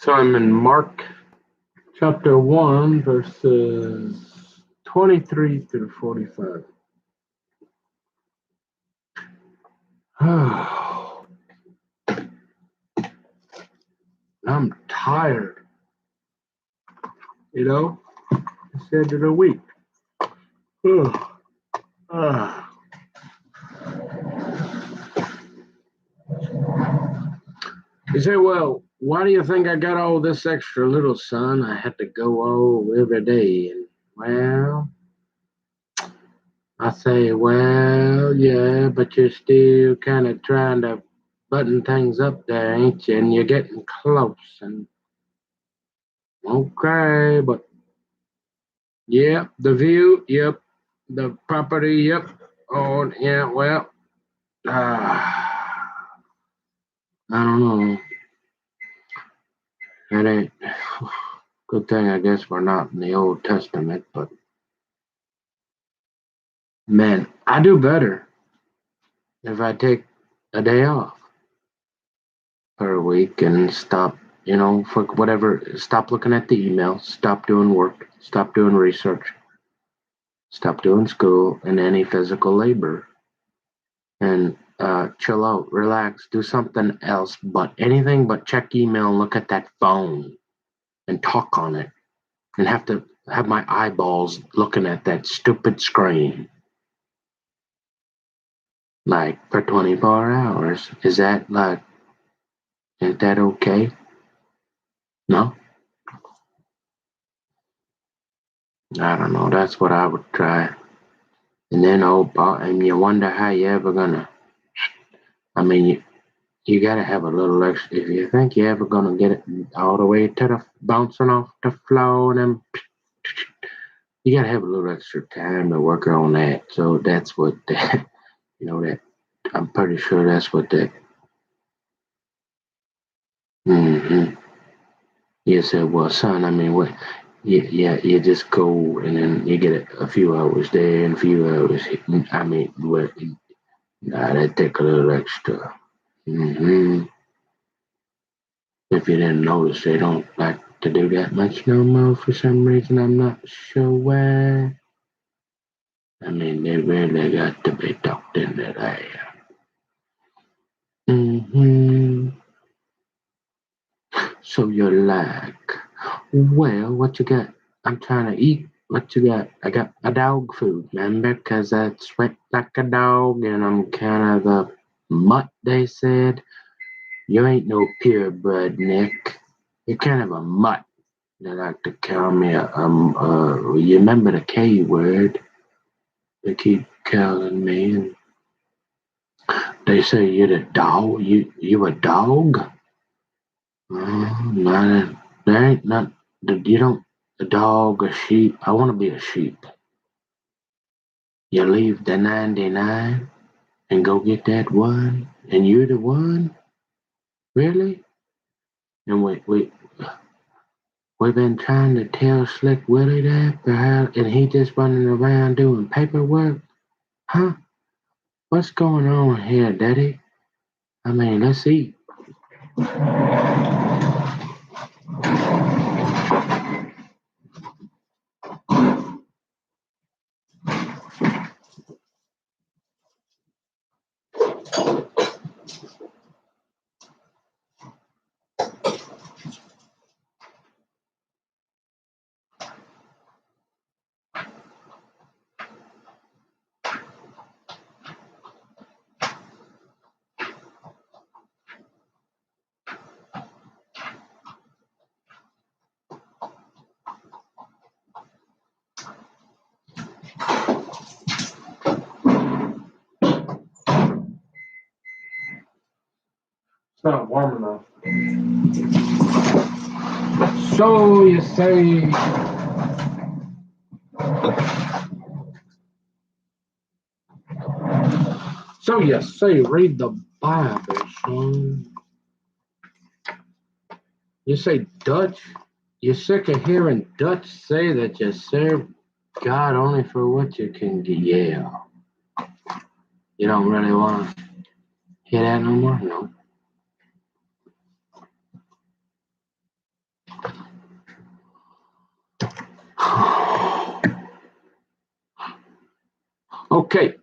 So I'm in Mark chapter 1, verses 23 through 45. I'm tired. It's the end of the week. You say, well, why do you think I got all this extra little, son? I had to go every day. And, well, I say, well, yeah, but you're still kind of trying to button things up there, ain't you? And you're getting close. And okay, but yep, the view, yep, the property, yep. Oh, yeah, well, I don't know. It ain't. Good thing, I guess, we're not in the Old Testament, but man, I do better if I take a day off per week and stop, for whatever, stop looking at the email, stop doing work, stop doing research, stop doing school and any physical labor, and chill out, relax, do something else, but anything but check email and look at that phone and talk on it and have to have my eyeballs looking at that stupid screen. Like for 24 hours. Is that okay? No? I don't know. That's what I would try. And then, and you wonder how you ever gonna, you gotta have a little extra, if you think you're ever gonna get it all the way to the bouncing off the floor, and then you gotta have a little extra time to work on that. So that's what that, that, I'm pretty sure that's what that, You said, well, son, what? Yeah, you just go and then you get a few hours there and a few hours here. That take a little extra. If you didn't notice, they don't like to do that much no more for some reason. I'm not sure why. They really got to be tucked into there. So you're like, well, what you got? I'm trying to eat. What you got? I got a dog food, remember? Because I sweat like a dog and I'm kind of a mutt, they said. You ain't no purebred, Nick. You're kind of a mutt. They like to call me you remember the K word? They keep calling me and they say you're the dog. You a dog? There ain't not, you don't, a dog, a sheep. I want to be a sheep. You leave the 99 and go get that one, and you're the one? Really? And we've been trying to tell Slick Willie that, and he just running around doing paperwork? Huh? What's going on here, Daddy? Let's eat. It's not warm enough. So you say. So you say read the Bible, son. You say Dutch? You're sick of hearing Dutch say that you serve God only for what you can get. Yeah. You don't really want to hear that no more? No. Okay,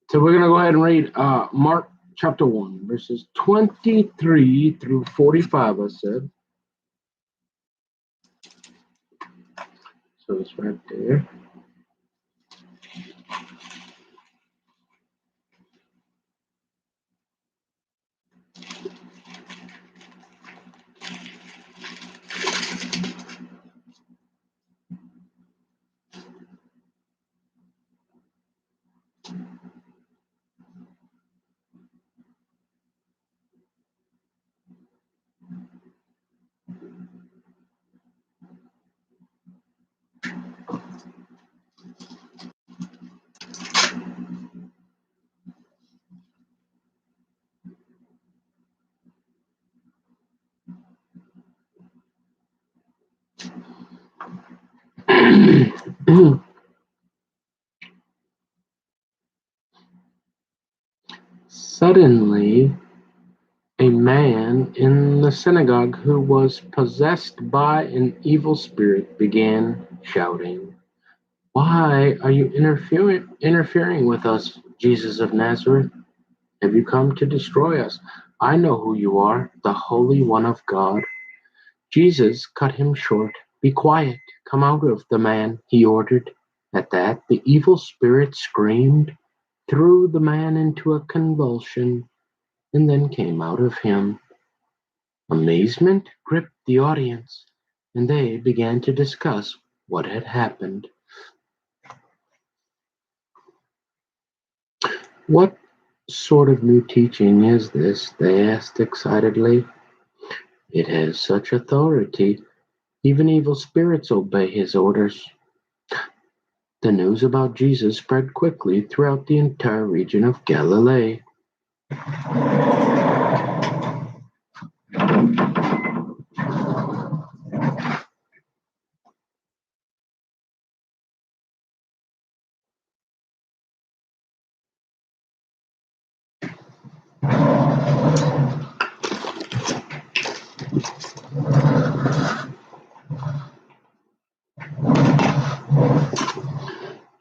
so we're going to go ahead and read Mark chapter 1, verses 23 through 45, I said. So it's right there. Suddenly, a man in the synagogue who was possessed by an evil spirit began shouting, "Why are you interfering with us, Jesus of Nazareth? Have you come to destroy us? I know who you are, the Holy One of God." Jesus cut him short. "Be quiet, come out of the man," he ordered. At that, the evil spirit screamed, threw the man into a convulsion, and then came out of him. Amazement gripped the audience, and they began to discuss what had happened. "What sort of new teaching is this?" they asked excitedly. "It has such authority. Even evil spirits obey his orders." The news about Jesus spread quickly throughout the entire region of Galilee.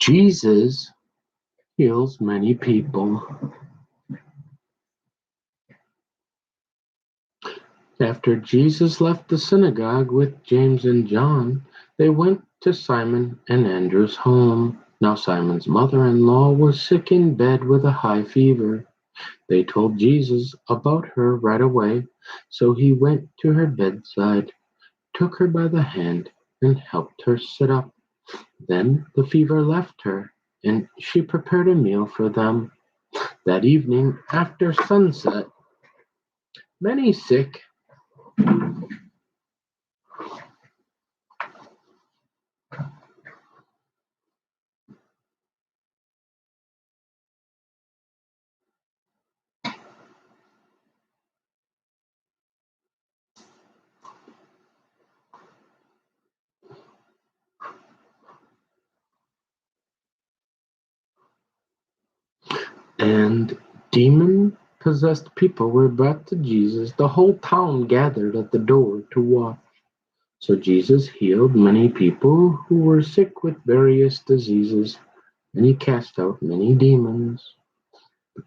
Jesus heals many people. After Jesus left the synagogue with James and John, they went to Simon and Andrew's home. Now Simon's mother-in-law was sick in bed with a high fever. They told Jesus about her right away, so he went to her bedside, took her by the hand, and helped her sit up. Then the fever left her, and she prepared a meal for them. That evening, after sunset, many sick and demon-possessed people were brought to Jesus. The whole town gathered at the door to watch. So Jesus healed many people who were sick with various diseases, and he cast out many demons.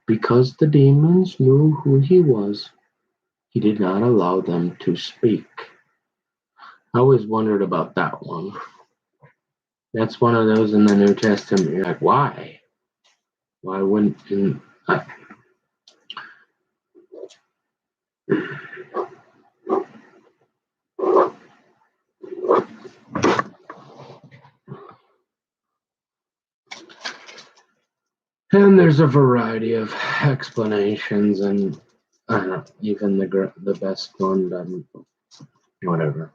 Because the demons knew who he was, he did not allow them to speak. I always wondered about that one. That's one of those in the New Testament. You're like, why? Why wouldn't? And there's a variety of explanations, and I don't know, even the best one, whatever.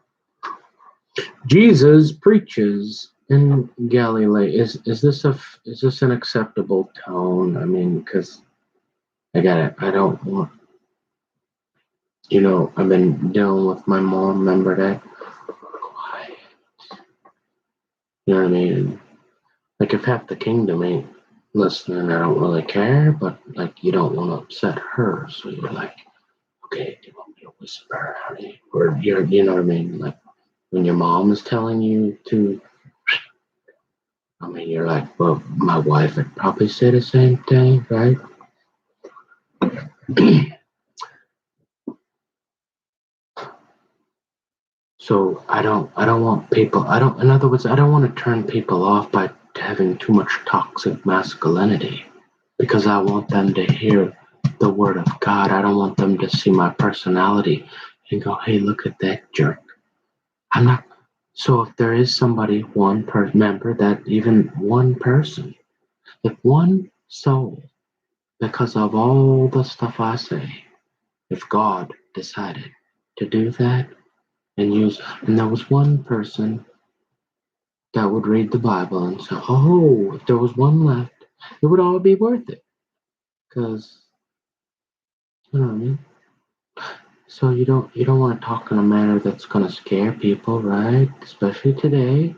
Jesus preaches in Galilee. Is this an acceptable tone? I mean, because I don't want. I've been dealing with my mom. Remember that? Quiet. You know what I mean? Like if half the kingdom ain't listening, I don't really care. But like you don't want to upset her, so you're like, okay, do you want me to whisper, honey? Or you know what I mean? Like when your mom is telling you to, I mean, you're like, well, my wife would probably say the same thing, right? So I don't want people, in other words, I don't want to turn people off by having too much toxic masculinity because I want them to hear the word of God. I don't want them to see my personality and go, hey, look at that jerk. I'm not. So if there is somebody, member, that even one person, if one soul, because of all the stuff I say, if God decided to do that and there was one person that would read the Bible and say, oh, if there was one left, it would all be worth it. Because, you know what I mean? So you don't want to talk in a manner that's gonna scare people, right? Especially today.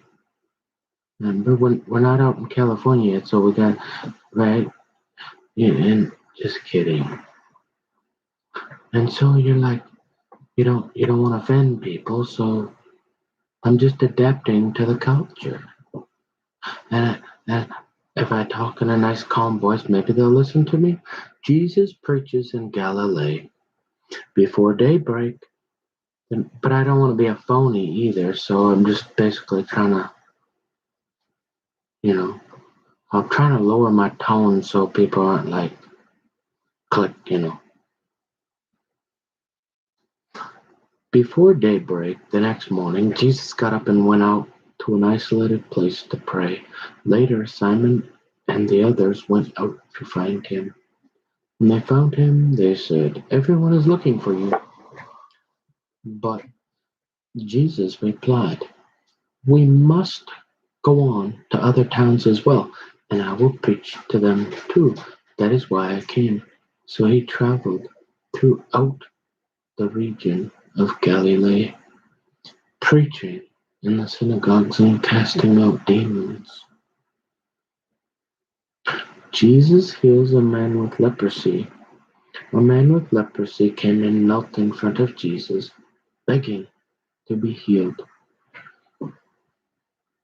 Remember, when we're not out in California yet, so we got right. Yeah, and just kidding. And so you're like, you don't want to offend people, so I'm just adapting to the culture. And if I talk in a nice, calm voice, maybe they'll listen to me. Jesus preaches in Galilee before daybreak. But I don't want to be a phony either, so I'm just basically trying to, you know, I'm trying to lower my tone so people aren't like, click. Before daybreak the next morning, Jesus got up and went out to an isolated place to pray. Later, Simon and the others went out to find him. When they found him, they said, everyone is looking for you. But Jesus replied, we must go on to other towns as well, and I will preach to them too. That is why I came. So he traveled throughout the region of Galilee, preaching in the synagogues and casting out demons. Jesus heals a man with leprosy. A man with leprosy came and knelt in front of Jesus, begging to be healed.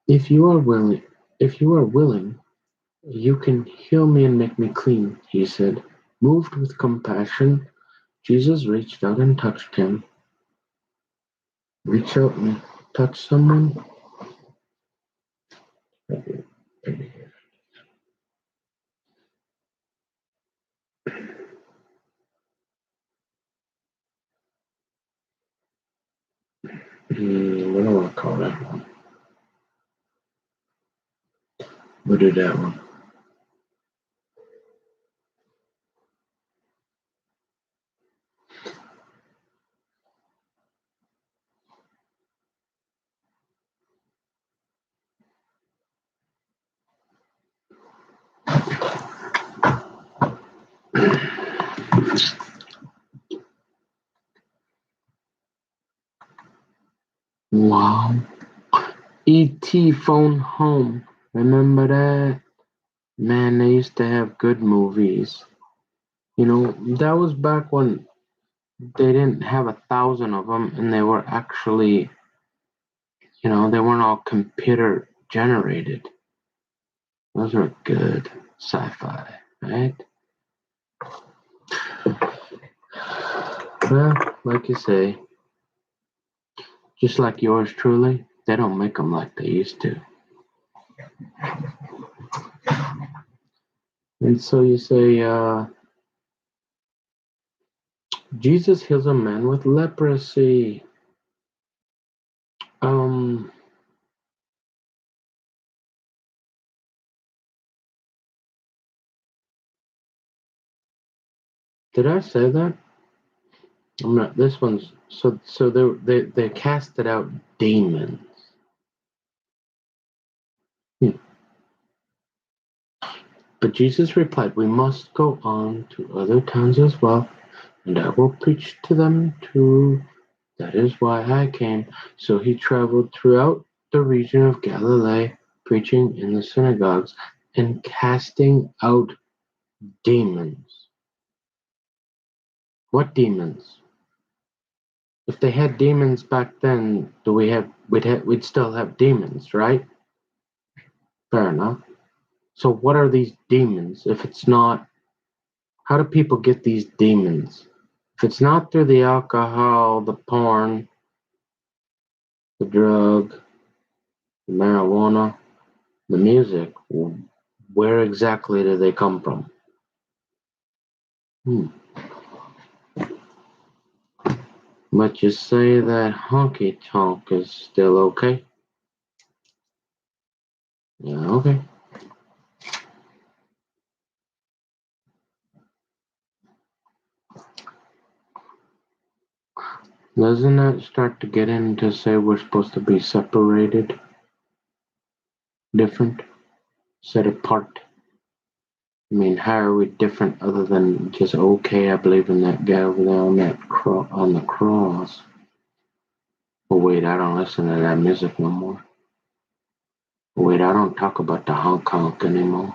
If you are willing, if you are willing, you can heal me and make me clean, he said. Moved with compassion, Jesus reached out and touched him. Reach out and touch someone. What do I want to call that one? We'll do that one. Wow. E.T. Phone Home. Remember that? Man, they used to have good movies. That was back when they didn't have 1,000 of them and they were actually, they weren't all computer generated. Those were good sci-fi, right? Well, like you say, just like yours truly, they don't make them like they used to. And so you say, Jesus heals a man with leprosy. Um, did I say that? I'm not. This one's so they casted out demons. Hmm. But Jesus replied, we must go on to other towns as well, and I will preach to them too. That is why I came. So he traveled throughout the region of Galilee, preaching in the synagogues and casting out demons. What demons? If they had demons back then, we'd still have demons, right? Fair enough. So what are these demons? If it's not, how do people get these demons? If it's not through the alcohol, the porn, the drug, the marijuana, the music, where exactly do they come from? Hmm. But you say that honky tonk is still okay? Yeah, okay. Doesn't that start to get into say we're supposed to be separated, different, set apart? I mean, how are we different other than just okay? I believe in that guy over there on that on the cross. But wait, I don't listen to that music no more. Wait, I don't talk about the honk honk anymore.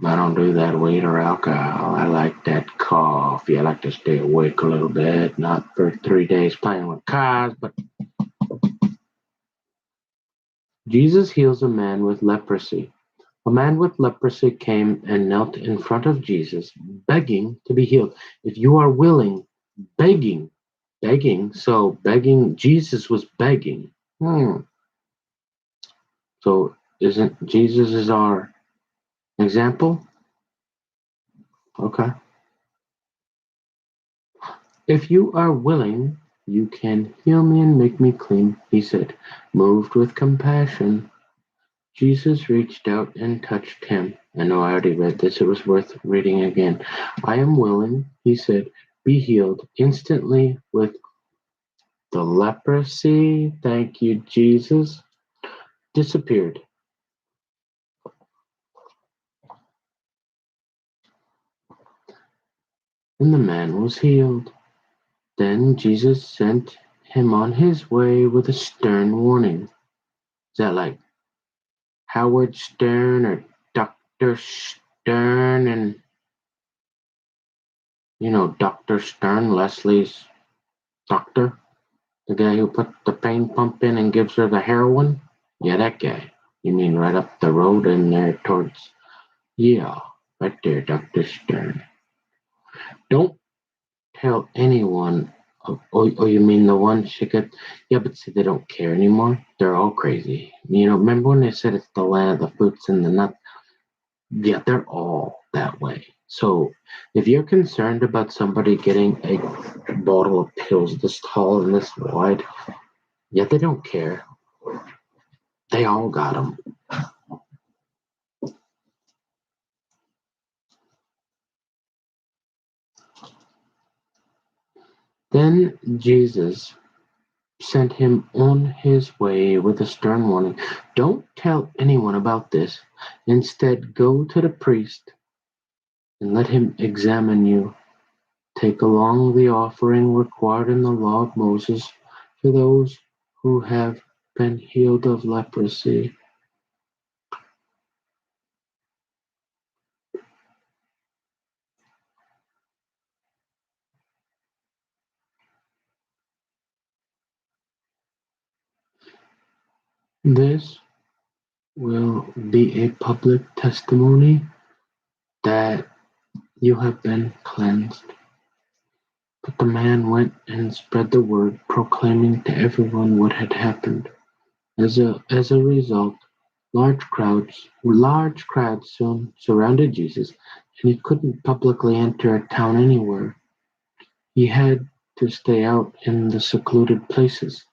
I don't do that weed or alcohol. I like that coffee. I like to stay awake a little bit, not for 3 days playing with cars, but Jesus heals a man with leprosy. A man with leprosy came and knelt in front of Jesus, begging to be healed. If you are willing, begging, begging. So begging, Jesus was begging. So isn't Jesus is our example? Okay. If you are willing, you can heal me and make me clean, he said, moved with compassion. Jesus reached out and touched him. I know I already read this, it was worth reading again. I am willing, he said, be healed instantly with the leprosy. Thank you, Jesus. Disappeared. And the man was healed. Then Jesus sent him on his way with a stern warning. Is that like Howard Stern or Dr. Stern and Dr. Stern, Leslie's doctor? The guy who put the pain pump in and gives her the heroin? Yeah, that guy. You mean right up the road in there towards. Yeah, right there, Dr. Stern. Don't tell anyone. Oh, you mean the one she got? Yeah, but see, they don't care anymore. They're all crazy. Remember when they said it's the land of the fruits and the nuts? Yeah, they're all that way. So if you're concerned about somebody getting a bottle of pills this tall and this wide, yeah, they don't care. They all got them. Then Jesus sent him on his way with a stern warning. Don't tell anyone about this. Instead, go to the priest and let him examine you. Take along the offering required in the law of Moses for those who have been healed of leprosy. This will be a public testimony that you have been cleansed. But the man went and spread the word, proclaiming to everyone what had happened. As a result, large crowds soon surrounded Jesus, and he couldn't publicly enter a town anywhere. He had to stay out in the secluded places,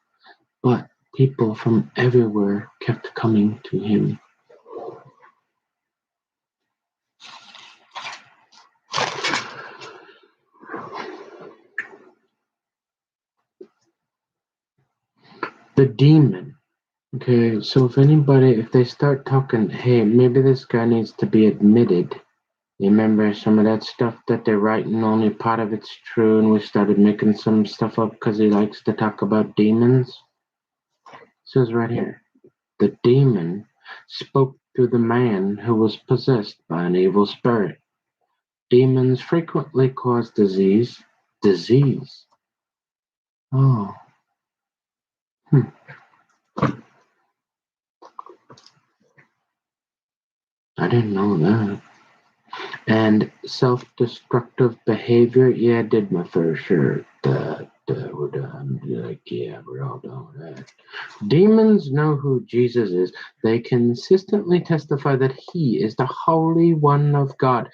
but people from everywhere kept coming to him. The demon. Okay, so if they start talking, hey, maybe this guy needs to be admitted. You remember some of that stuff that they're writing, only part of it's true, and we started making some stuff up because he likes to talk about demons? It says right here, the demon spoke through the man who was possessed by an evil spirit. Demons frequently cause disease. Disease? Oh, hmm. I didn't know that. And self-destructive behavior, yeah, I did my fair share. We're done. Like, yeah, we're all done with that. Demons know who Jesus is. They consistently testify that he is the Holy One of God.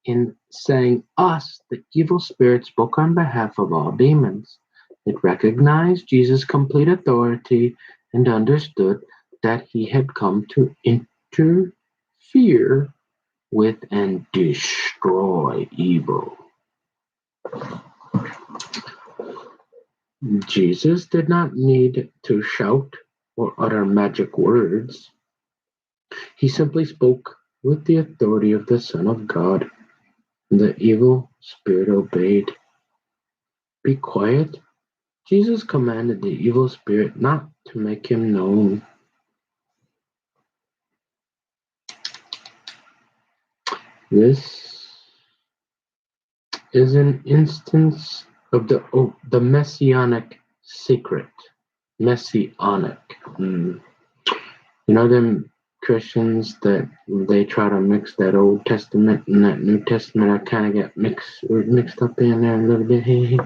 In saying us, the evil spirit spoke on behalf of all demons. It recognized Jesus' complete authority and understood that he had come to interfere with and destroy evil. Jesus did not need to shout or utter magic words. He simply spoke with the authority of the Son of God, and the evil spirit obeyed. Be quiet. Jesus commanded the evil spirit not to make him known. This is an instance of the messianic secret. Messianic. You know them Christians that they try to mix that Old Testament and that New Testament. I kind of get mixed up in there a little bit. Hey,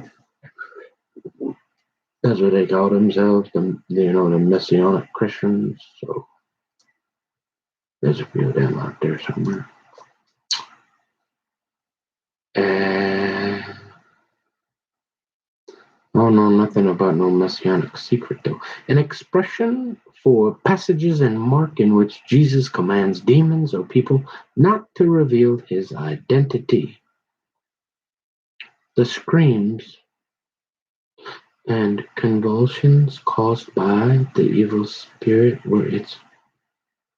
that's what they call themselves. The Messianic Christians. So there's a few of them out there somewhere. Oh no, nothing about no messianic secret though. An expression for passages in Mark in which Jesus commands demons or people not to reveal his identity. The screams and convulsions caused by the evil spirit were its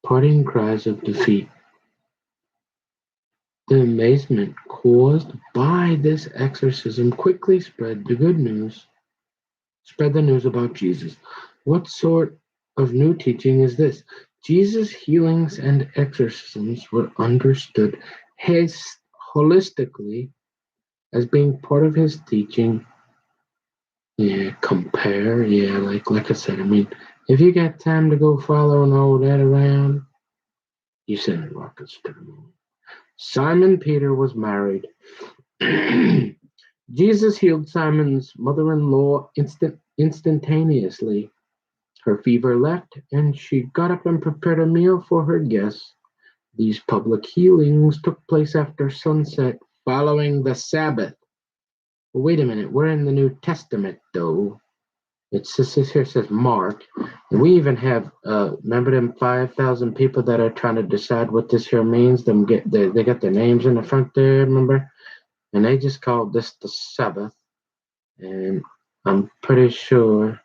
parting cries of defeat. The amazement caused by this exorcism quickly spread the news about Jesus. What sort of new teaching is this? Jesus' healings and exorcisms were understood holistically as being part of his teaching. Yeah, compare. Yeah, like I said, I mean, if you got time to go following all that around, you send rockets to the moon. Simon Peter was married. Jesus healed Simon's mother-in-law instantaneously. Her fever left, and she got up and prepared a meal for her guests. These public healings took place after sunset, following the Sabbath. Well, wait a minute, we're in the New Testament, though. Here says Mark, and we even have remember them 5,000 people that are trying to decide what this here means. They got their names in the front there, remember, and they just called this the Sabbath, and I'm pretty sure.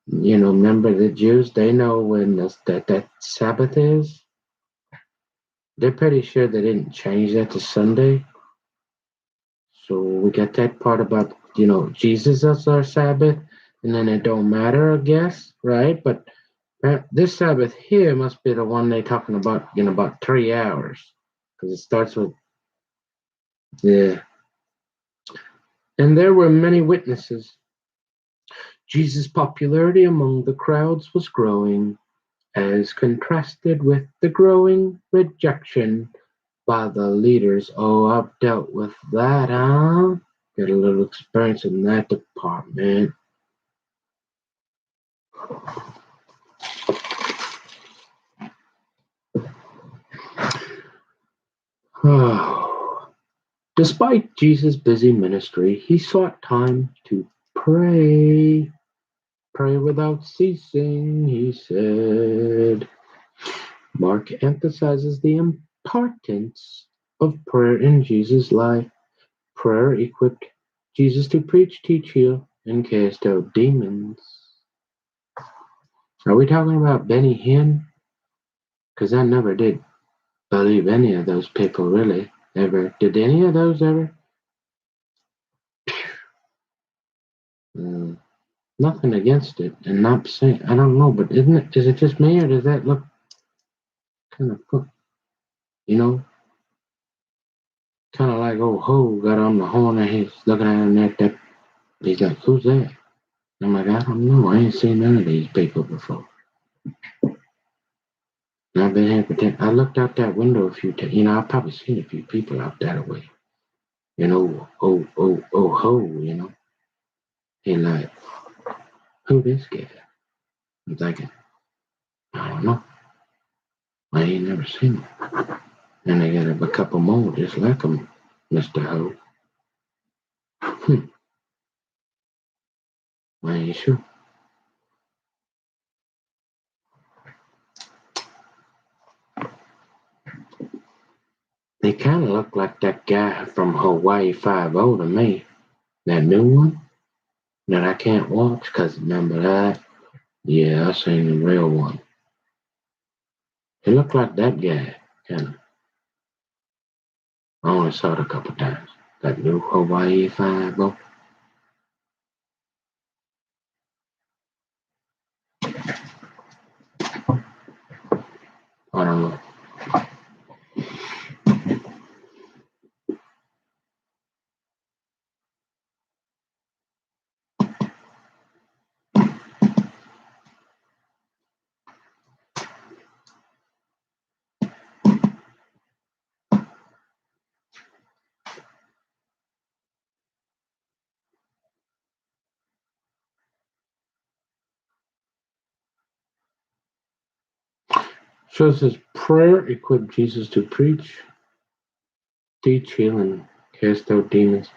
Remember the Jews, they know when that Sabbath is. They're pretty sure they didn't change that to Sunday. So we got that part about, Jesus as our Sabbath, and then it don't matter, I guess, right? But this Sabbath here must be the one they're talking about in about 3 hours, because it starts with, yeah. And there were many witnesses. Jesus' popularity among the crowds was growing, as contrasted with the growing rejection by the leaders. Oh, I've dealt with that, huh? Got a little experience in that department. Despite Jesus' busy ministry, he sought time to pray. Pray without ceasing, he said. Mark emphasizes the importance of prayer in Jesus' life. Prayer equipped Jesus to preach, teach, heal, and cast out demons. Are we talking about Benny Hinn? Because I never did believe any of those people, really, ever. Did any of those ever? Nothing against it, and not saying, I don't know, but is it just me, or does that look kind of, kind of like old Ho got on the horn and he's looking at him that he's like, who's that? I'm like, I don't know, I ain't seen none of these people before. And I've been here I looked out that window a few times. I've probably seen a few people out that way. Ho, And like, who this guy? I'm thinking, I don't know. I ain't never seen him. And they got a couple more just like him, Mr. Ho. I ain't sure. They kind of look like that guy from Hawaii Five-O to me. That new one that I can't watch because remember that? Yeah, I seen the real one. He looked like that guy, kind of. I only saw it a couple times. That new Hawaii Five-O. I don't know. So it says prayer equipped Jesus to preach, teach, heal, and cast out demons.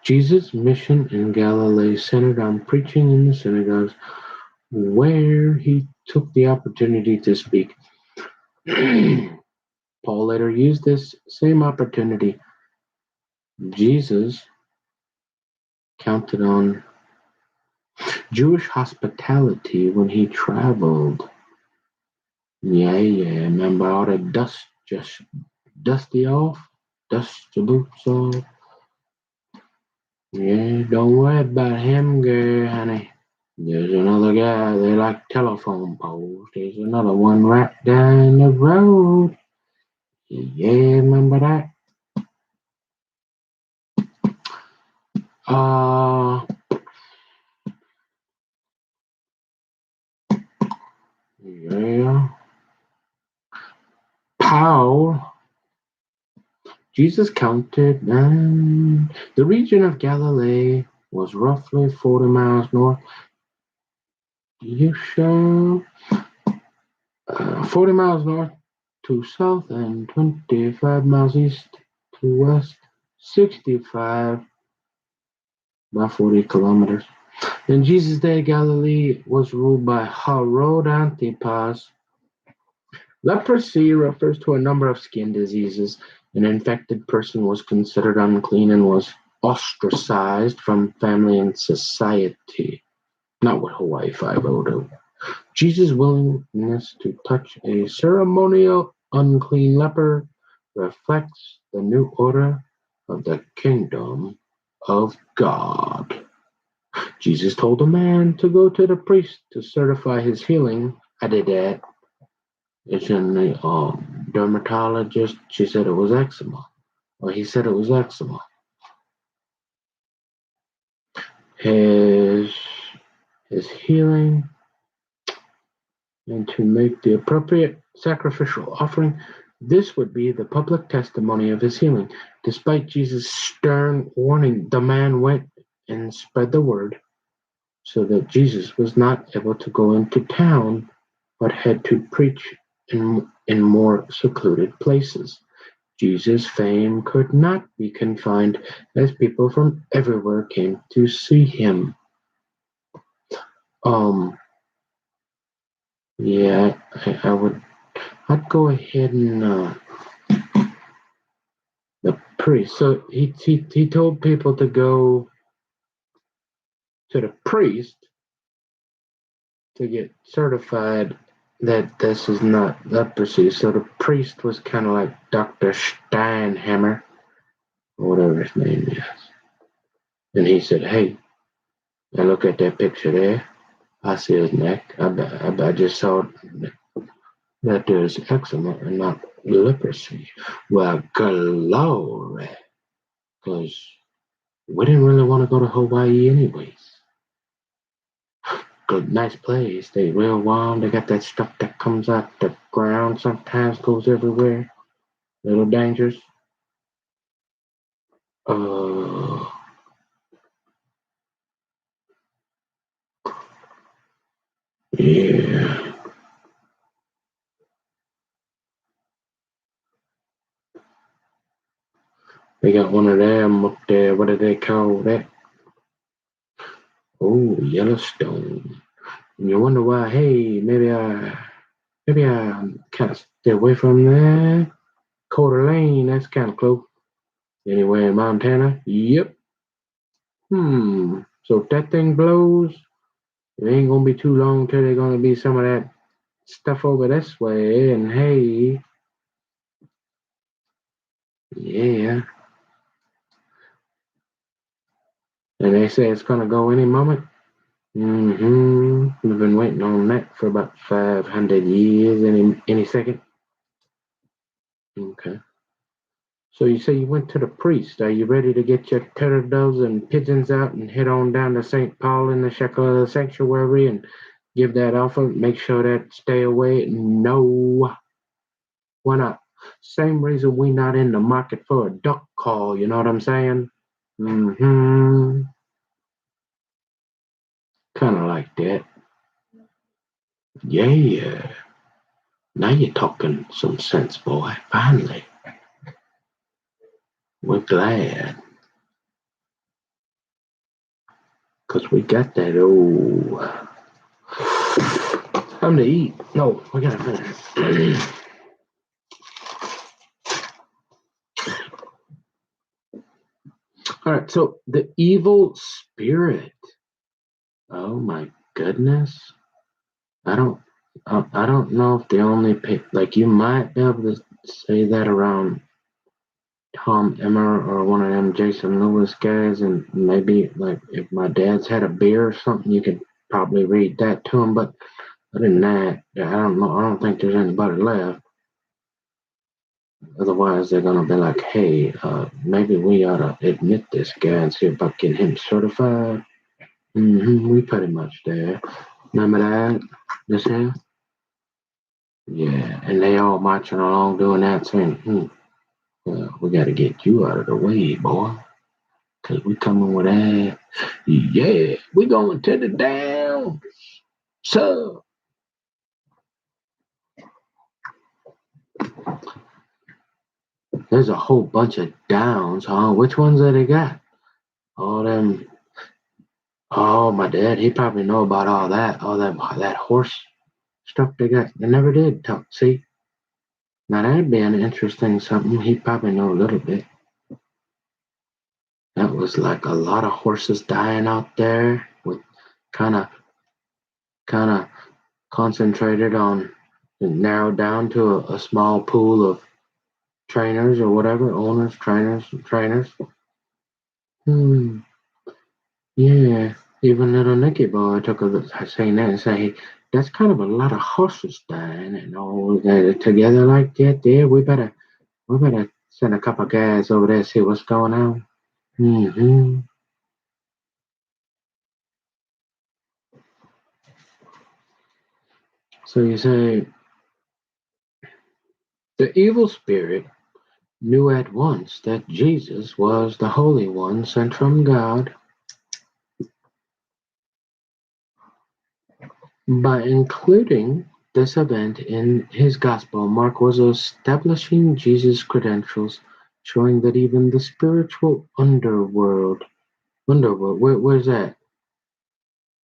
Jesus' mission in Galilee centered on preaching in the synagogues, where he took the opportunity to speak. Paul later used this same opportunity. Jesus counted on Jewish hospitality when he traveled. Yeah, remember all the dust just dusty off? Dust your boots off? Yeah, don't worry about him, girl, honey. There's another guy, they like telephone poles. There's another one right down the road. Yeah, remember that? Uh, yeah. Paul, Jesus counted, and the region of Galilee was roughly 40 miles north. You show 40 miles north to south and 25 miles east to west, 65 by 40 kilometers. In Jesus' day, Galilee was ruled by Herod Antipas. Leprosy refers to a number of skin diseases. An infected person was considered unclean and was ostracized from family and society. Not what Hawaii Five-O do. Jesus' willingness to touch a ceremonial unclean leper reflects the new order of the kingdom of God. Jesus told a man to go to the priest to certify his healing. I did that. It's in the dermatologist. She said it was eczema. Or he said it was eczema. His healing and to make the appropriate sacrificial offering. This would be the public testimony of his healing. Despite Jesus' stern warning, the man went and spread the word so that Jesus was not able to go into town but had to preach in more secluded places. Jesus' fame could not be confined as people from everywhere came to see him. Yeah, I'd go ahead and the priest. So he told people to go to the priest to get certified that this is not leprosy. So the priest was kind of like Dr. Steinhammer, or whatever his name is. And he said, hey, now look at that picture there. I see his neck. I just saw that there's eczema and not leprosy. Well, glory. Because we didn't really want to go to Hawaii anyways. nice place. They real warm. They got that stuff that comes out the ground. Sometimes goes everywhere. Little dangerous. Uh, yeah. They got one of them up there. What do they call that? Oh, Yellowstone. And you wonder why? Hey, maybe I kind of stay away from that. Coeur Lane, that's kind of close. Anywhere in Montana? Yep. So if that thing blows, it ain't gonna be too long till there's gonna be some of that stuff over this way. And hey, yeah. And they say it's gonna go any moment. We've been waiting on that for about 500 years. Any second. Okay. So you say you went to the priest. Are you ready to get your turtle doves and pigeons out and head on down to St. Paul in the Shekel Sanctuary and give that offer? Make sure that stay away. No, why not? Same reason we not in the market for a duck call. You know what I'm saying? Mm-hmm. Kind of like that. Yeah. Now you're talking some sense, boy. Finally, we're glad. Because we got that old time to eat. No, we gotta finish. All right, so the evil spirit. Oh my goodness. I don't I don't know if they only pick, like, you might be able to say that around Tom Emmer or one of them Jason Lewis guys, and maybe like if my dad's had a beer or something, you could probably read that to him. But other than that, I don't know. I don't think there's anybody left. Otherwise, they're gonna be like, "Hey, maybe we ought to admit this guy and see about getting him certified." We pretty much there. Remember that? This here? Yeah, and they all marching along doing that, saying, well, we got to get you out of the way, boy, because we coming with that. Yeah, we going to the down. So, there's a whole bunch of downs, huh? Which ones have they got? All them. Oh, my dad, he probably know about that horse stuff they got. They never did talk. See, now that'd be an interesting something. He probably know a little bit. That was like a lot of horses dying out there with kind of kind of concentrated on and narrowed down to a small pool of trainers or whatever, owners, trainers. Hmm. Yeah. Even little Nicky boy took a look, saying that and say, hey, that's kind of a lot of horses dying and all that together like that. There, we better send a couple guys over there see what's going on. hmm So you say the evil spirit knew at once that Jesus was the Holy One sent from God. By including this event in his gospel, Mark was establishing Jesus' credentials, showing that even the spiritual underworld, where's that?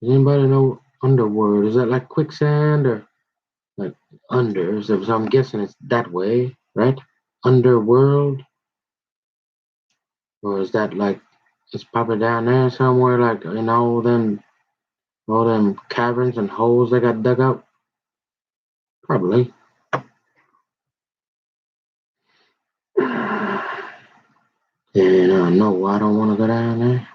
Does anybody know underworld? Is that like quicksand or like under? So I'm guessing it's that way, right? Underworld, or is that like it's probably down there somewhere, like in all them caverns and holes they got dug out? Probably. And no, I don't want to go down there.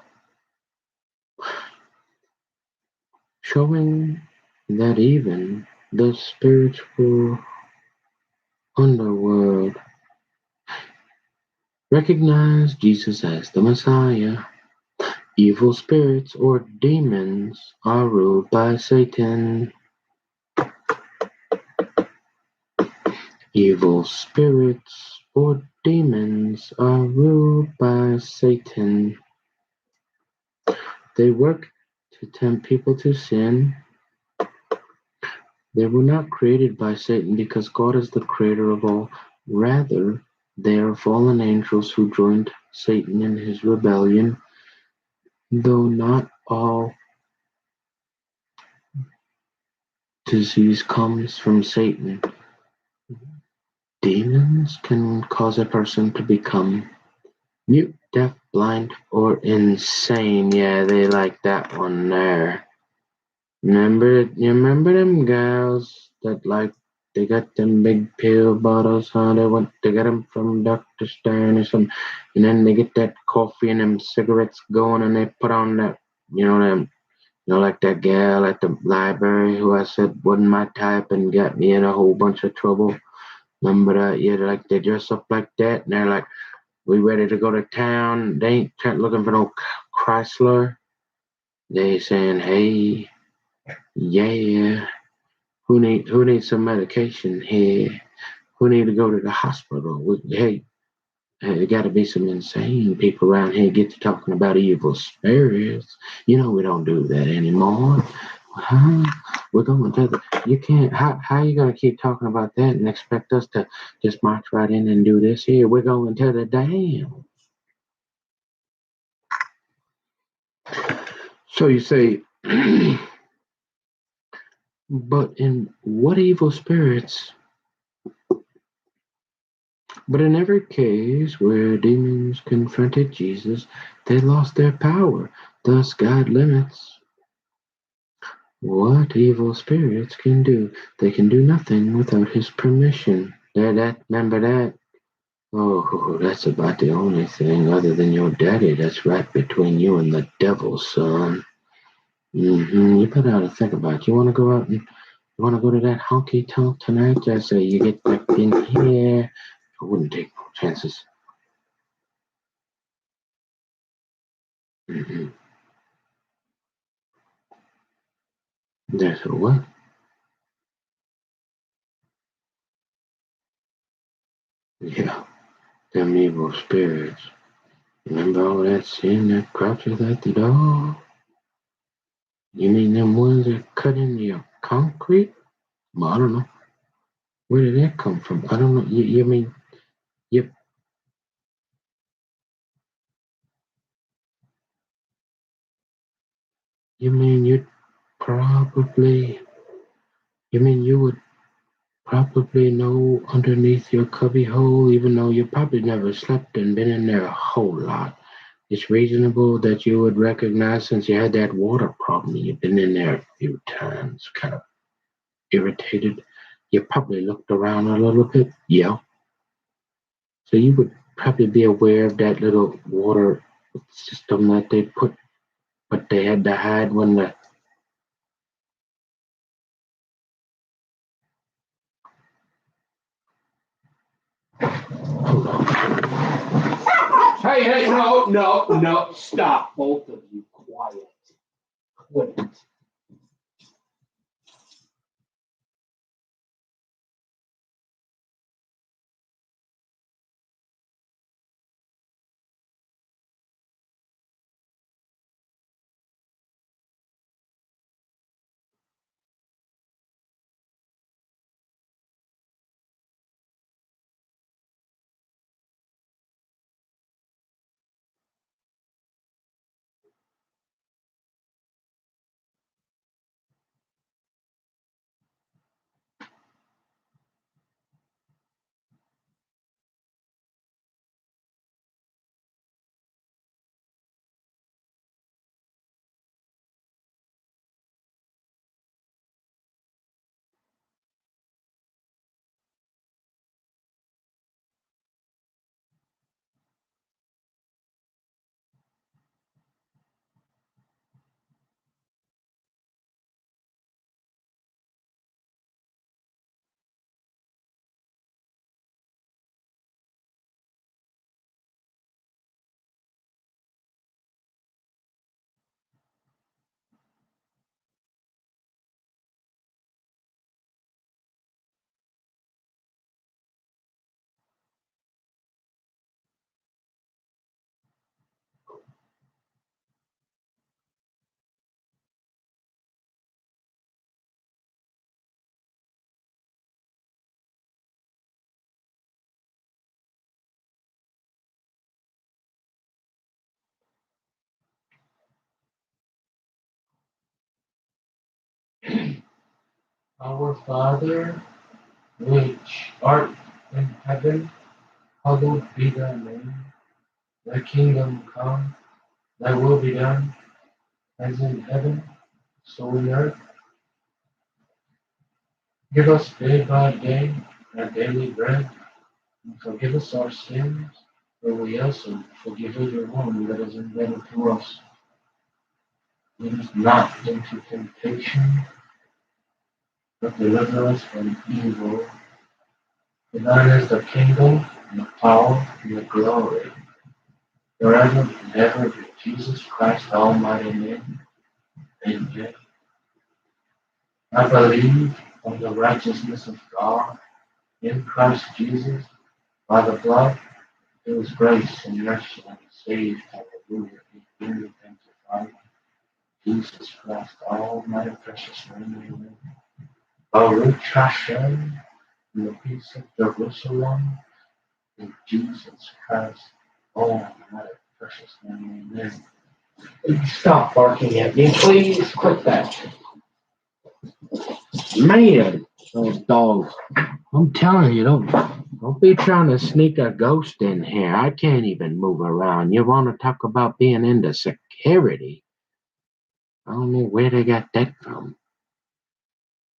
Showing that even the spiritual underworld recognized Jesus as the Messiah. Evil spirits or demons are ruled by Satan. Evil spirits or demons are ruled by Satan. They work to tempt people to sin. They were not created by Satan because God is the creator of all. Rather, they are fallen angels who joined Satan in his rebellion. Though not all disease comes from Satan, demons can cause a person to become mute, deaf, blind, or insane. Yeah, they like that one there. You remember them gals that like they got them big pill bottles, huh? They got them from Dr. Stern or something, and then they get that coffee and them cigarettes going, and they put on that, them, like that gal at the library who I said wasn't my type and got me in a whole bunch of trouble. Remember that? Yeah, like they dress up like that, and they're like, "We ready to go to town?" They ain't looking for no Chrysler. They saying, "Hey, yeah, who needs some medication here? Who need to go to the hospital? Hey, there got to be some insane people around here get to talking about evil spirits. We don't do that anymore. Huh? We're going to the. You can't. How you gonna keep talking about that and expect us to just march right in and do this here? We're going to the dam." So you say, but in what evil spirits? But in every case where demons confronted Jesus, they lost their power. Thus, God limits what evil spirits can do. They can do nothing without His permission. Remember that? Oh, that's about the only thing other than your daddy that's right between you and the devil, son. You better ought to think about it. You want to go to that honky tonk tonight? Just say you get back in here. I wouldn't take no chances. Mm-hmm. That's a what? Yeah, them evil spirits. Remember all that sin that crouches at the door? You mean them ones that cut into your concrete? Well, I don't know. Where did that come from? I don't know. You mean you you mean you'd probably you mean you would probably know underneath your cubby hole, even though you probably never slept and been in there a whole lot. It's reasonable that you would recognize since you had that water problem. You've been in there a few times, kind of irritated. You probably looked around a little bit. Yeah. So you would probably be aware of that little water system that they put, but they had to hide when the. Hold on. Hey, no, no, no. Stop, both of you. Quiet. Quit. Our Father, which art in heaven, hallowed be thy name. Thy kingdom come, thy will be done, as in heaven, so on earth. Give us day by day our daily bread, and forgive us our sins, for we also forgive everyone that is indebted to us. Lead us not into temptation, but deliver us from evil. For thine is the kingdom, and the power, and the glory, forever and ever, in Jesus Christ Almighty name. Amen. I believe on the righteousness of God in Christ Jesus, by the blood, His grace and mercy and saved. Hallelujah. Amen. Thank you, Father. Jesus Christ, Almighty precious name. Amen. Baruch Hashem, in the peace of Jerusalem, in Jesus Christ, Almighty precious name. Amen. Stop barking at me, please. Quit that. Man, those dogs. I'm telling you, don't be trying to sneak a ghost in here. I can't even move around. You want to talk about being into security? I don't know where they got that from.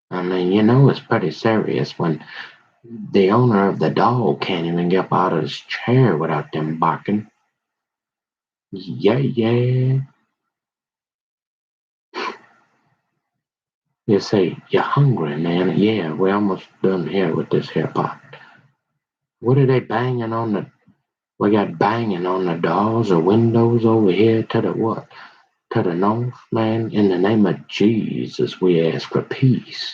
I mean, it's pretty serious when the owner of the dog can't even get up out of his chair without them barking. Yeah, yeah. You say, you're hungry, man. Yeah, we're almost done here with this here pot. What are they banging on the... We got banging on the doors or windows over here to the what? To the north, man. In the name of Jesus, we ask for peace.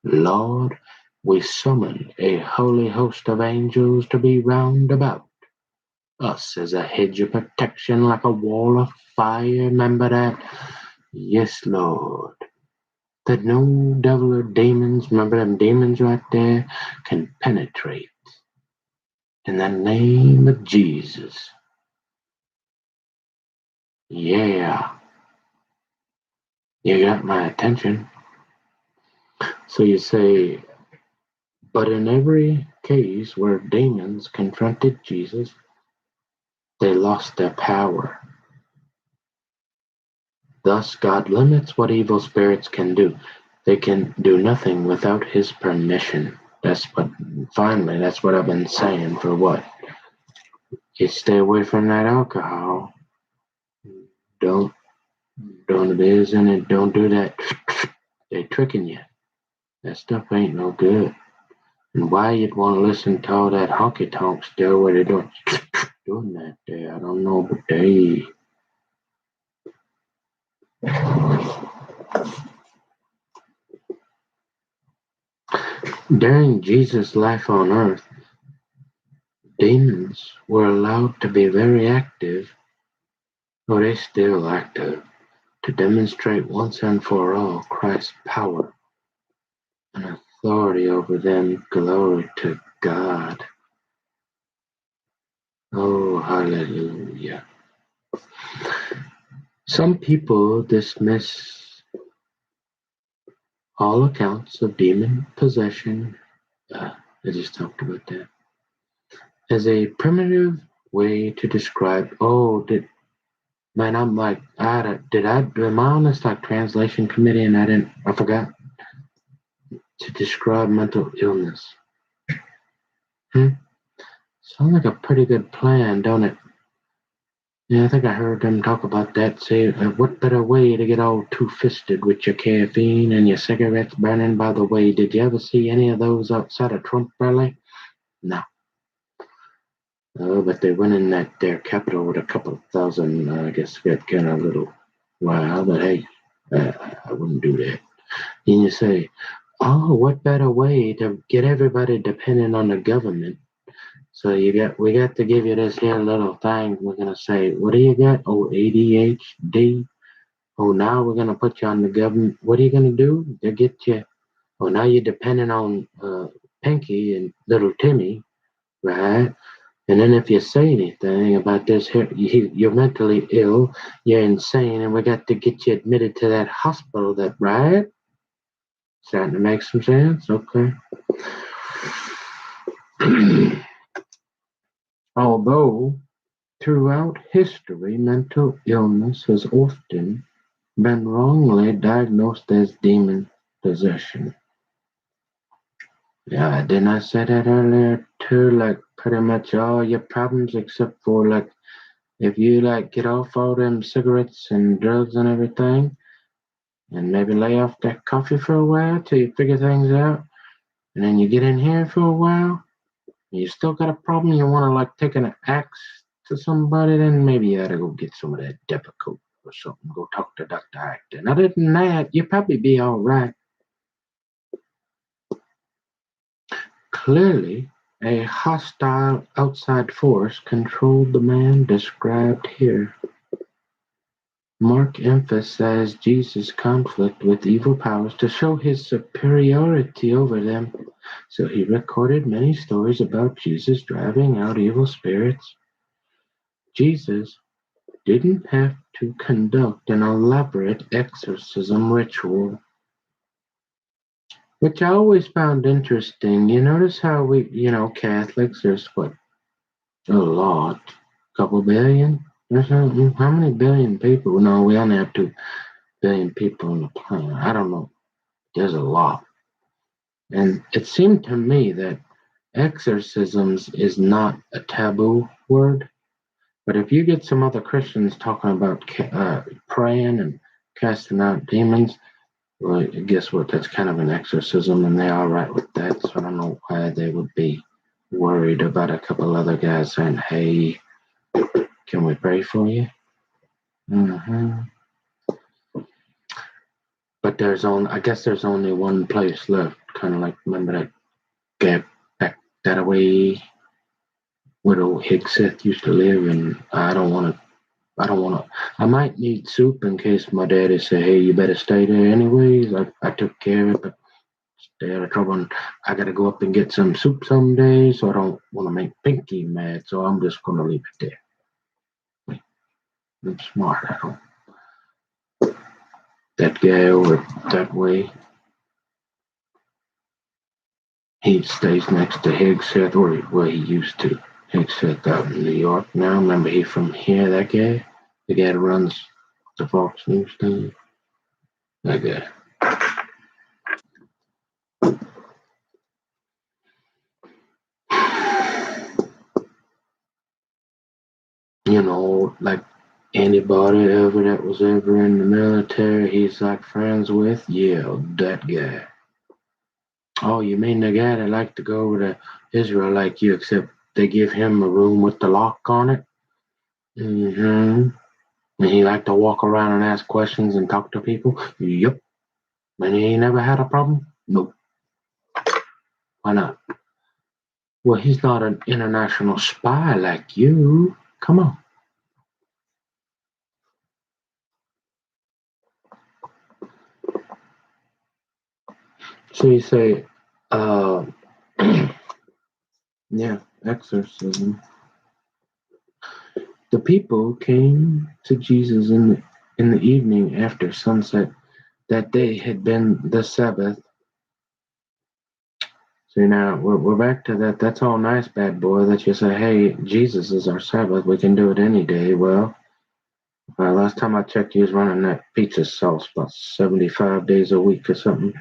Lord, we summon a holy host of angels to be round about us as a hedge of protection, like a wall of fire. Remember that? Yes, Lord. That no devil or demons, remember them demons right there, can penetrate. In the name of Jesus. Yeah. You got my attention. So you say, but in every case where demons confronted Jesus, they lost their power. Thus, God limits what evil spirits can do. They can do nothing without His permission. That's what I've been saying for what? You stay away from that alcohol. Don't abuse it. Don't do that. They're tricking you. That stuff ain't no good. And why you'd want to listen to all that honky tonk still where they're doing that there? I don't know, but they... During Jesus' life on earth, demons were allowed to be very active, or they still active, to demonstrate once and for all Christ's power and authority over them. Glory to God. Oh, hallelujah. Some people dismiss all accounts of demon possession, I just talked about that, as a primitive way to describe, I'm like, am I on this like translation committee and I forgot to describe mental illness? Sounds like a pretty good plan, don't it? Yeah, I think I heard them talk about that. Say, what better way to get all two-fisted with your caffeine and your cigarettes burning? By the way, did you ever see any of those outside of Trump rally? No. Oh, but they went in their capital with a couple of thousand. I guess got kind of a little wild, but hey, I wouldn't do that. And you say, oh, what better way to get everybody dependent on the government? So we got to give you this here little thing. We're gonna say, what do you got? Oh, ADHD. Oh, now we're gonna put you on the government. What are you gonna do? They get you. Oh, now you're dependent on Pinky and little Timmy, right? And then if you say anything about this here, you're mentally ill, you're insane, and we got to get you admitted to that hospital, that right? Starting to make some sense? Okay. Although throughout history, mental illness has often been wrongly diagnosed as demon possession. Yeah, didn't I say that earlier too? Like pretty much all your problems except for like if you like get off all them cigarettes and drugs and everything and maybe lay off that coffee for a while till you figure things out and then you get in here for a while and you still got a problem, you wanna like take an axe to somebody, then maybe you ought to go get some of that Depakote or something. Go talk to Dr. Acton. Other than that, you'll probably be all right. Clearly, a hostile outside force controlled the man described here. Mark emphasized Jesus' conflict with evil powers to show his superiority over them, so he recorded many stories about Jesus driving out evil spirits. Jesus didn't have to conduct an elaborate exorcism ritual, which I always found interesting. You notice how Catholics, there's what, a lot, couple billion or something? How many billion people? No, we only have 2 billion people on the planet. I don't know. There's a lot. And it seemed to me that exorcisms is not a taboo word. But if you get some other Christians talking about praying and casting out demons, well, guess what? That's kind of an exorcism, and they're all right with that. So I don't know why they would be worried about a couple other guys saying, "Hey, can we pray for you?" Mm-hmm. But I guess there's only one place left. Kind of like, remember that guy back that way where old Higseth used to live, and I don't want to. I don't want to. I might need soup in case my daddy say, "Hey, you better stay there anyways." I took care of it, but stay out of trouble. And I got to go up and get some soup someday, so I don't want to make Pinky mad. So I'm just gonna leave it there. I'm smart. I don't. That guy over that way, he stays next to Higseth, where he used to. Higseth out in New York now. Remember, he from here. That guy, the guy that runs the Fox News thing. That guy. Like anybody ever that was ever in the military, he's like friends with, yeah, that guy. Oh, you mean the guy that liked to go over to Israel like you, except they give him a room with the lock on it? Mm-hmm. And he liked to walk around and ask questions and talk to people? Yep. And he ain't never had a problem? Nope. Why not? Well, he's not an international spy like you. Come on. So you say, uh, yeah, exorcism. The people came to Jesus in the evening after sunset. That day had been the Sabbath. So now we're back to that. That's all nice, bad boy, that you say, hey, Jesus is our Sabbath. We can do it any day. Well, last time I checked, he was running that pizza sauce about 75 days a week or something.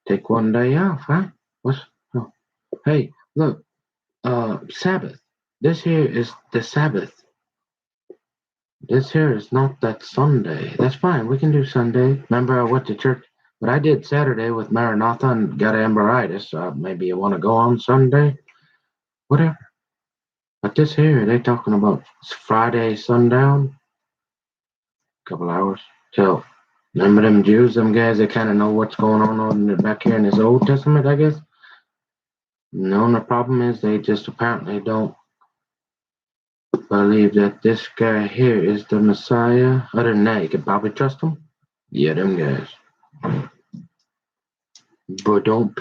Take one day off, huh? What's, oh, hey, look, Sabbath. This here is the Sabbath. This here is not that Sunday. That's fine. We can do Sunday. Remember, I went to church, but I did Saturday with Maranatha and got amberitis. So maybe you want to go on Sunday? Whatever. But this here, they talking about Friday sundown, couple hours. So remember them Jews, them guys that kind of know what's going on back here in this Old Testament, I guess? No, the problem is they just apparently don't believe that this guy here is the Messiah. Other than that, you can probably trust him. Yeah, them guys. But don't.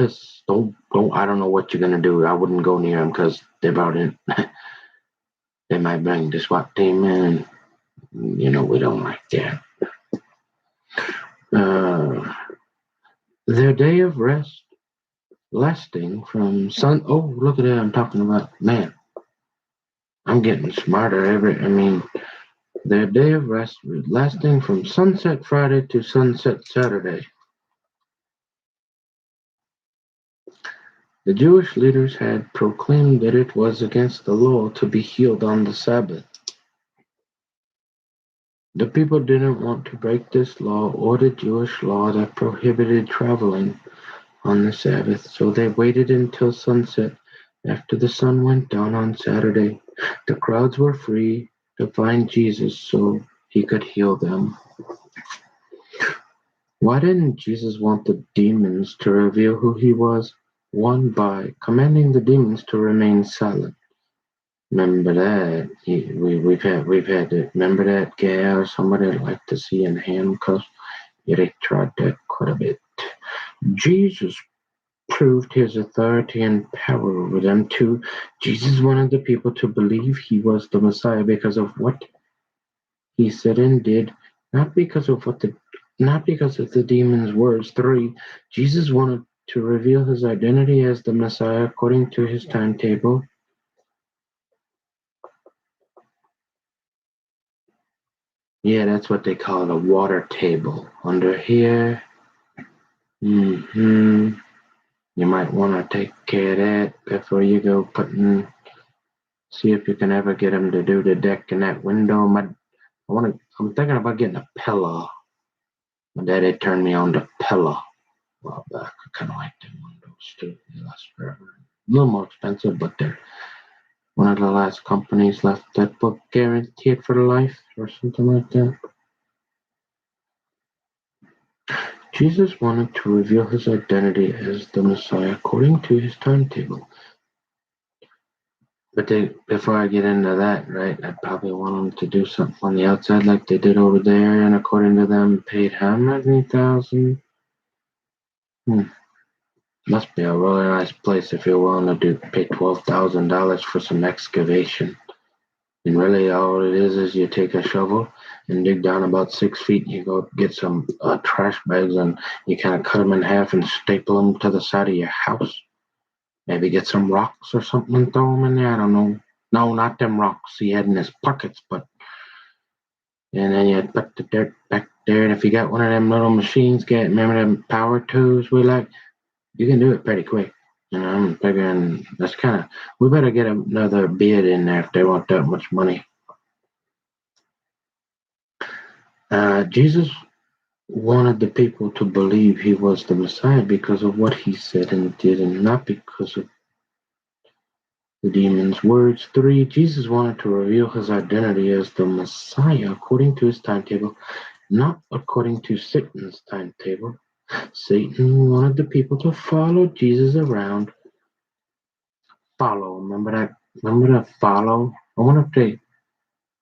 I don't know what you're gonna do. I wouldn't go near them because they're about in. They might bring the SWAT team in. We don't like that. Uh, Their day of rest lasting from sun. Oh, look at that! I'm talking about man. I'm getting smarter their day of rest lasting from sunset Friday to sunset Saturday. The Jewish leaders had proclaimed that it was against the law to be healed on the Sabbath. The people didn't want to break this law or the Jewish law that prohibited traveling on the Sabbath, so they waited until sunset after the sun went down on Saturday. The crowds were free to find Jesus so he could heal them. Why didn't Jesus want the demons to reveal who he was? One, by commanding the demons to remain silent. Remember that? We've had it. Remember that guy or somebody I'd like to see in handcuffs? Yeah, they tried that quite a bit. Jesus proved his authority and power over them too. Jesus wanted the people to believe he was the Messiah because of what he said and did, not because of the demons' words. 3. Jesus wanted to reveal his identity as the Messiah according to his timetable. Yeah, that's what they call the water table under here. You might want to take care of that before you go see if you can ever get him to do the deck in that window. I'm thinking about getting a pillow. My daddy turned me on to pillow a while back. I kind of like them windows too. They last forever. A little more expensive, but they're one of the last companies left that book guaranteed for life or something like that. Jesus wanted to reveal his identity as the Messiah according to his timetable. But before I get into that, right, I'd probably want them to do something on the outside like they did over there, and according to them, paid how many thousand? Must be a really nice place if you're willing to pay $12,000 for some excavation. And really, all it is you take a shovel and dig down about 6 feet. You go get some trash bags and you kind of cut them in half and staple them to the side of your house. Maybe get some rocks or something and throw them in there. I don't know. No, not them rocks he had in his pockets, but. And then you put the dirt back there. And if you got one of them little machines, remember them power tools we like? You can do it pretty quick. I'm figuring we better get another bid in there if they want that much money. Jesus wanted the people to believe he was the Messiah because of what he said and did, and not because of the demon's words. 3. Jesus wanted to reveal his identity as the Messiah according to his timetable, not according to Satan's timetable. Satan wanted the people to follow Jesus around. Follow. Remember that? Remember that follow? I wonder if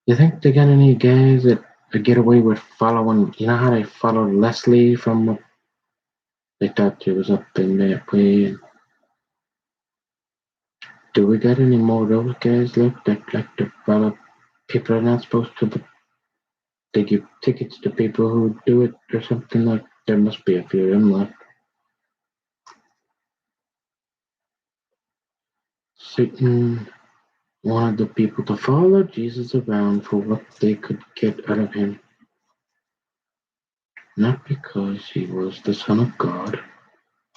you think they got any guys that get away with following, you know how they followed Leslie from, they thought she was up in that way. Do we got any more of those guys left that like to follow people are not supposed to, but they give tickets to people who do it or something like? There must be a few of them left. Satan wanted the people to follow Jesus around for what they could get out of him, not because he was the Son of God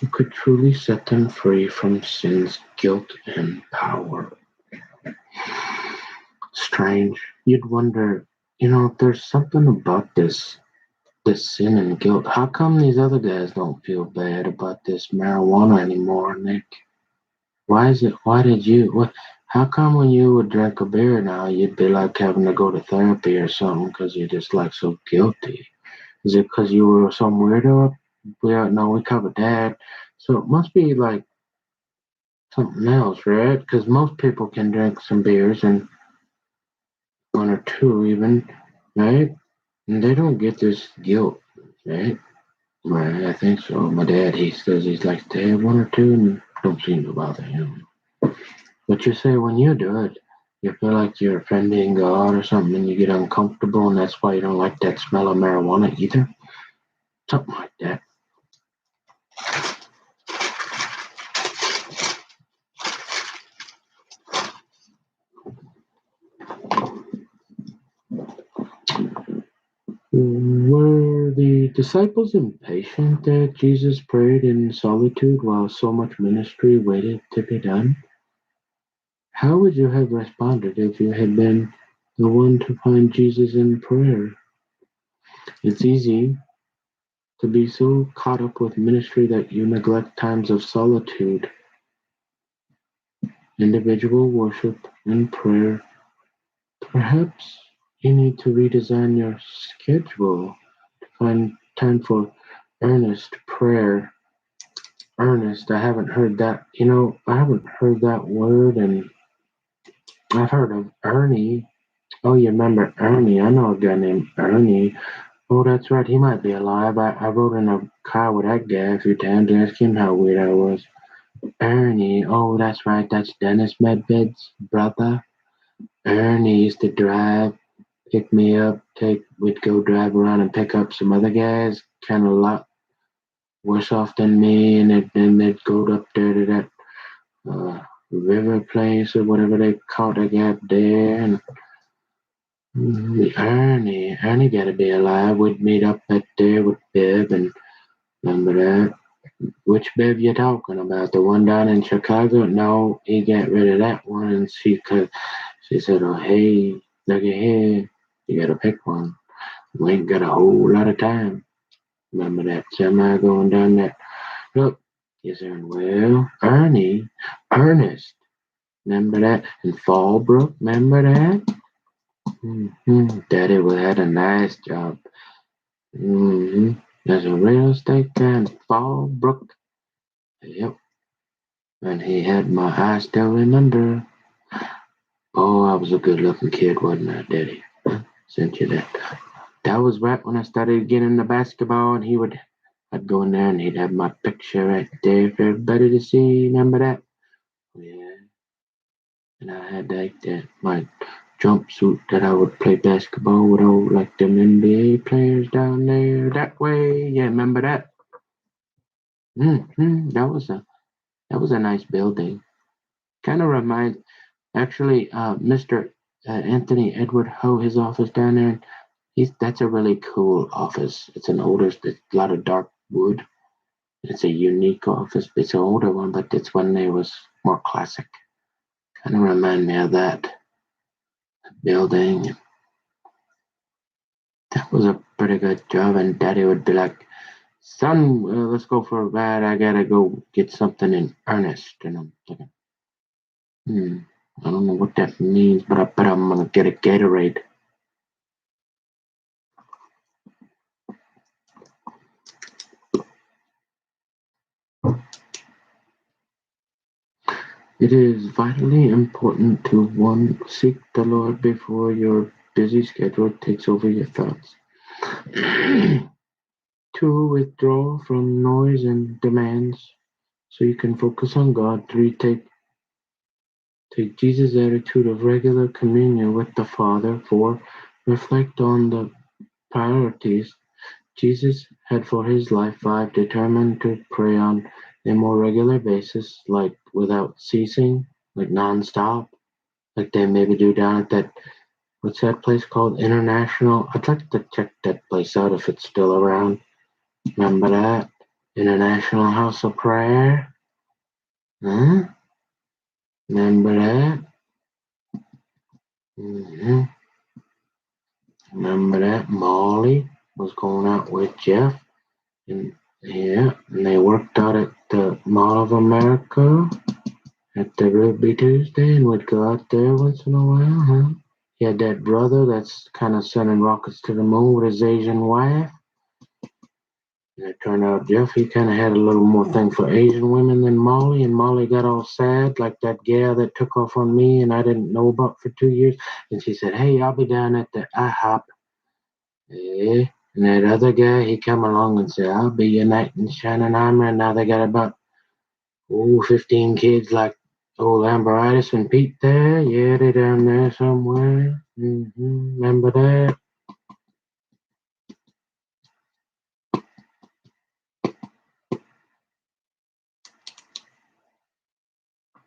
who could truly set them free from sin's guilt and power. Strange. You'd wonder, there's something about this sin and guilt. How come these other guys don't feel bad about this marijuana anymore, Nick? How come when you would drink a beer now, you'd be like having to go to therapy or something because you're just like so guilty? Is it because you were some weirdo? We covered that. So it must be like something else, right? Because most people can drink some beers and one or two even, right? And they don't get this guilt, right? Right, I think so. My dad, he says he's like to have one or two and don't seem to bother him. But you say when you do it, you feel like you're offending God or something and you get uncomfortable and that's why you don't like that smell of marijuana either? Something like that. Were the disciples impatient that Jesus prayed in solitude while so much ministry waited to be done? How would you have responded if you had been the one to find Jesus in prayer? It's easy to be so caught up with ministry that you neglect times of solitude, individual worship, and prayer. Perhaps you need to redesign your schedule to find time for earnest prayer. Earnest, I haven't heard that. I haven't heard that word, and I've heard of Ernie. Oh, you remember Ernie? I know a guy named Ernie. Oh, that's right. He might be alive. I rode in a car with that guy a few times to ask him how weird I was. Ernie. Oh, that's right. That's Dennis Medved's brother. Ernie used to drive, pick me up, we'd go drive around and pick up some other guys, kind of a lot worse off than me, and then they'd go up there to that river place or whatever they call the gap there, and Ernie gotta be alive. We'd meet up at there with Bev, and remember that? Which Bev you talking about? The one down in Chicago? No, he got rid of that one, and she said, "Oh hey, look at here, you gotta pick one. We ain't got a whole lot of time." Remember that semi going down that? Look, yes sir. Well, Ernest, remember that? And Fallbrook, remember that? Daddy had a nice job. As a real estate guy in Fallbrook. Yep. And he had I still remember. Oh, I was a good looking kid, wasn't I, Daddy? Sent you that. That was right when I started getting into basketball, and I'd go in there and he'd have my picture right there for everybody to see. Remember that? Yeah. And I had my jumpsuit that I would play basketball with all like them NBA players down there that way. Yeah, remember that? That was a nice building. Kind of reminds actually Mr. Anthony Edward Ho, his office down there. That's a really cool office. It's a lot of dark wood. It's a unique office. It's an older one, but it's one that was more classic. Kind of remind me of that building. That was a pretty good job, and Daddy would be like, "Son, let's go for a ride. I gotta go get something in earnest." And I'm thinking, hmm, I don't know what that means, but I bet I'm gonna get a Gatorade. It is vitally important to one, seek the Lord before your busy schedule takes over your thoughts. Two, withdraw from noise and demands so you can focus on God. Three, take Jesus' attitude of regular communion with the Father. Four, reflect on the priorities Jesus had for his life. Five, determine to pray on a more regular basis, like without ceasing, like nonstop, like they maybe do down at what's that place called? International. I'd like to check that place out if it's still around. Remember that? International House of Prayer? Huh? Remember that? hmm Remember that? Molly was going out with Jeff, and yeah, and they worked out at the Mall of America at the Ruby Tuesday, and would go out there once in a while, huh? He had that brother that's kind of sending rockets to the moon with his Asian wife. And it turned out Jeff, he kind of had a little more thing for Asian women than Molly, and Molly got all sad, like that gal that took off on me and I didn't know about for 2 years. And she said, "Hey, I'll be down at the IHOP." Eh? And that other guy, he come along and said, "I'll be your knight in shining armor." And now they got about 15 kids like old Amberitis and Pete there. Yeah, they down there somewhere. Remember that?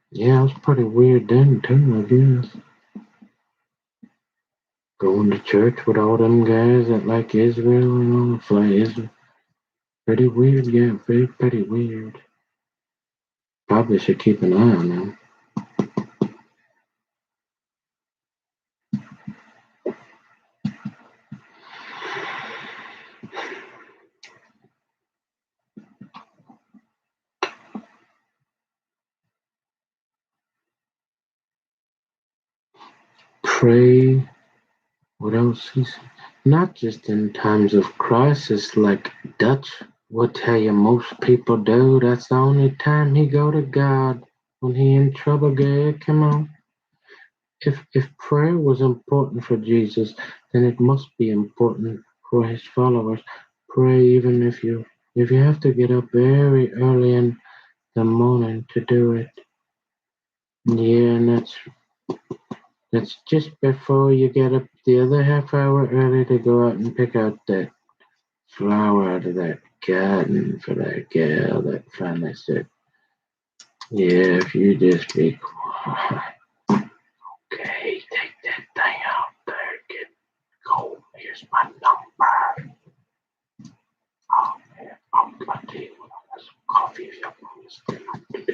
Yeah, it was pretty weird then too, I guess. Going to church with all them guys that like Israel and all, fly Israel. Pretty weird, yeah, pretty weird. Probably should keep an eye on them. Pray. What else? He's not just in times of crisis like Dutch will tell you most people do. That's the only time he go to God when he in trouble. Gay, come on. If prayer was important for Jesus, then it must be important for his followers. Pray even if you have to get up very early in the morning to do it. Yeah, and that's just before you get up the other half hour early to go out and pick out that flower out of that garden for that gal that finally said, "Yeah, if you just be quiet, okay, take that thing out there, get go. Here's my number. Oh, man, I'll tell you what, I'll have some coffee if you want to.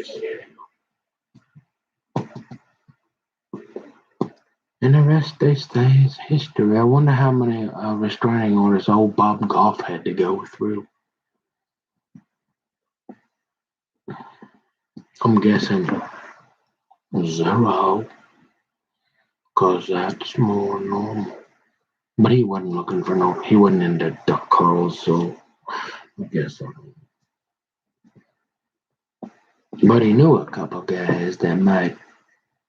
And the rest they say is history. I wonder how many restraining orders old Bob Goff had to go through. I'm guessing zero, cause that's more normal. But he wasn't looking for no. He wasn't into duck calls, so I guess. But he knew a couple guys that might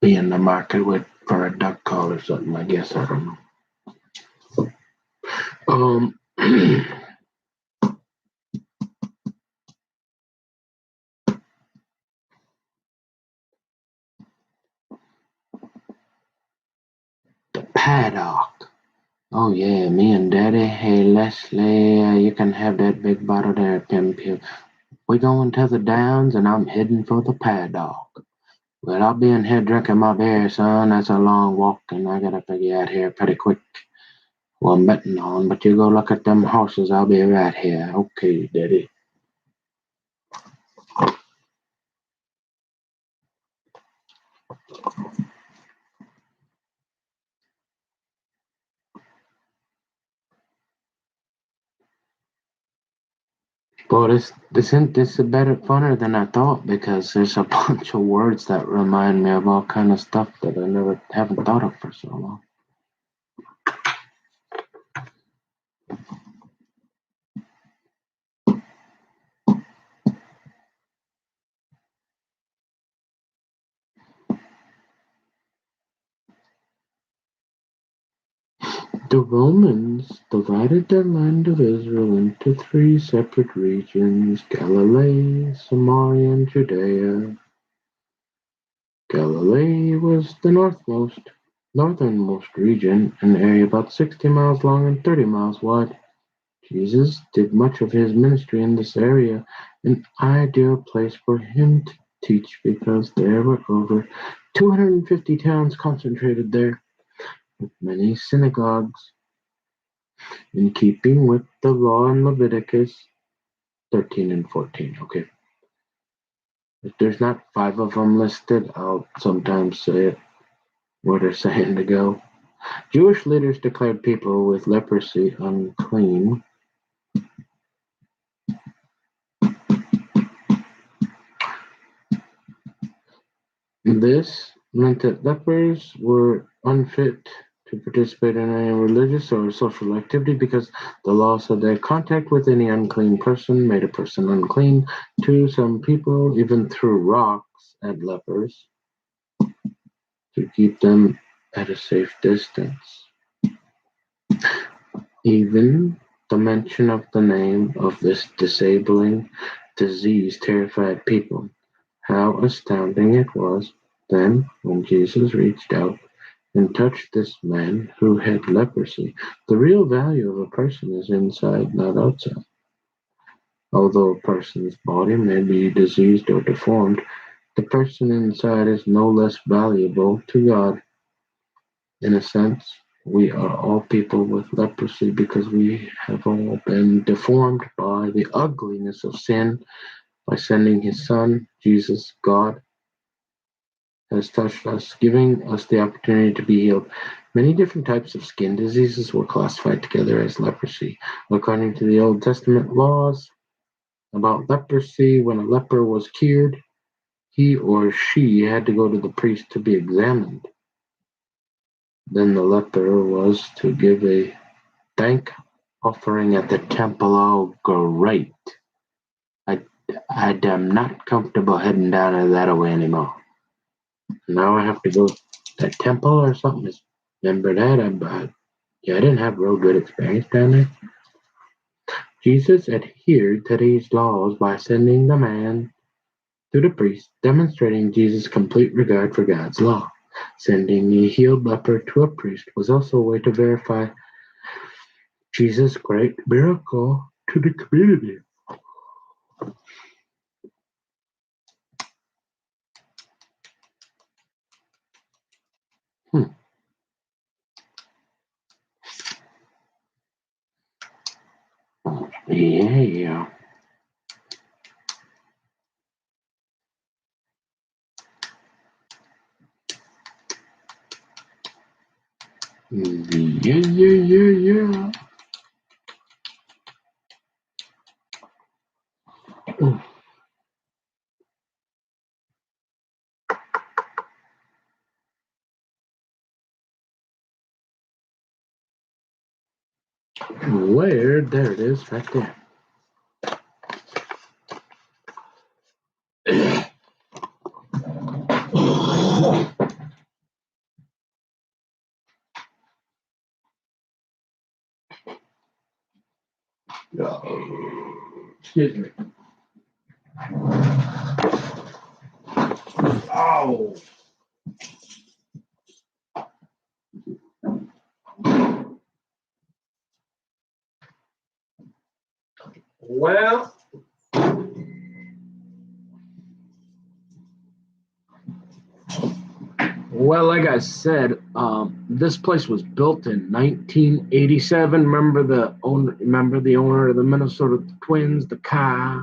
be in the market with for a duck call or something. I guess I don't know. The paddock. Oh yeah, me and Daddy. Hey Leslie, you can have that big bottle there, Pim Pim. We going to the downs, and I'm heading for the paddock. Well, I'll be in here drinking my beer, son. That's a long walk, and I gotta figure out here pretty quick. Well, I'm betting on, but you go look at them horses. I'll be right here. Okay, Daddy. Boy, this is better funner than I thought because there's a bunch of words that remind me of all kind of stuff that I never haven't thought of for so long. The Romans divided the land of Israel into three separate regions: Galilee, Samaria, and Judea. Galilee was the northernmost region, an area about 60 miles long and 30 miles wide. Jesus did much of his ministry in this area, an ideal place for him to teach because there were over 250 towns concentrated there, with many synagogues, in keeping with the law in Leviticus 13 and 14. Okay. If there's not five of them listed, I'll sometimes say it where they're saying to go. Jewish leaders declared people with leprosy unclean. This meant that lepers were unfit to participate in any religious or social activity because the law said that contact with any unclean person made a person unclean. To some people, even threw rocks at lepers to keep them at a safe distance. Even the mention of the name of this disabling disease terrified people. How astounding it was, then, when Jesus reached out and touched this man who had leprosy. The real value of a person is inside, not outside. Although a person's body may be diseased or deformed, the person inside is no less valuable to God. In a sense, We are all people with leprosy because we have all been deformed by the ugliness of sin. By sending his son, Jesus, God has touched us, giving us the opportunity to be healed. Many different types of skin diseases were classified together as leprosy. According to the Old Testament laws about leprosy, when a leper was cured, he or she had to go to the priest to be examined. Then the leper was to give a thank offering at the temple. Oh, great. I, I am not comfortable heading down to that way anymore. Now I have to go to that temple or something. Remember that? Yeah, I didn't have real good experience down there. Jesus adhered to these laws by sending the man to the priest, demonstrating Jesus' complete regard for God's law. Sending a healed leper to a priest was also a way to verify Jesus' great miracle to the community. Hmm. Yeah. Yeah. Where? There it is, right there. Excuse me. Oh. Well, like I said, this place was built in 1987. Remember the owner? Remember the owner of the Minnesota Twins, the Kai?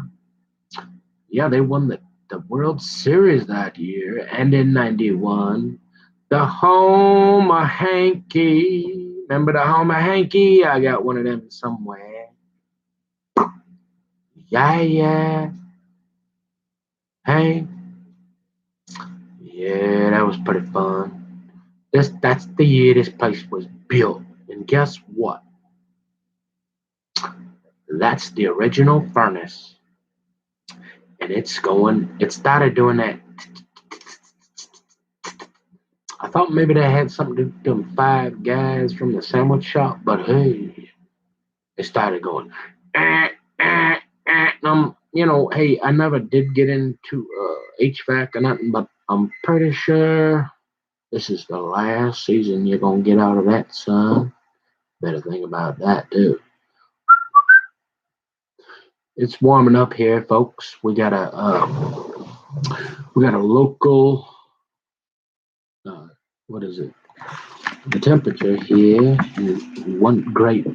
Yeah, they won the World Series that year, and in '91, the home of Hanky. Remember the home of Hanky? I got one of them somewhere. Yeah. Hey, yeah, that was pretty fun. That's the year this place was built. And guess what? That's the original furnace. And it started doing that. I thought maybe they had something to do with them five guys from the sandwich shop, but hey, it started going. Hey, I never did get into HVAC or nothing, but I'm pretty sure this is the last season you're gonna get out of that, son. Better think about that too. It's warming up here, folks. We got a local. What is it? The temperature here in one great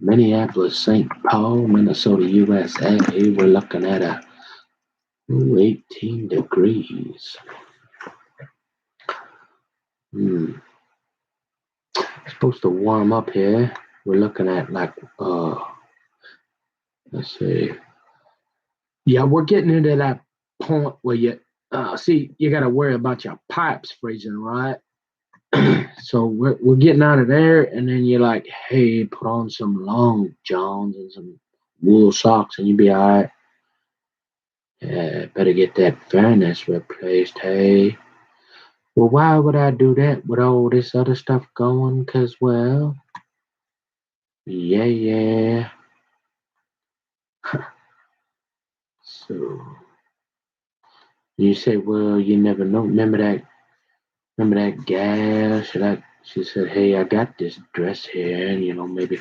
Minneapolis, St. Paul, Minnesota, USA. We're looking at 18 degrees. It's supposed to warm up here. We're looking at let's see. Yeah, we're getting into that point where you got to worry about your pipes freezing, right? So we're getting out of there, and then you're like, hey, put on some long johns and some wool socks, and you'll be all right. Yeah, better get that furnace replaced. Hey, well, why would I do that with all this other stuff going? Cause well, yeah. So you say, well, you never know. Remember that gal? She said, hey, I got this dress here, and maybe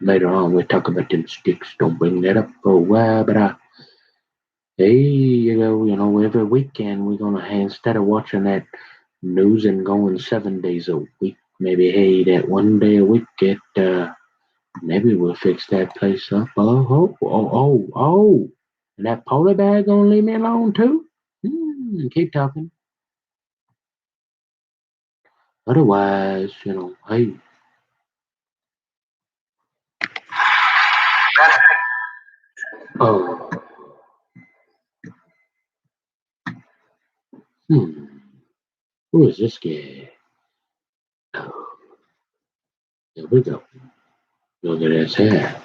later on we'll talk about them sticks. Don't bring that up for a while, but hey, every weekend we're gonna instead of watching that news and going 7 days a week, Maybe, hey, that one day a week maybe we'll fix that place up. Oh. And that polar bear gonna leave me alone too? Keep talking. Otherwise, hey. Oh, hmm. Who is this guy? Oh, here we go. Look at his hair.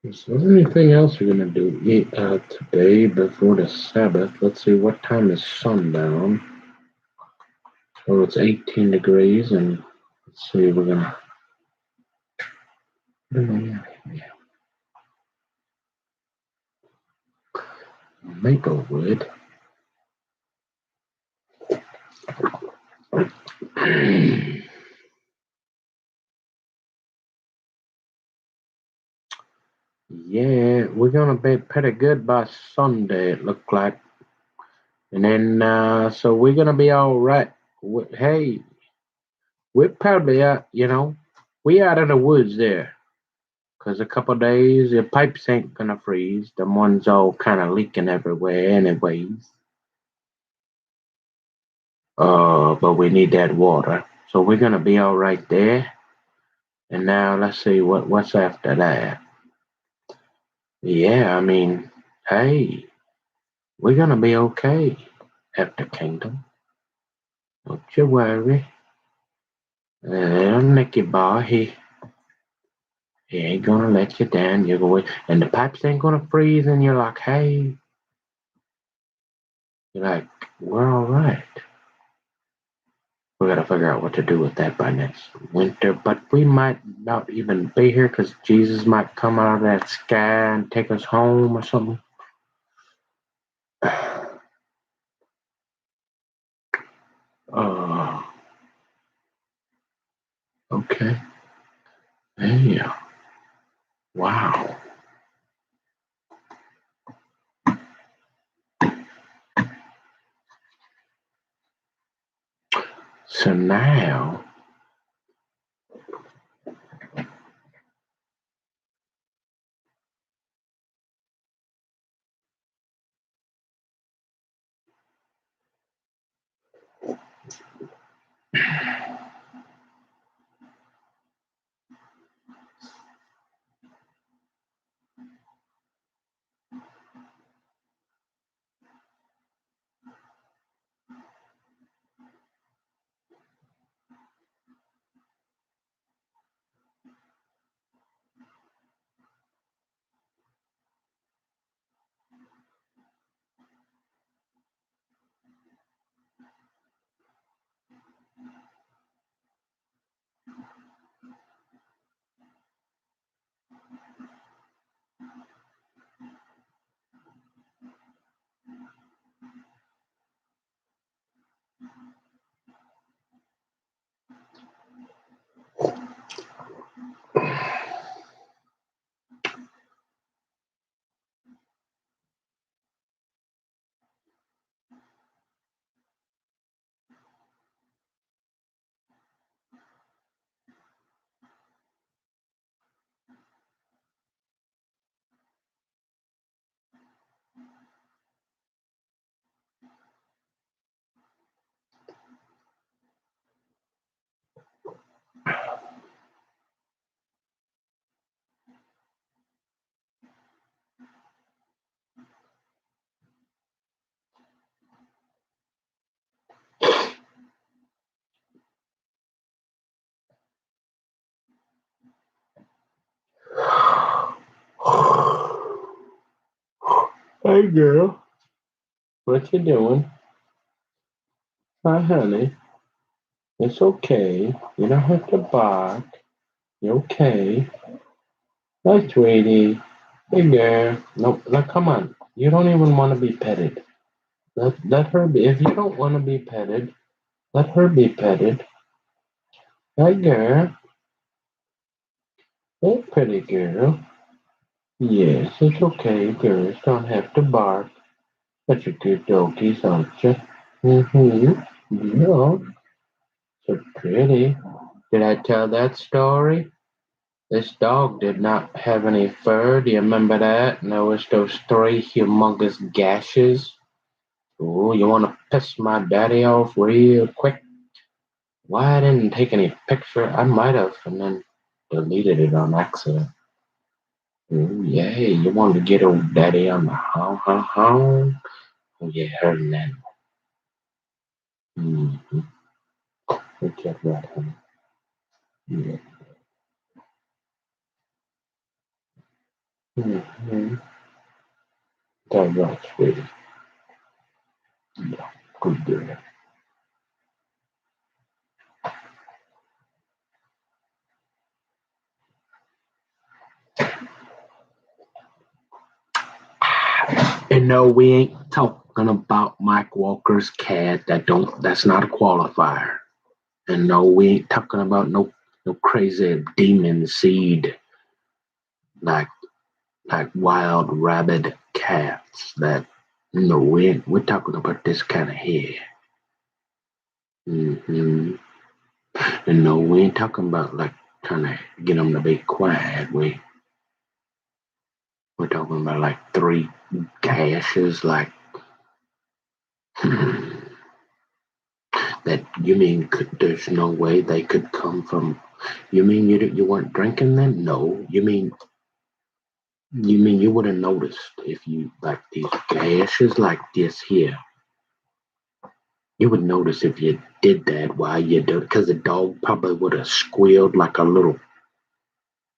Is there anything else we're gonna do today before the Sabbath? Let's see, what time is sundown? Oh, it's 18 degrees, and let's see, we're gonna Maplewood. Yeah, we're gonna be pretty good by Sunday, it looked like. And then, so we're gonna be all right. Hey, we're probably we out of the woods there. 'Cause a couple days, the pipes ain't gonna freeze. The one's all kind of leaking everywhere, anyways. But we need that water, so we're gonna be all right there. And now let's see what's after that. Yeah, I mean, hey, we're gonna be okay after Kingdom. Don't you worry. Little Nicky Bar, he ain't gonna let you down. You're going, and the pipes ain't gonna freeze. And you're like, hey, you're like, we're all right. We gotta figure out what to do with that by next winter, but we might not even be here because Jesus might come out of that sky and take us home or something. Okay. Hey. Wow. So now, hey girl, what you doing? Hi, honey. It's okay. You don't have to bark. You okay? Hi, sweetie. Hey, girl. No, now come on. You don't even want to be petted. Let her be. If you don't want to be petted, let her be petted. Hi, girl. Hey, pretty girl. Yes, it's okay. Girls don't have to bark. But you're good doggies, aren't you? Mm-hmm. Yeah. So pretty. Did I tell that story? This dog did not have any fur. Do you remember that? And there was those three humongous gashes. Oh, you want to piss my daddy off real quick? Why I didn't take any picture? I might have, and then deleted it on accident. Oh, yeah, you want to get old daddy on the how. Oh, yeah, her and then. Mm-hmm. Look at that, honey. Yeah. Mm-hmm. That's right, sweetie. Yeah, good girl. And no, we ain't talking about Mike Walker's cat. That's not a qualifier. And no, we ain't talking about no crazy demon seed like wild rabid cats. That no, we're talking about this kind of hair. Hmm. And no, we ain't talking about like trying to get them to be quiet. We're talking about like three gashes, like that. You mean there's no way they could come from? You mean you weren't drinking then? No, you mean you would have noticed if you like these gashes like this here. You would notice if you did that while you do it, because the dog probably would have squealed like a little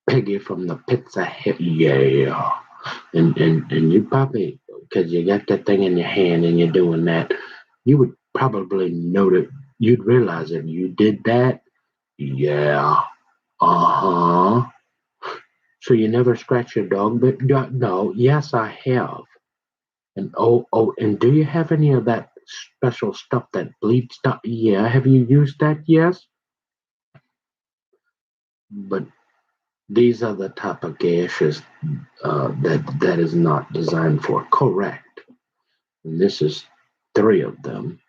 piggy from the pits of hell. Yeah, and you probably because you got that thing in your hand and you're doing that, you would probably know that you'd realize if you did that. Yeah. Uh huh. So you never scratch your dog, but no. Yes, I have. And and do you have any of that special stuff that bleeds stuff? Yeah, have you used that? Yes. But these are the type of gashes that is not designed for. Correct. And this is three of them.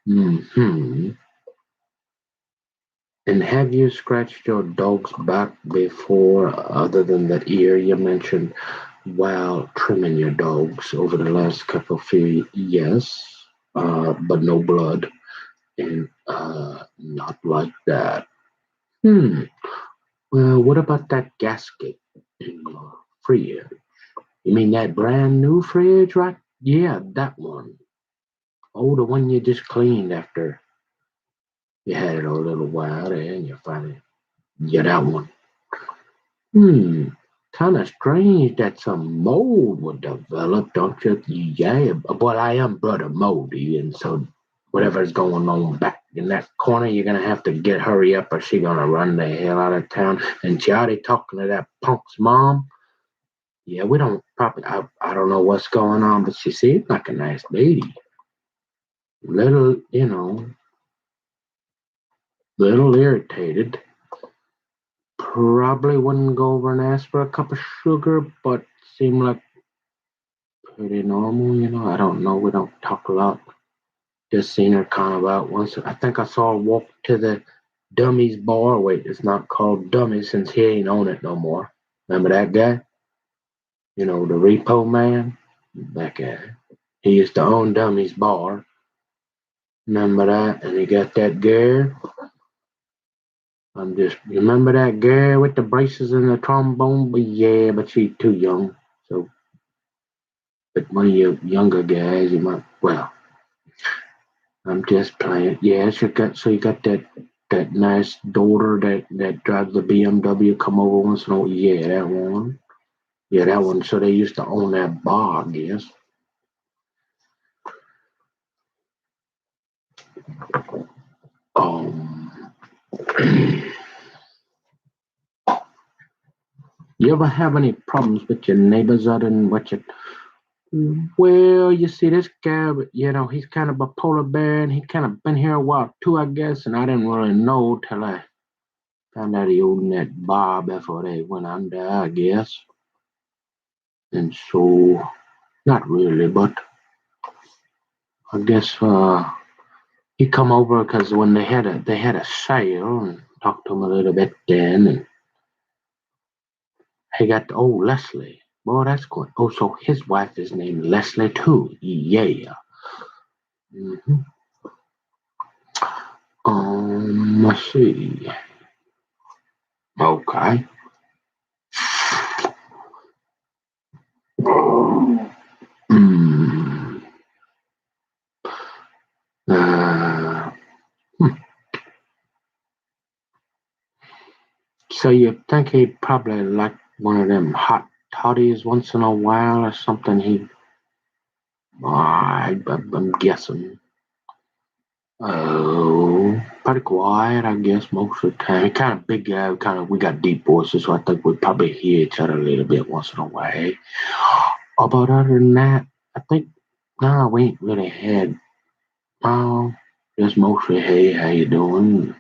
And have you scratched your dog's back before, other than that ear you mentioned, while trimming your dogs over the last couple of few? Yes, but no blood, and not like that. Hmm. Well, what about that gasket in your fridge? You mean that brand new fridge, right? Yeah, that one. Oh, the one you just cleaned after you had it a little while there, and you finally, yeah, that one. Hmm. Kind of strange that some mold would develop, don't you? Yeah, well, I am brother moldy, and so whatever's going on back in that corner, you're gonna have to hurry up, or she gonna run the hell out of town. And she already talking to that punk's mom. Yeah, we don't probably. I don't know what's going on, but she seems like a nice lady. Little, little irritated. Probably wouldn't go over and ask for a cup of sugar, but seemed like pretty normal. I don't know. We don't talk a lot. Just seen her kind of out once. I think I saw her walk to the Dummies bar. Wait, it's not called Dummies since he ain't on it no more. Remember that guy? The repo man? That guy. He used to own Dummies bar. Remember that? And he got that girl. You remember that girl with the braces and the trombone? But yeah, but she's too young. So, but one of your younger guys, you might, well, I'm just playing. Yeah, you got that nice daughter that drives the BMW. Come over once in a while. Yeah, that one. Yeah, that one. So they used to own that bar, I guess. Um, you ever have any problems with your neighbors other than what you? Well, you see, this guy, he's kind of a polar bear, and he kind of been here a while too, I guess. And I didn't really know till I found out he owned that bar before they went under, I guess. And so, not really, but I guess he come over because when they had a sale, and talked to him a little bit then, and he got Leslie. Boy, that's good. Oh, so his wife is named Leslie too. Yeah. hmm let's see. Okay. Hmm. Uh, hmm. So you think he probably like one of them hot toddies once in a while or something? I'm guessing. Oh, pretty quiet, I guess, most of the time. He kind of big guy. We got deep voices, so I think we probably hear each other a little bit once in a while. But other than that, I think, no, we ain't really had, oh, just mostly, hey, how you doing?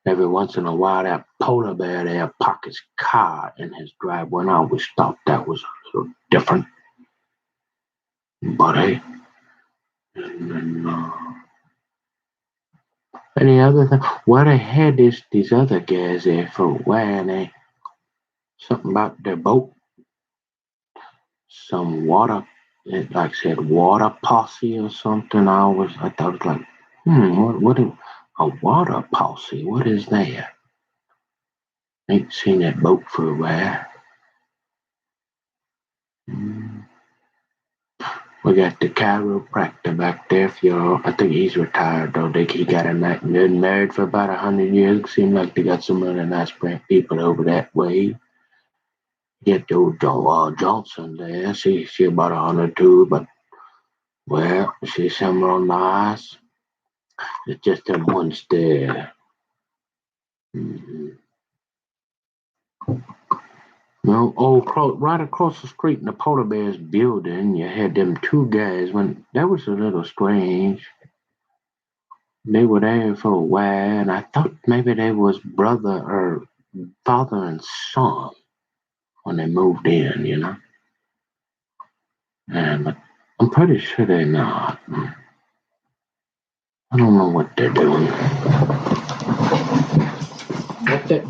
Every once in a while, that polar bear there park his car in his driveway, and I always thought that was a little different. But hey, and then, any other thing? Where they had these other guys there for where they something about their boat, some water, it like said water posse or something. I thought it was like, a water posse? What is that? Ain't seen that boat for a while. Hmm. We got the chiropractor back there. I think he's retired though. He got been married for about 100 years. Seems like they got some really nice people over that way. Get the old Johnson there. She about 102, but well, she's somewhere nice. It's just them ones there. Mm-hmm. No, right across the street in the Polar Bears building, you had them two guys. When that was a little strange. They were there for a while, and I thought maybe they was brother or father and son when they moved in. And but I'm pretty sure they're not. I don't know what they're doing.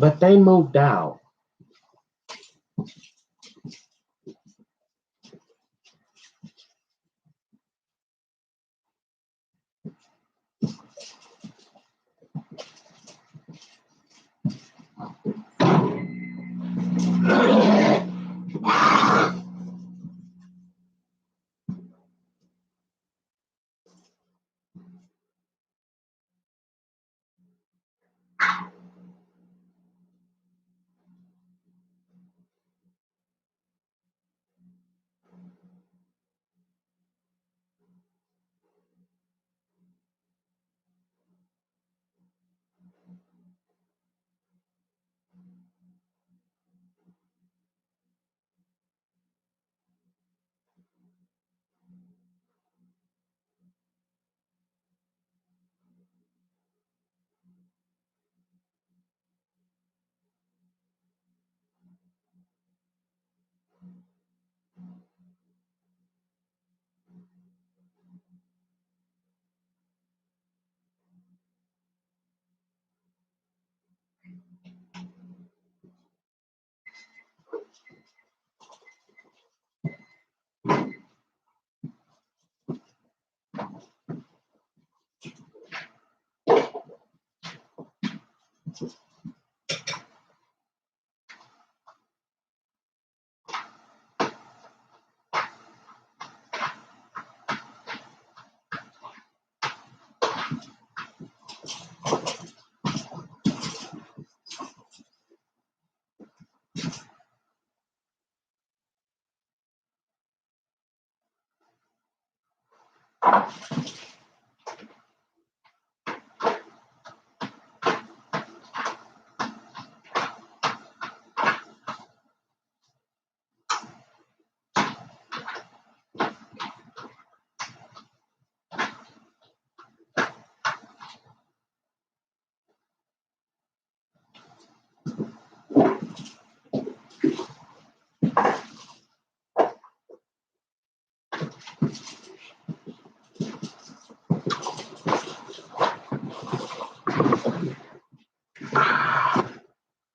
But they moved out.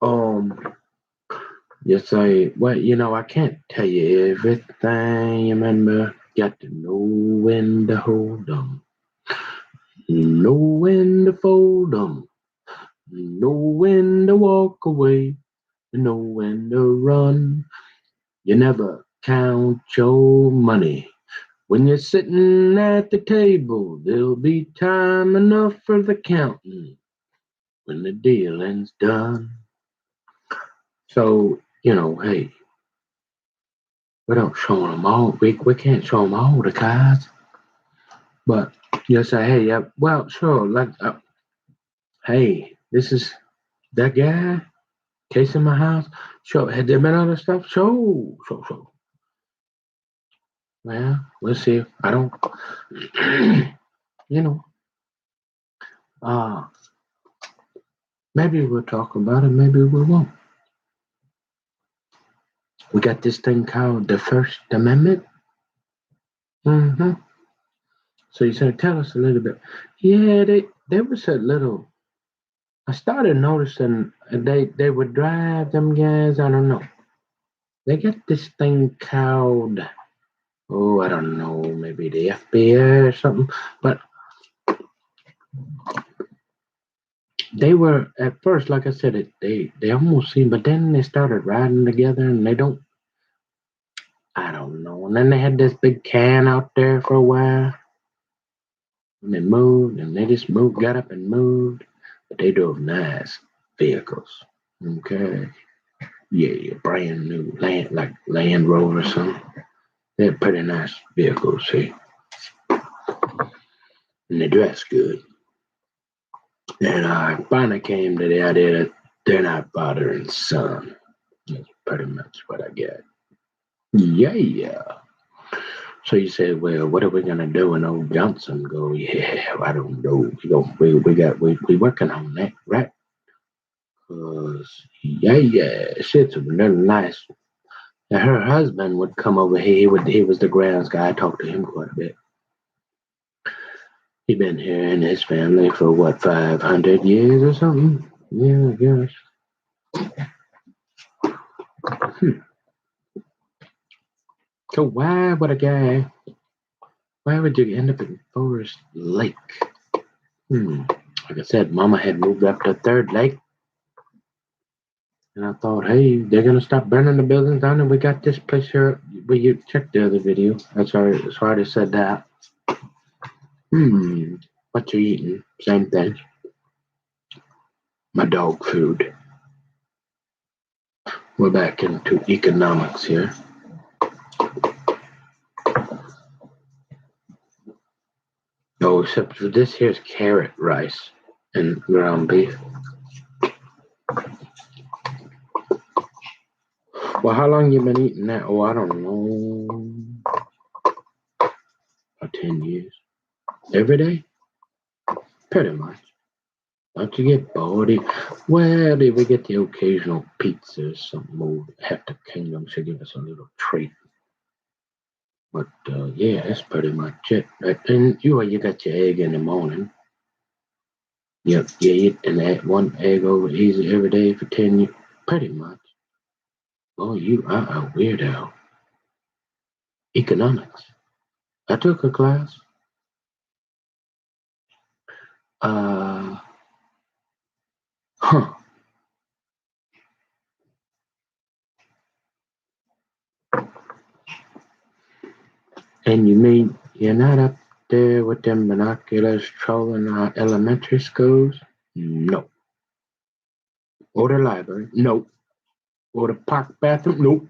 Um, yes, I can't tell you everything. Remember, got to know when to hold 'em, know when to fold 'em, know when to walk away, know when to run. You never count your money. When you're sitting at the table, there'll be time enough for the counting when the dealing's done. So, hey, we don't show them all. We can't show them all the cards. But you say, hey, yeah, well, sure, hey, this is that guy, case in my house. Sure, had there been other stuff? Sure. Well, we'll see. I don't, you know, uh, maybe we'll talk about it, maybe we won't. We got this thing called the First Amendment. hmm So you said, tell us a little bit. Yeah, there was a little. I started noticing they would drive them guys. I don't know. They got this thing called, oh, I don't know, maybe the FBI or something. But they were at first, like I said, they almost seemed, but then they started riding together, and they don't. I don't know. And then they had this big can out there for a while, and they moved, and they just moved, got up and moved. But they drove nice vehicles. Okay. Yeah, brand new like Land Rover or something. They're pretty nice vehicles, see. And they dress good. And I finally came to the idea that they're not father and son. That's pretty much what I get. Yeah. So you say, well, what are we gonna do when old Johnson go? Yeah, I don't know. We working on that, right? Yeah, shit's really nice. And her husband would come over here. He was the grounds guy. I talked to him quite a bit. He been here and his family for what, 500 years or something? Yeah, I guess. Hmm. So why would you end up in Forest Lake? Like I said, Mama had moved up to Third Lake, and I thought, hey, they're gonna stop burning the buildings down, and we got this place here. Well, you checked the other video. That's sorry to said that. What you eating? Same thing. My dog food. We're back into economics here. Oh, except for this here's carrot rice and ground beef. Well, how long you been eating that? Oh, I don't know. About 10 years. Every day? Pretty much. Don't you get bored? Well, did we get the occasional pizza or something more? Half the kingdom should give us a little treat. But yeah, that's pretty much it. And you got your egg in the morning. Yep, you eat and one egg over easy every day for 10 years. Pretty much. Oh, you are a weirdo. Economics. I took a class. Uh, huh. And you mean you're not up there with them binoculars trolling our elementary schools? No. Or the library? No. Or the park bathroom? Nope.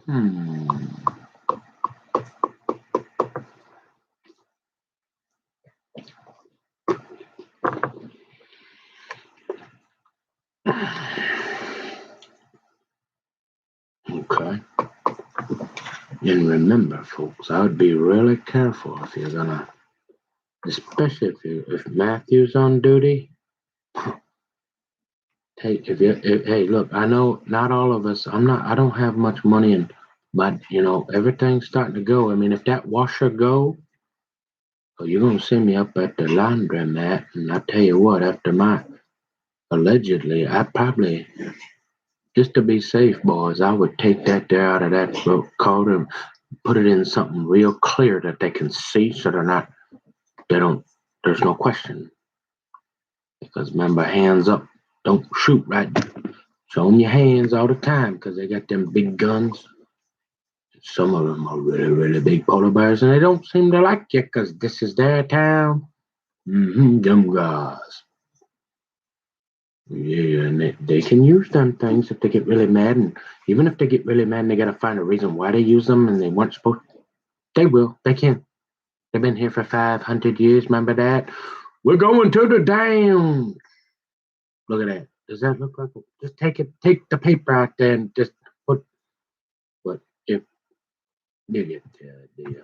Hmm. Okay. And remember, folks, I would be really careful if you're gonna, especially if Matthew's on duty. Hey, hey, look, I know not all of us. I don't have much money, but everything's starting to go. I mean, if that washer go, oh, you're gonna see me up at the laundromat, and I tell you what, after my allegedly, I probably just to be safe, boys, I would take that there out of that coat and put it in something real clear that they can see, so they don't. There's no question. Because remember, hands up, don't shoot, right? Show them your hands all the time, because they got them big guns. Some of them are really, really big polar bears, and they don't seem to like you, because this is their town. Them guys. Yeah, and they can use them things if they get really mad, and even if they get really mad and they gotta find a reason why they use them and they weren't supposed to, they will. They can. They've been here for 500 years, remember that? We're going to the dam. Look at that. Does that look like just take the paper out there and just put what if you get the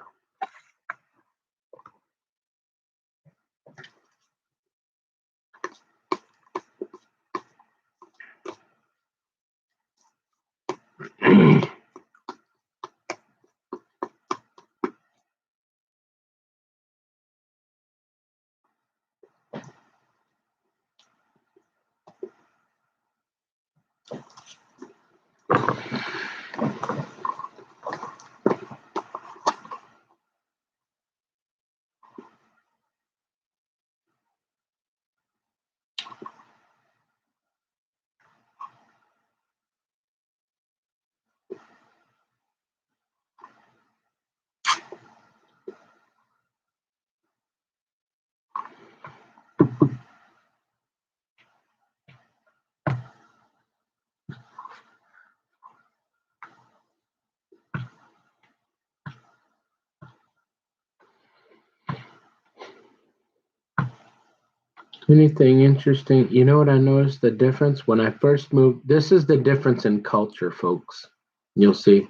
anything interesting? You know what I noticed the difference when I first moved? This is the difference in culture, folks. You'll see.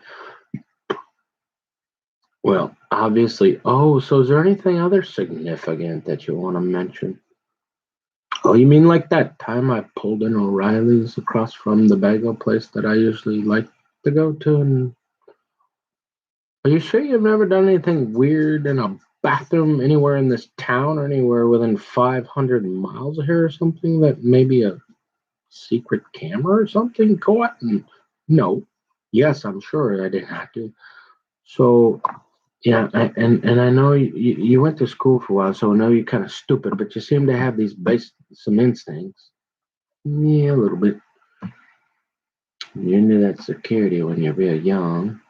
Well, obviously. Oh, so is there anything other significant that you want to mention? Oh, you mean like that time I pulled in O'Reilly's across from the bagel place that I usually like to go to? And are you sure you've never done anything weird in a bathroom anywhere in this town or anywhere within 500 miles of here or something that maybe a secret camera or something caught? And no. Yes, I'm sure I did not do. So, yeah, and I know you went to school for a while, so I know you're kind of stupid, but you seem to have some instincts. Yeah, a little bit. You into that security when you're real young.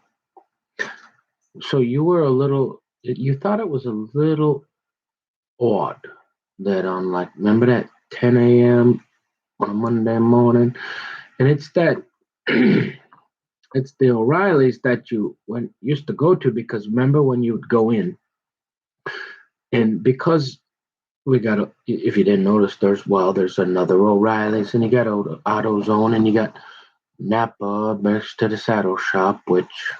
So you thought it was a little odd that on like, remember that 10 a.m. on a Monday morning? And it's that, it's the O'Reillys that you used to go to because remember when you would go in and because if you didn't notice, there's another O'Reilly's and you got AutoZone and you got Napa next to the saddle shop, which,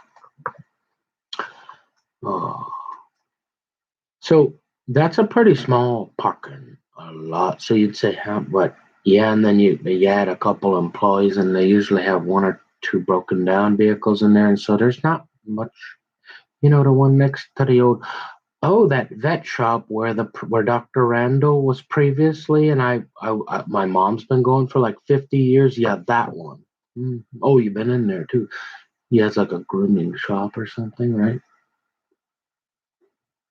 oh, so that's a pretty small parking lot. So you'd say, how, but yeah, and then you add a couple employees, and they usually have one or two broken down vehicles in there, and so there's not much. The one next to the old that vet shop where Dr. Randall was previously, and my mom's been going for like 50 years. Yeah, that one. Oh, you've been in there too. Yeah, it's like a grooming shop or something, right?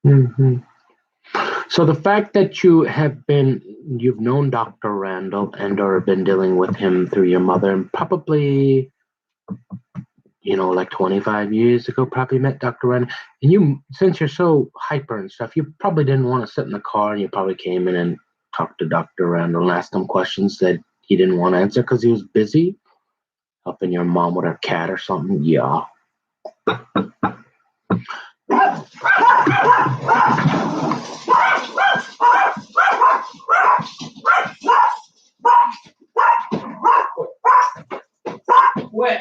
Hmm. So the fact that you've known Dr. Randall and or been dealing with him through your mother and probably, like 25 years ago, probably met Dr. Randall. And since you're so hyper and stuff, you probably didn't want to sit in the car and you probably came in and talked to Dr. Randall and asked him questions that he didn't want to answer because he was busy helping your mom with her cat or something. Yeah. Quit.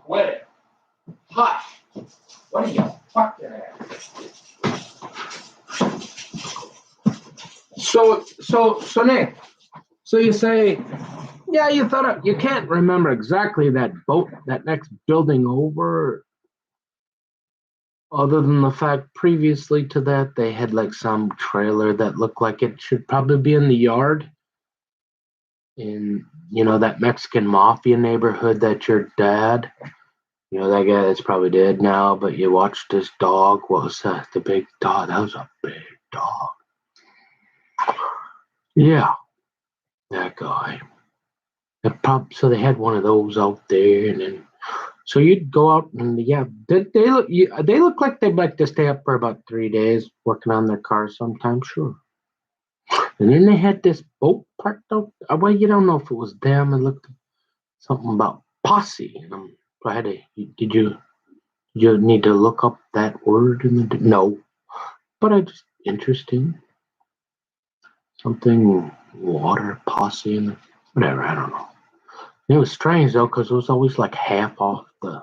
Quit it. Hush. What are you fucking at? So Nick, so you say, yeah, you can't remember exactly that next building over, other than the fact previously to that they had like some trailer that looked like it should probably be in the yard in, that Mexican mafia neighborhood that your dad, that guy that's probably dead now, but you watched this dog. What was that? The big dog. That was a big dog. Yeah, that guy. So they had one of those out there, and then so you'd go out and yeah, they look like they'd like to stay up for about 3 days working on their cars sometimes, sure. And then they had this boat parked out. Well, you don't know if it was them. It looked something about posse. And I had to. Did you need to look up that word in the no? But I just interesting something water posse and whatever. I don't know. It was strange though because it was always like half off the.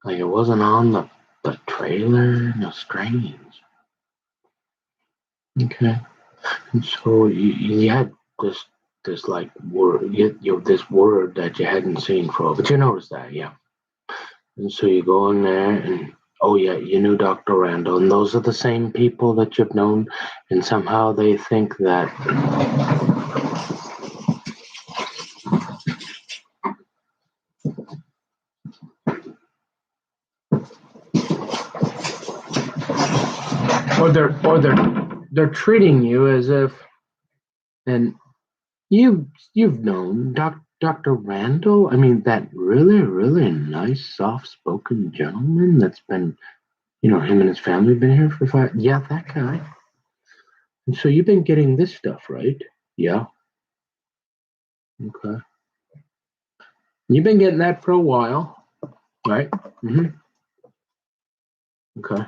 Like it wasn't on the trailer. No, strange. Okay. And so you had this like word this word that you hadn't seen for, but you noticed that, yeah. And so you go in there and oh yeah, you knew Dr. Randall, and those are the same people that you've known, and somehow they think that or they're treating you as if, and you've known Dr. Randall. I mean, that really, really nice, soft-spoken gentleman that's been, him and his family been here for 5. Yeah, that guy. And so you've been getting this stuff, right? Yeah. Okay. You've been getting that for a while, right? Mm-hmm. Okay.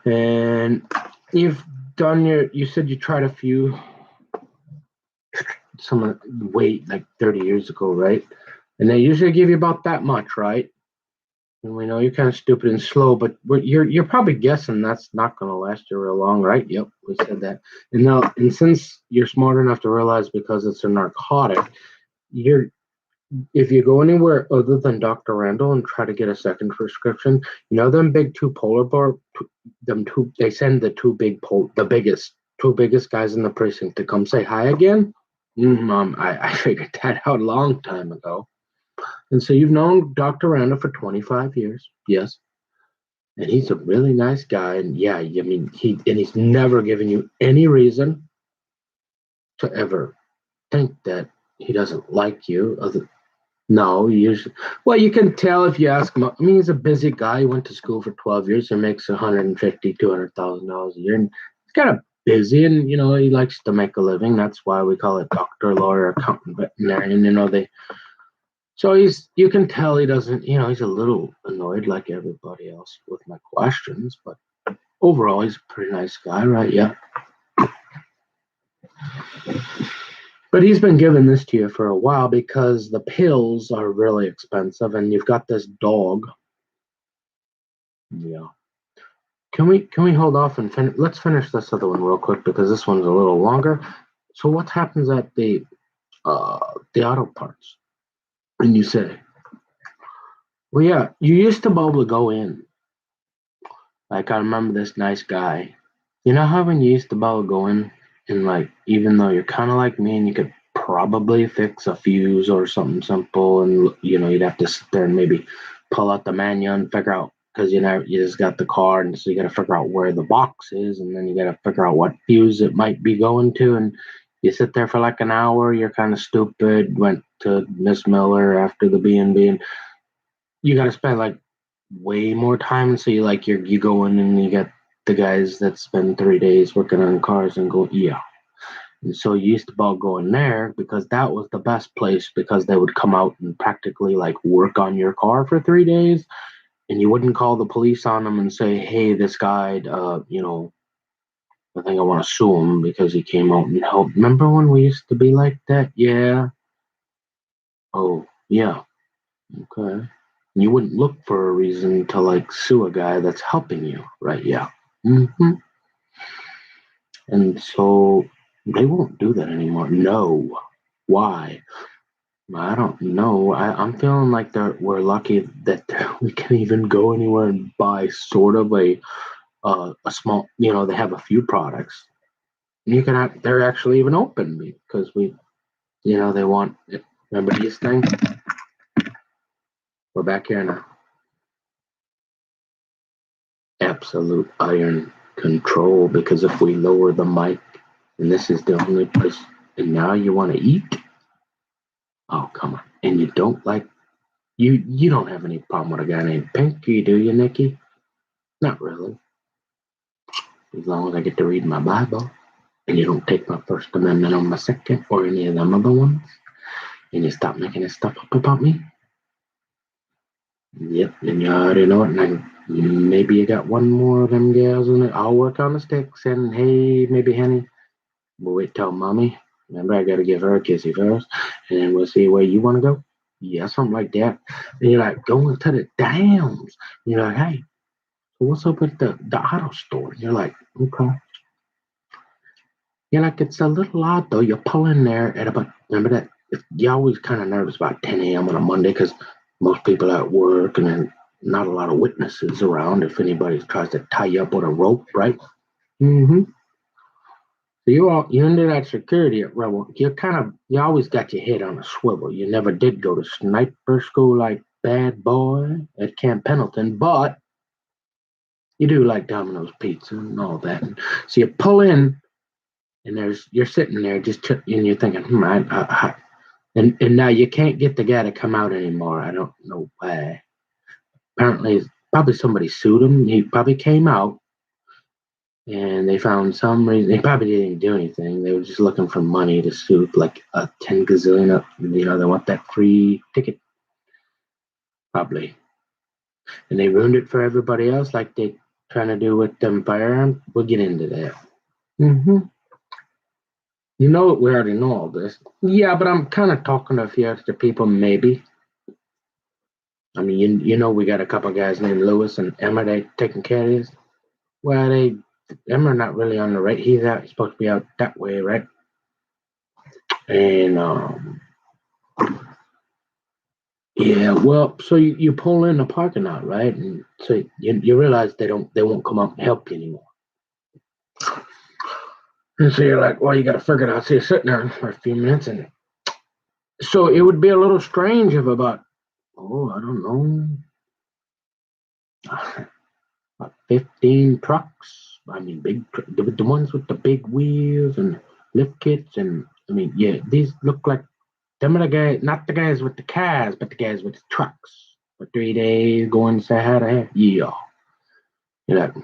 And you've you said you tried a few, some weight like 30 years ago, right? And they usually give you about that much, right? And we know you're kind of stupid and slow, but you're probably guessing that's not going to last you real long, right? Yep, we said that. And now, and since you're smart enough to realize because it's a narcotic, you're if you go anywhere other than Dr. Randall and try to get a second prescription, them big two polar bar, them two, they send the biggest, two biggest guys in the precinct to come say hi again. I figured that out a long time ago. And so you've known Dr. Randall for 25 years, yes, and he's a really nice guy. And yeah, I mean, he's never given you any reason to ever think that he doesn't like you. No, usually. Well, you can tell if you ask him. I mean, he's a busy guy. He went to school for 12 years and makes 150, $200,000 a year. And he's kind of busy, and he likes to make a living. That's why we call it doctor, lawyer, accountant, veterinarian. So you can tell he doesn't. He's a little annoyed like everybody else with my questions, but overall, he's a pretty nice guy, right? Yeah. But he's been giving this to you for a while because the pills are really expensive, and you've got this dog. Yeah. Can we hold off and let's finish this other one real quick because this one's a little longer. So what happens at the auto parts? And you say, well, yeah, you used to be able to go in. Like I remember this nice guy. You know how when you used to be able to go in and like even though you're kind of like me and you could probably fix a fuse or something simple and you'd have to sit there and maybe pull out the manual and figure out because you just got the car and so you got to figure out where the box is and then you got to figure out what fuse it might be going to and you sit there for like an hour. You're kind of stupid. Went to Miss Miller after the B&B and you got to spend like way more time. So you go in and you get the guys that spend 3 days working on cars and go, yeah. And so you used to about going there because that was the best place because they would come out and practically like work on your car for 3 days and you wouldn't call the police on them and say, hey, this guy, I think I want to sue him because he came out and helped. Remember when we used to be like that? Yeah. Oh, yeah. Okay. You wouldn't look for a reason to like sue a guy that's helping you, right? Yeah. And so they won't do that anymore. No. Why? I don't know. I'm feeling like we're lucky that we can even go anywhere and buy sort of a small. They have a few products. You can they're actually even open because they want. Remember these things? We're back here now. Absolute iron control because if we lower the mic and this is the only place and now you want to eat, oh come on, and you don't like you don't have any problem with a guy named Pinky, do you, Nikki? Not really, as long as I get to read my Bible and you don't take my First Amendment on my second or any of them other ones and you stop making this stuff up about me. Yep, and you already know it. And then maybe you got one more of them gals in it. I'll work on the sticks and hey, maybe honey. We'll wait till mommy. Remember, I gotta give her a kissy first, and then we'll see where you want to go. Yeah, something like that. And you're like going to the downs. And you're like, hey, so what's up with the auto store? And you're like, okay. You're like, it's a little odd though. You pull in there at about remember that you're always kind of nervous about 10 a.m. on a Monday because most people are at work and then not a lot of witnesses around if anybody tries to tie you up with a rope, right? Mm-hmm. So you into that security at Rebel. You always got your head on a swivel. You never did go to sniper school like bad boy at Camp Pendleton, but you do like Domino's pizza and all that. And so you pull in, and you're sitting there and you're thinking, and now you can't get the guy to come out anymore. I don't know why. Apparently, probably somebody sued him. He probably came out and they found some reason they probably didn't do anything. They were just looking for money to sue like a 10 gazillion up. They want that free ticket probably, and they ruined it for everybody else, like they trying to do with them firearms. We'll get into that. Mm-hmm. We already know all this. Yeah, but I'm kind of talking to a few extra people, maybe. I mean, you know, we got a couple guys named Lewis and Emma they taking care of this. Well, Emma not really on the right. He's out supposed to be out that way, right? And yeah, well, so you pull in the parking lot, right? And so you realize they won't come out and help you anymore. And so you're like, well, you got to figure it out. So you're sitting there for a few minutes, and so it would be a little strange if about I don't know, about 15 trucks. I mean, the ones with the big wheels and lift kits, and I mean, yeah, these look like them are the guys, not the guys with the cars, but the guys with the trucks. For 3 days, going to say hi to her. Yeah. You're like,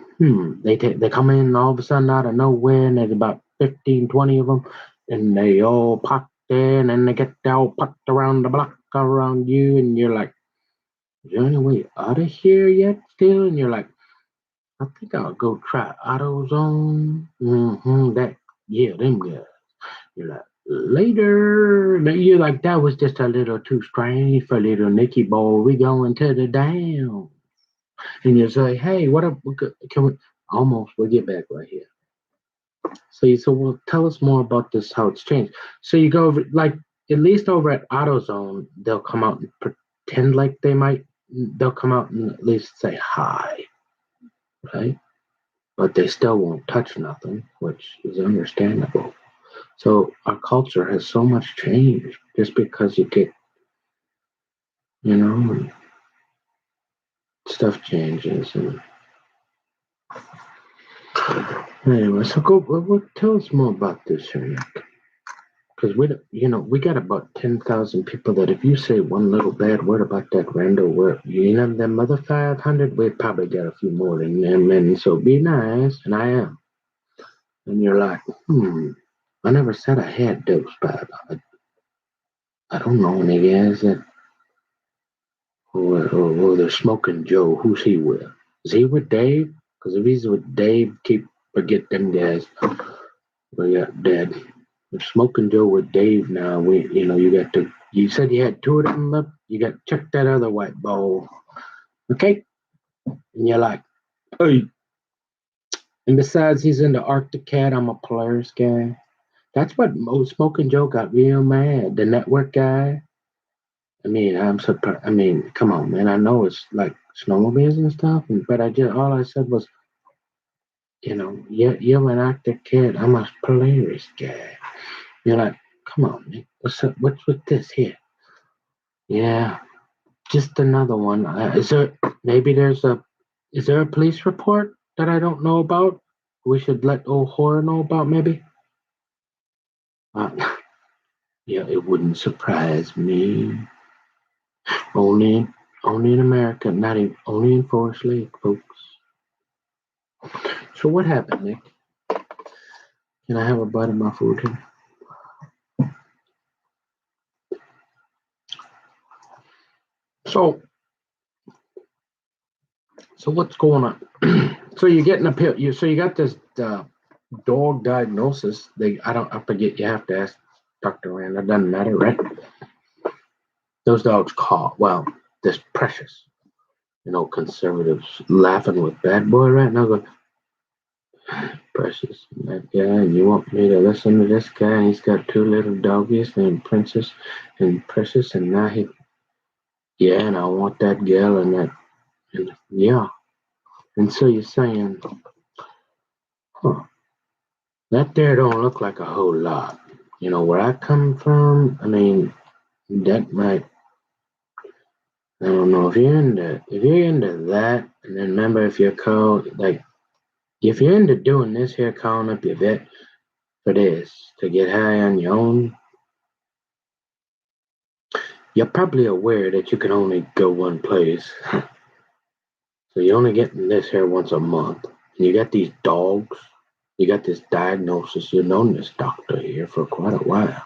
they come in all of a sudden out of nowhere, and there's about 15, 20 of them, and they all parked there, and then they get all parked around the block around you, and you're like, is there any way out of here yet still? And you're like, I think I'll go try AutoZone. Yeah, them guys. You're like, later. You're like, that was just a little too strange for little Nicky boy. We going to the down. And you say, hey, what up? Can we almost, we'll get back right here. So well, tell us more about this, how it's changed. So you go over, like, at least over at AutoZone, they'll come out and pretend like they'll come out and at least say hi, right? But they still won't touch nothing, which is understandable. So our culture has so much changed just because you get, you know, stuff changes. And anyway, so tell us more about this here, because we got about 10,000 people that if you say one little bad word about that random word, them other 500, we probably got a few more than them. And so be nice, and I am. And you're like, I never said I had those five. I don't know any guys that or they're smoking Joe. Who's he with? Is he with Dave? Because if he's with Dave, forget them guys. But yeah, Dad. If smoking Joe with Dave now, you got to. You said you had two of them up. You got to check that other white ball, okay? And you're like, hey. And besides, he's into Arctic Cat. I'm a Polaris guy. That's what Smoking Joe got real mad. The network guy. I mean, I'm surprised. I mean, come on, man. I know it's like snowmobiles and stuff, but all I said was, you're an actor kid. I'm a Polaris guy. You're like, come on, man. What's up? What's with this here? Yeah, just another one. Is there a police report that I don't know about? We should let old horror know about, maybe. Uh, yeah, it wouldn't surprise me. Only, only in America, not even only in Forest Lake, folks. So what happened, Nick? Can I have a bite of my food here? So, so what's going on? So you're getting a pill. So you got this dog diagnosis. I forget. You have to ask Dr. Rand. It doesn't matter, right? Those dogs call. Well, this Precious. Conservatives laughing with Bad Boy right now. Go, Precious, that guy. And you want me to listen to this guy? He's got two little doggies named Princess and Precious, and now yeah, and I want that girl and that, and yeah. And so you're saying, huh, that there don't look like a whole lot. Where I come from, I mean, that might, I don't know, if you're into that, and then remember if you're into doing this here, calling up your vet for this, to get high on your own, you're probably aware that you can only go one place. So you're only getting this here once a month. And you got these dogs, you got this diagnosis, you've known this doctor here for quite a while.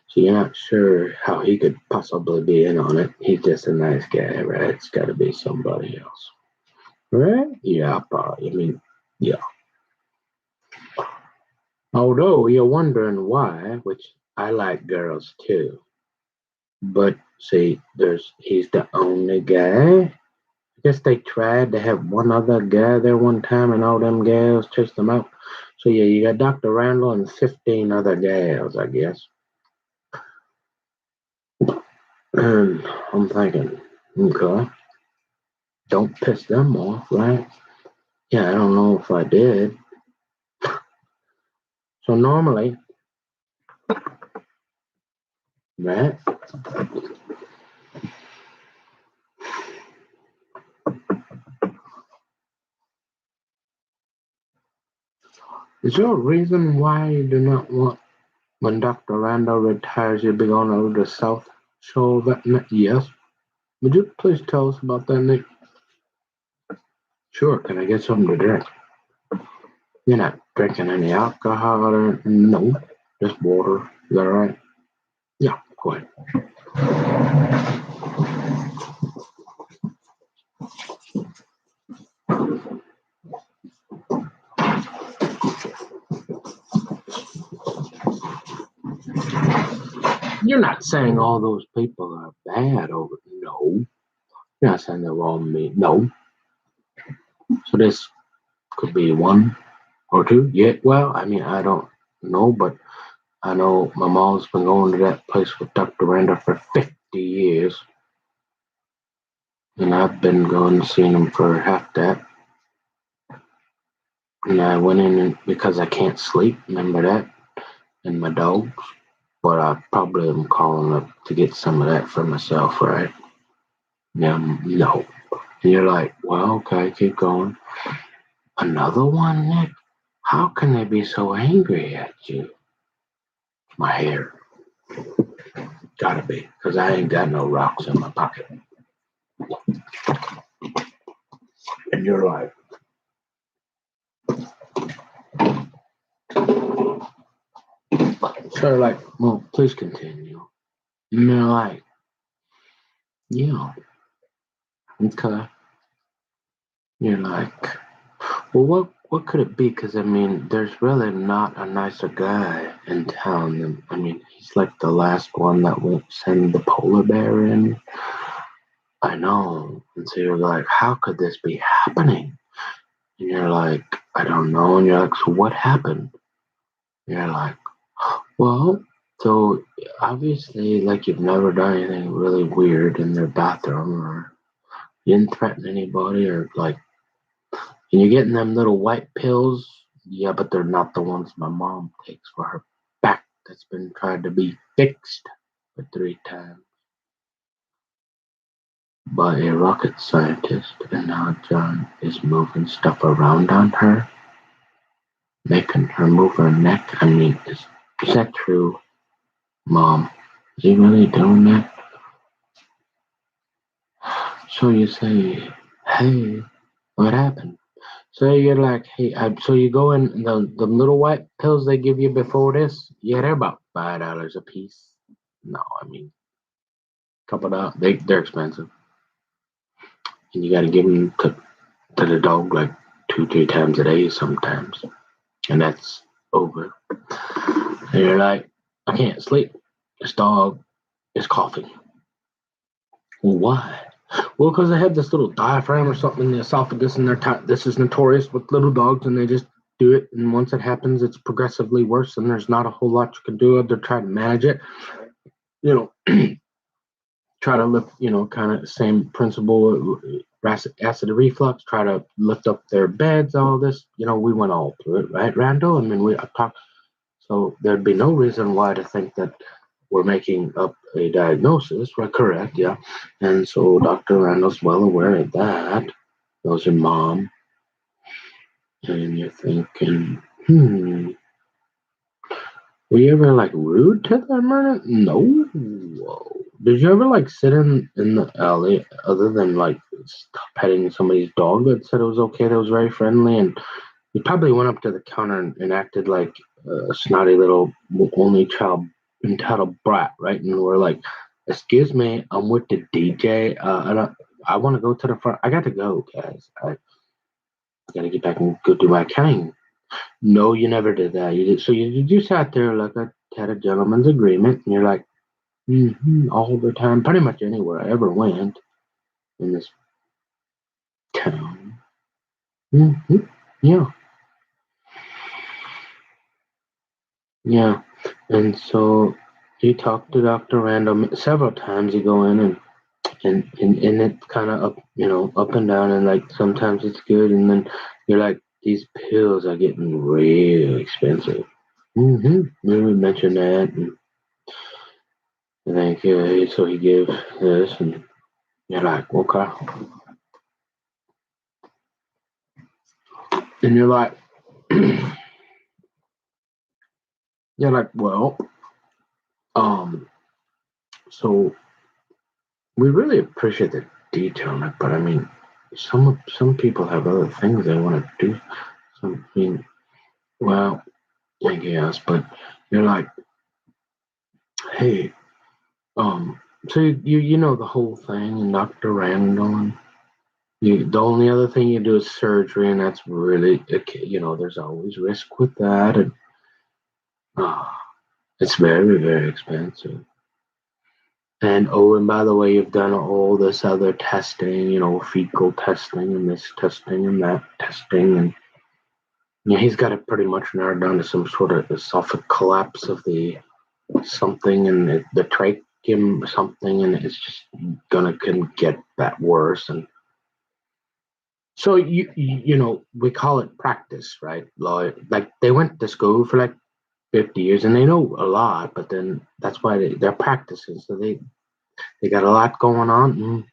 So you're not sure how he could possibly be in on it. He's just a nice guy, right? It's got to be somebody else. Right? Yeah, probably. I mean, yeah. Although you're wondering why, which I like girls too. But see, he's the only guy. I guess they tried to have one other guy there one time, and all them gals chased them out. So yeah, you got Dr. Randall and 15 other gals, I guess. And I'm thinking, okay, don't piss them off, right? Yeah, I don't know if I did. So normally, right? Is there a reason why you do not want when Dr. Randall retires you'll be going over to South Shore that night? Yes. Would you please tell us about that, Nick? Sure, can I get something to drink? You're not drinking any alcohol or no, just water. Is that all right? Yeah, go ahead. You're not saying all those people are bad over. No, you're not saying they're all mean. No. So this could be one or two. Yeah. Well, I mean, I don't know, but I know my mom's been going to that place with Dr. Randall for 50 years, and I've been going and seeing him for half that. And I went in because I can't sleep. Remember that? And my dogs. But I probably am calling up to get some of that for myself, right? Yeah, no. And you're like, well, okay, keep going. Another one, Nick? How can they be so angry at you? My hair. Gotta be, because I ain't got no rocks in my pocket. And you're like, so like, well, please continue. And they're like, yeah, okay. You're like, well, what could it be? Because I mean, there's really not a nicer guy in town. Than, I mean, he's like the last one that won't send the polar bear in. I know. And so you're like, how could this be happening? And you're like, I don't know. And you're like, so what happened? And you're like, well, so obviously, like you've never done anything really weird in their bathroom, or you didn't threaten anybody, or like, and you're getting them little white pills. Yeah, but they're not the ones my mom takes for her back that's been tried to be fixed for 3 times by a rocket scientist. And now John is moving stuff around on her, making her move her neck. I mean, is that true, Mom? Is he really doing that? So you say, hey, what happened? So you're like, hey, so you go in the little white pills they give you before this. Yeah, they're about $5 a piece. No, I mean, couple of they're expensive, and you got to give them to the dog like 2 3 times a day sometimes, and that's over. And you're like, I can't sleep. This dog is coughing. Well, why? Well, because they have this little diaphragm or something in the esophagus, and this is notorious with little dogs, and they just do it. And once it happens, it's progressively worse, and there's not a whole lot you can do to try to manage it. You know, try to lift, kind of same principle, acid reflux, try to lift up their beds, all this. We went all through it, right, Randall? I mean, we talked. So there'd be no reason why to think that we're making up a diagnosis, right? Correct, yeah. And so Dr. Randall's well aware of that. Knows your mom. And you're thinking, were you ever like rude to them or not? No. Whoa. Did you ever like sit in the alley other than like petting somebody's dog that said it was okay, that was very friendly, and you probably went up to the counter and acted like a snotty little only child entitled brat, right? And we're like, excuse me, I'm with the DJ. I want to go to the front. I got to go, guys. I got to get back and go do my accounting. No, you never did that. You did. So you sat there like I had a gentleman's agreement, and you're like, All the time, pretty much anywhere I ever went in this town. Yeah, yeah. And so you talk to Dr. Random several times. You go in and it's kind of up, up and down, and like sometimes it's good, and then you're like, these pills are getting real expensive. We would mention that, and then so he gives this, and you're like, okay, and you're like, well, um, so we really appreciate the detail on it, but I mean, some people have other things they want to do. I mean, well, I guess, but you're like, hey, so you know the whole thing, and Dr. Randall, and the only other thing you do is surgery, and that's really, there's always risk with that, and uh, it's very, very expensive. And oh, and by the way, you've done all this other testing, fecal testing and this testing and that testing, and yeah, he's got it pretty much narrowed down to some sort of esophageal collapse of the something and the tracheum something, and it's just gonna can get that worse. And so we call it practice, right? Like they went to school for like 50 years and they know a lot, but then that's why they're practicing. So they got a lot going on.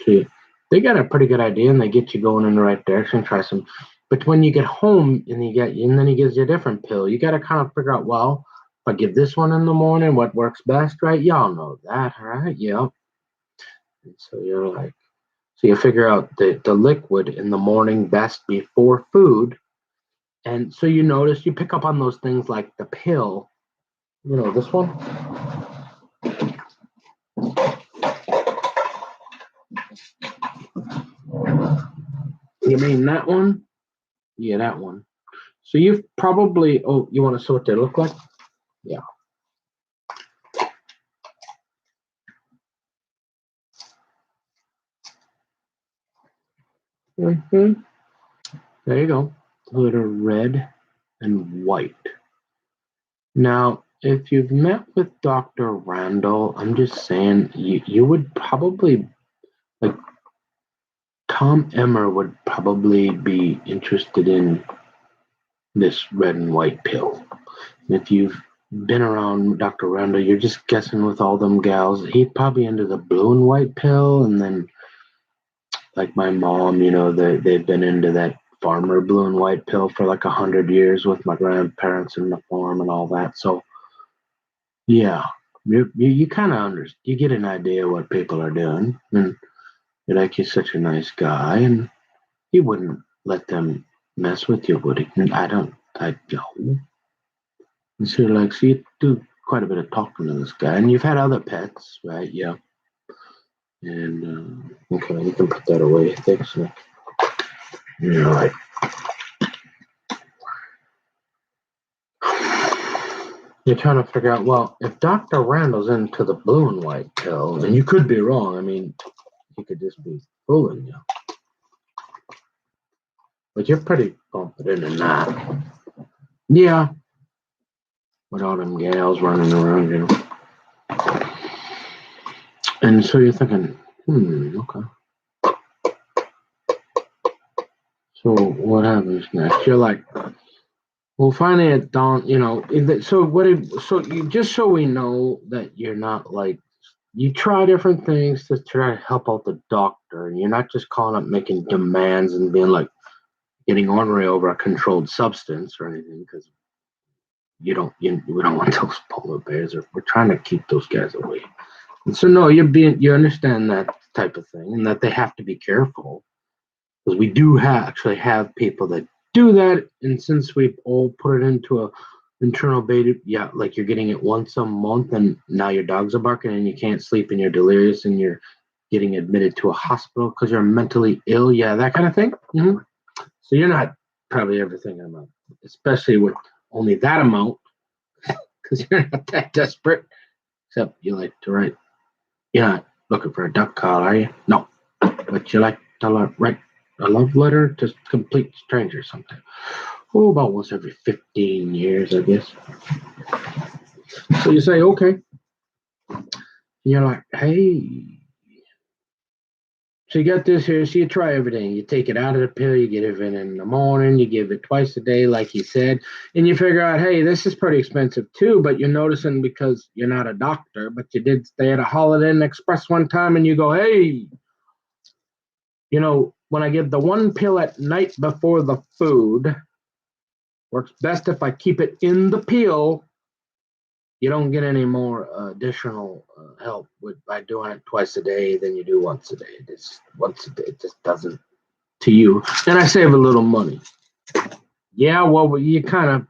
So they got a pretty good idea, and they get you going in the right direction. Try some, but when you get home and then he gives you a different pill, you got to kind of figure out, well, if I give this one in the morning, what works best, right? Y'all know that, right? Yep. And so you're like, so you figure out the liquid in the morning best before food, and so you notice you pick up on those things like the pill. This one. You mean that one? Yeah, that one. So you've probably, oh, you want to see what they look like? Yeah. hmm There you go. That are red and white. Now, if you've met with Dr. Randall, I'm just saying you would probably, like, Tom Emmer would probably be interested in this red and white pill. If you've been around Dr. Randall, you're just guessing with all them gals. He'd probably into the blue and white pill, and then like my mom, they've been into that farmer blue and white pill for like 100 years with my grandparents in the farm and all that. So yeah, you kind of you get an idea what people are doing, and you're like, he's such a nice guy, and he wouldn't let them mess with you, would he? And I know. And so you're like, so you do quite a bit of talking to this guy, and you've had other pets, right? Yeah. And okay, you can put that away. Thanks. Like, you're trying to figure out, well, if Dr. Randall's into the blue and white pill, and you could be wrong. I mean, he could just be fooling you. But you're pretty confident in that. Yeah. With all them gals running around. And so you're thinking, okay. So what happens next? You're like, well, finally at dawn, so just so we know that you're not like, you try different things to try to help out the doctor, and you're not just calling up making demands and being like getting ornery over a controlled substance or anything, because we don't want those polar bears, or we're trying to keep those guys away. And so no, you understand that type of thing, and that they have to be careful, because we do actually have people that do that. And since we've all put it into a internal beta, yeah, like you're getting it once a month, and now your dogs are barking, and you can't sleep, and you're delirious, and you're getting admitted to a hospital because you're mentally ill. Yeah, that kind of thing. So you're not probably ever thinking about, especially with only that amount, because you're not that desperate. Except you like to write. You're not looking for a duck call, are you? No. But you like to write a love letter to complete strangers sometime. Oh, about once every 15 years, I guess. So you say, okay. And you're like, hey. So you got this here. So you try everything. You take it out of the pill. You give it in the morning. You give it twice a day, like you said. And you figure out, hey, this is pretty expensive too. But you're noticing because you're not a doctor, but you did stay at a Holiday Inn Express one time and you go, hey, when I give the one pill at night before the food, works best if I keep it in the pill. You don't get any more additional help by doing it twice a day than you do once a day. It's once a day. It just doesn't to you. And I save a little money. Yeah, well, you kind of,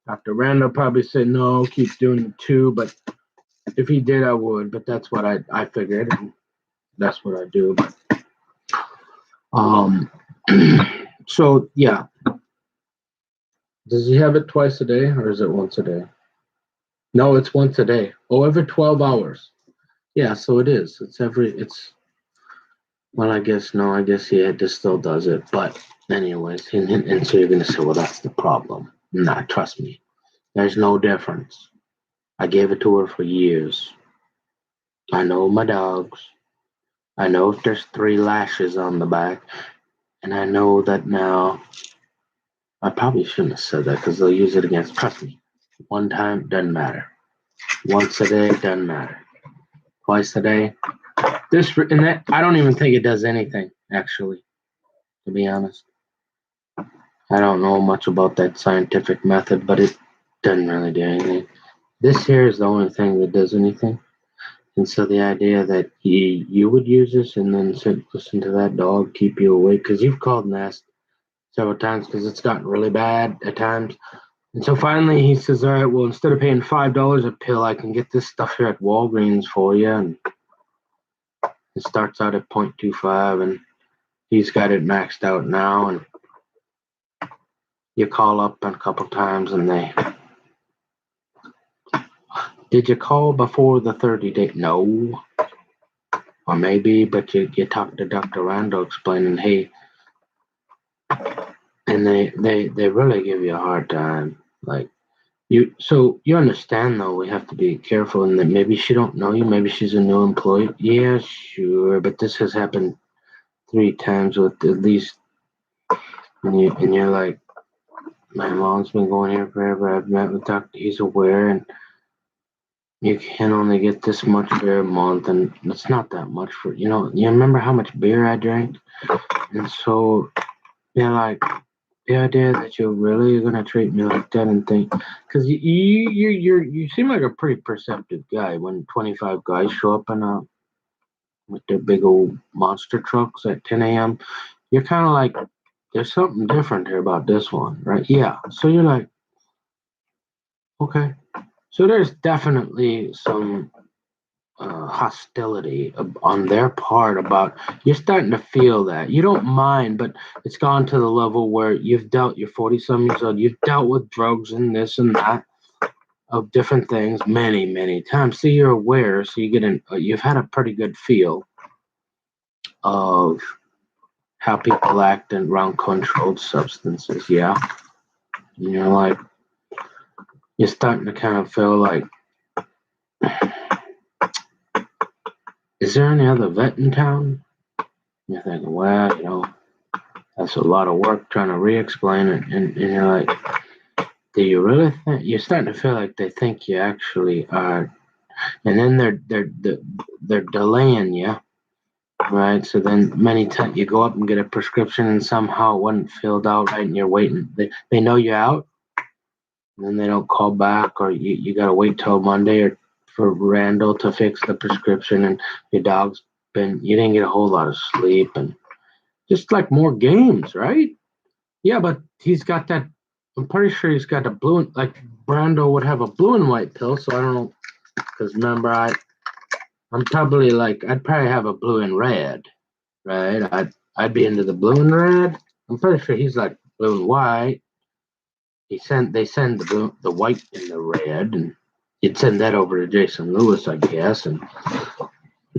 Dr. Randall probably said, no, keep doing the two. But if he did, I would. But that's what I figured. And that's what I do. So, yeah. Does he have it twice a day or is it once a day? No, it's once a day. Oh, every 12 hours. Yeah, so it is. Well, I guess, no, I guess, yeah, this still does it. But anyways, and so you're going to say, well, that's the problem. Nah, trust me. There's no difference. I gave it to her for years. I know my dogs. I know if there's 3 lashes on the back. And I know that now. I probably shouldn't have said that because they'll use it against. Trust me. One time, doesn't matter. Once a day, doesn't matter. Twice a day. I don't even think it does anything, actually, to be honest. I don't know much about that scientific method, but it doesn't really do anything. This here is the only thing that does anything. And so the idea that you would use this and then listen to that dog keep you awake, because you've called and asked several times because it's gotten really bad at times. And so finally he says, all right, well, instead of paying $5 a pill, I can get this stuff here at Walgreens for you. And it starts out at 0.25 and he's got it maxed out now. And you call up a couple times and did you call before the 30-day? No. Or maybe, but you talk to Dr. Randall explaining, hey, and they really give you a hard time. Like so you understand though, we have to be careful and that maybe she don't know you, maybe she's a new employee. Yeah, sure, but this has happened 3 times with at least, and you're like, my mom's been going here forever. I've met with Doctor. He's aware, and you can only get this much beer a month, and it's not that much for you remember how much beer I drank, and so like the idea that you're really gonna treat me like that and think, because you seem like a pretty perceptive guy when 25 guys show up with their big old monster trucks at 10 a.m. You're kind of like, there's something different here about this one, right? Yeah. So you're like, okay. So there's definitely some hostility on their part about, you're starting to feel that. You don't mind, but it's gone to the level where you're 40-some years old, you've dealt with drugs and this and that of different things many, many times. So you're aware, so you've had a pretty good feel of how people act around controlled substances, yeah. And you're like, you're starting to kind of feel like, is there any other vet in town? You're thinking, well, that's a lot of work trying to re-explain it, and you're like, do you really think? You're starting to feel like they think you actually are, and then they're delaying you, right? So then many times you go up and get a prescription, and somehow it wasn't filled out right, and you're waiting. They know you're out, and then they don't call back, or you got to wait till Monday or for Randall to fix the prescription, and your dog's you didn't get a whole lot of sleep, and just like more games, right? Yeah, but he's got that. I'm pretty sure he's got a blue, like Brando would have a blue and white pill. So I don't know, because remember, I'm probably like, I'd probably have a blue and red, right? I'd be into the blue and red. I'm pretty sure he's like blue and white. They send the white and the red, and you'd send that over to Jason Lewis, I guess, and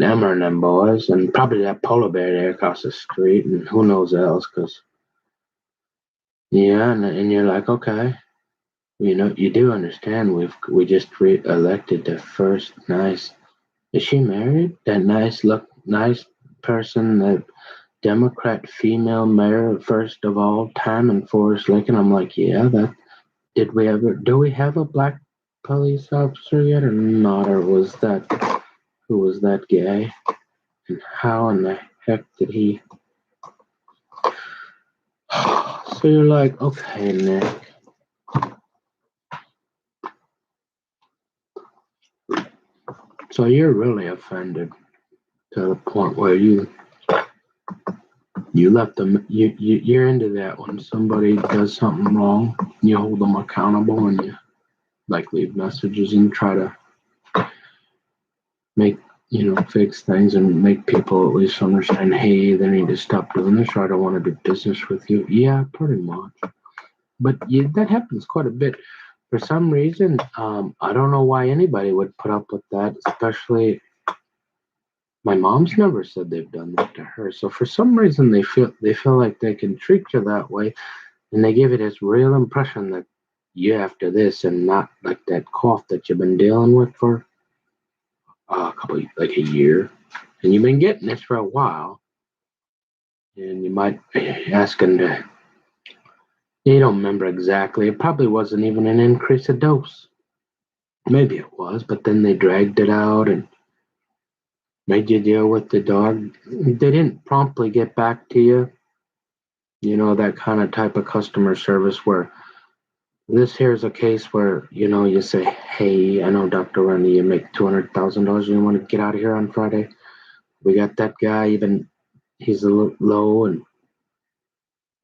Emmer and them boys, and probably that polar bear there across the street, and who knows else, because, yeah, and you're like, okay, you do understand we just elected the first nice, is she married? That nice person, that Democrat female mayor, first of all time in Forest Lake, and I'm like, yeah, do we have a black police officer yet or not, or who was that guy? And how in the heck did he? So you're like, okay, Nick. So you're really offended to the point where you let them you're into that when somebody does something wrong, you hold them accountable and you like leave messages and try to make fix things and make people at least understand, hey, they need to stop doing this or I don't want to do business with you. Yeah, pretty much. But that happens quite a bit. For some reason, I don't know why anybody would put up with that, especially my mom's never said they've done that to her. So for some reason they feel like they can treat you that way, and they give it this real impression that you after this and not like that cough that you've been dealing with for a couple like a year, and you've been getting this for a while, and you might be asking to. You don't remember exactly. It probably wasn't even an increase of dose. Maybe it was, but then they dragged it out and made you deal with the dog. They didn't promptly get back to you. That kind of type of customer service where this here is a case where, you say, hey, I know Dr. Randy, you make $200,000. You want to get out of here on Friday? We got that guy, even he's a little low, and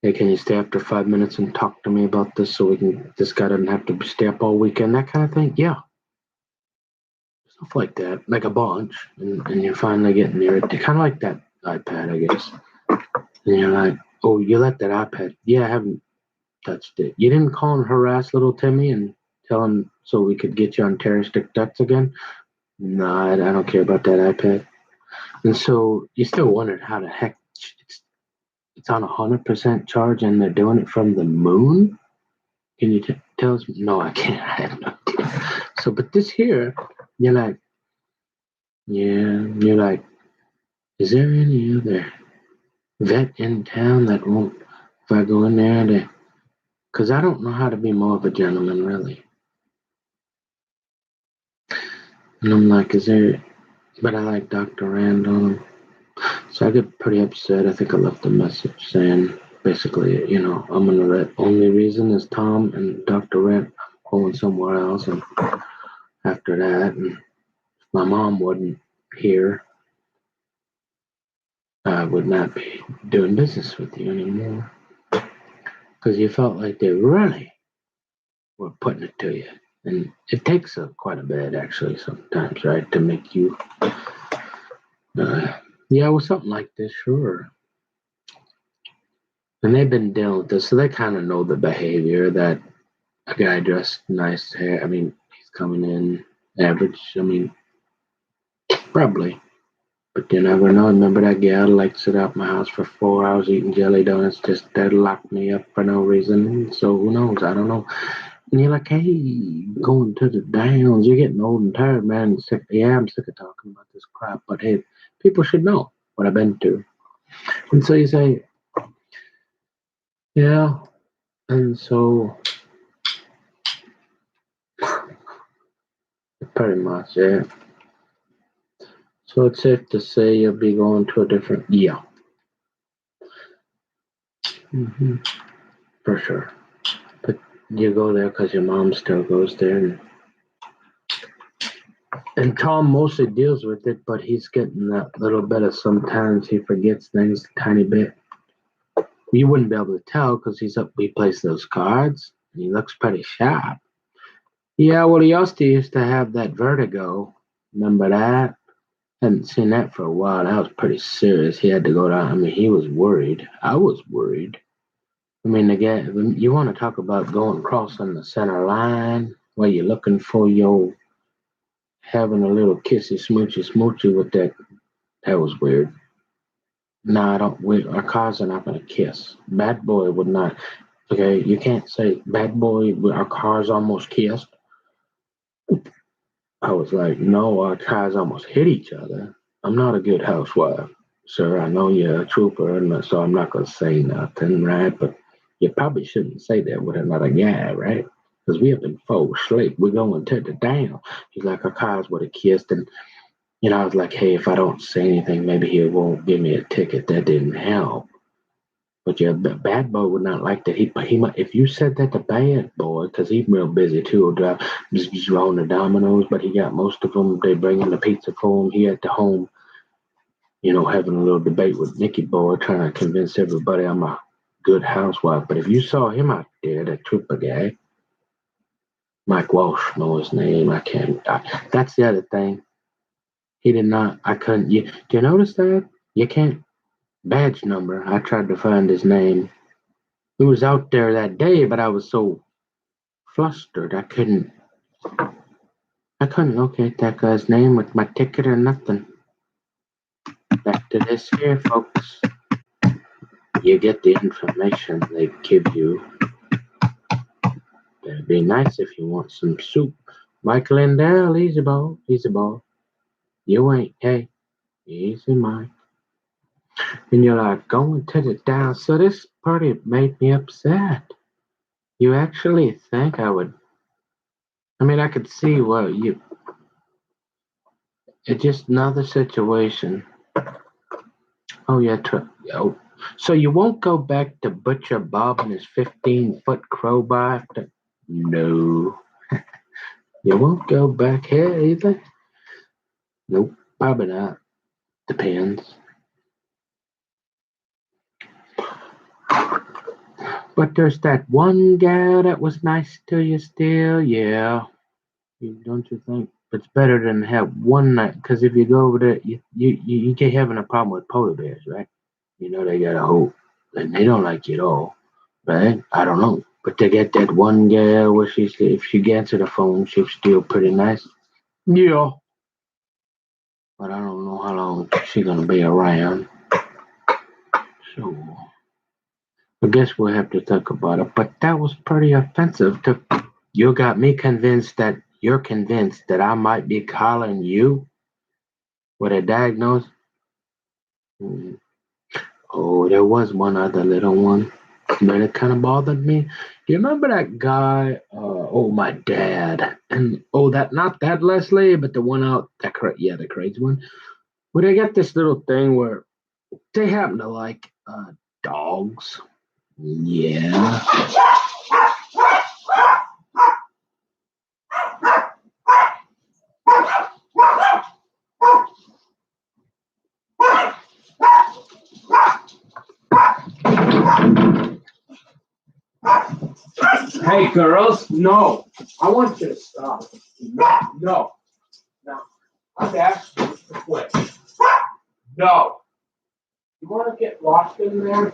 hey, can you stay after 5 minutes and talk to me about this so this guy doesn't have to stay up all weekend, that kind of thing? Yeah, stuff like that, like a bunch. And you're finally getting near it. Kind of like that iPad, I guess. And you're like, oh, you let that iPad. Yeah, I haven't touched it. You didn't call and harass little Timmy and tell him so we could get you on terroristic ducks again? No, I don't care about that iPad. And so you still wondered how the heck it's on 100% charge and they're doing it from the moon? Can you tell us? No, I can't. I have no idea. So, but this here, you're like, yeah, you're like, is there any other vet in town that won't, if I go in there, because I don't know how to be more of a gentleman, really. And I'm like, is there, but I like Dr. Randall. So I get pretty upset. I think I left a message saying, basically, I'm going to let, only reason is Tom and Dr. Rand going somewhere else. And after that, and my mom wasn't here, I would not be doing business with you anymore. Because you felt like they really were putting it to you. And it takes quite a bit, actually, sometimes, right, to make you, yeah, with something like this, sure. And they've been dealing with this, so they kind of know the behavior that a guy dressed nice hair. I mean, he's coming in average. I mean, probably. But you never know. Remember that gal like sit out my house for 4 hours eating jelly donuts just to lock me up for no reason. So who knows? I don't know. And you're like, hey, going to the downs. You're getting old and tired, man. Sick. Yeah, I'm sick of talking about this crap. But hey, people should know what I've been through. And so you say, yeah. And so pretty much, yeah. So it's safe to say you'll be going to a different, yeah. For sure. But you go there because your mom still goes there. And Tom mostly deals with it, but he's getting that little bit of sometimes he forgets things a tiny bit. You wouldn't be able to tell because he plays those cards. And he looks pretty sharp. Yeah, well, he also used to have that vertigo. Remember that? Hadn't seen that for a while. That was pretty serious. He had to go down. I mean, he was worried. I was worried. I mean, again, you want to talk about going crossing the center line where you're looking for your having a little kissy smoochy with that. That was weird. No, I don't. Our cars are not gonna kiss. Bad boy would not. Okay, you can't say bad boy. Our cars almost kissed. I was like, no, our cars almost hit each other. I'm not a good housewife, sir. I know you're a trooper, and so I'm not gonna say nothing, right? But you probably shouldn't say that with another guy, right? Because we have been full sleep. We're going to the down. He's like, our cars would have kissed, and I was like, hey, if I don't say anything, maybe he won't give me a ticket. That didn't help. But yeah, bad boy would not like that. He might if you said that to bad boy, because he's real busy too, just on the dominoes. But he got most of them. They bring in the pizza for him. He at the home, having a little debate with Nicky boy, trying to convince everybody I'm a good housewife. But if you saw him out there, that trooper guy, Mike Walsh, know his name. I can't. That's the other thing. He did not. I couldn't. Do you notice that? You can't badge number. I tried to find his name. He was out there that day, but I was so flustered. I couldn't locate that guy's name with my ticket or nothing. Back to this here, folks. You get the information they give you. It'd be nice if you want some soup. Mike Lindell, easy ball, easy ball. You ain't, hey, easy Mike. And you're like going to the down. So this party made me upset. You actually think I would? I mean, I could see what you. It's just another situation. Oh yeah, oh. So you won't go back to Butcher Bob and his 15-foot crowbar? No, you won't go back here either. Nope, probably not. Depends. But there's that one gal that was nice to you still. Yeah, don't you think? It's better than have one night. Because if you go over there, you get having a problem with polar bears, right? They got a hope, and they don't like you at all, right? I don't know, but they get that one girl where if she gets to the phone, she's still pretty nice. Yeah, but I don't know how long she's gonna be around. So I guess we'll have to think about it. But that was pretty offensive. You got me convinced that you're convinced that I might be calling you with a diagnosis. Mm. Oh, there was one other little one. But it kind of bothered me. Do you remember that guy? My dad, and that not that Leslie, but the one out the crazy one. Where they got this little thing where they happen to like dogs. Yeah. Hey, girls, no. I want you to stop. No. No. I'm asking you to quit. No. You want to get lost in there?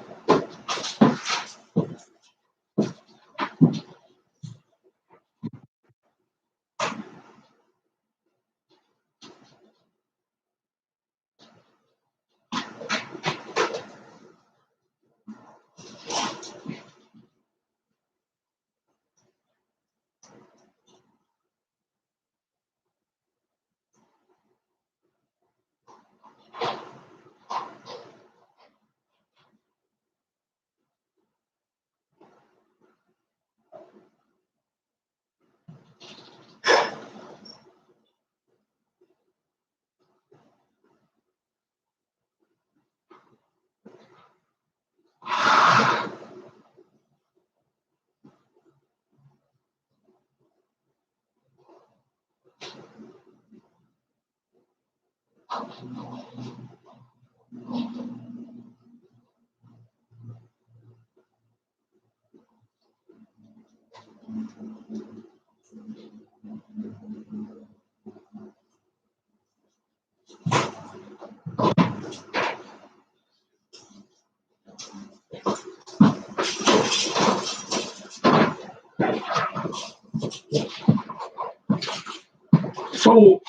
So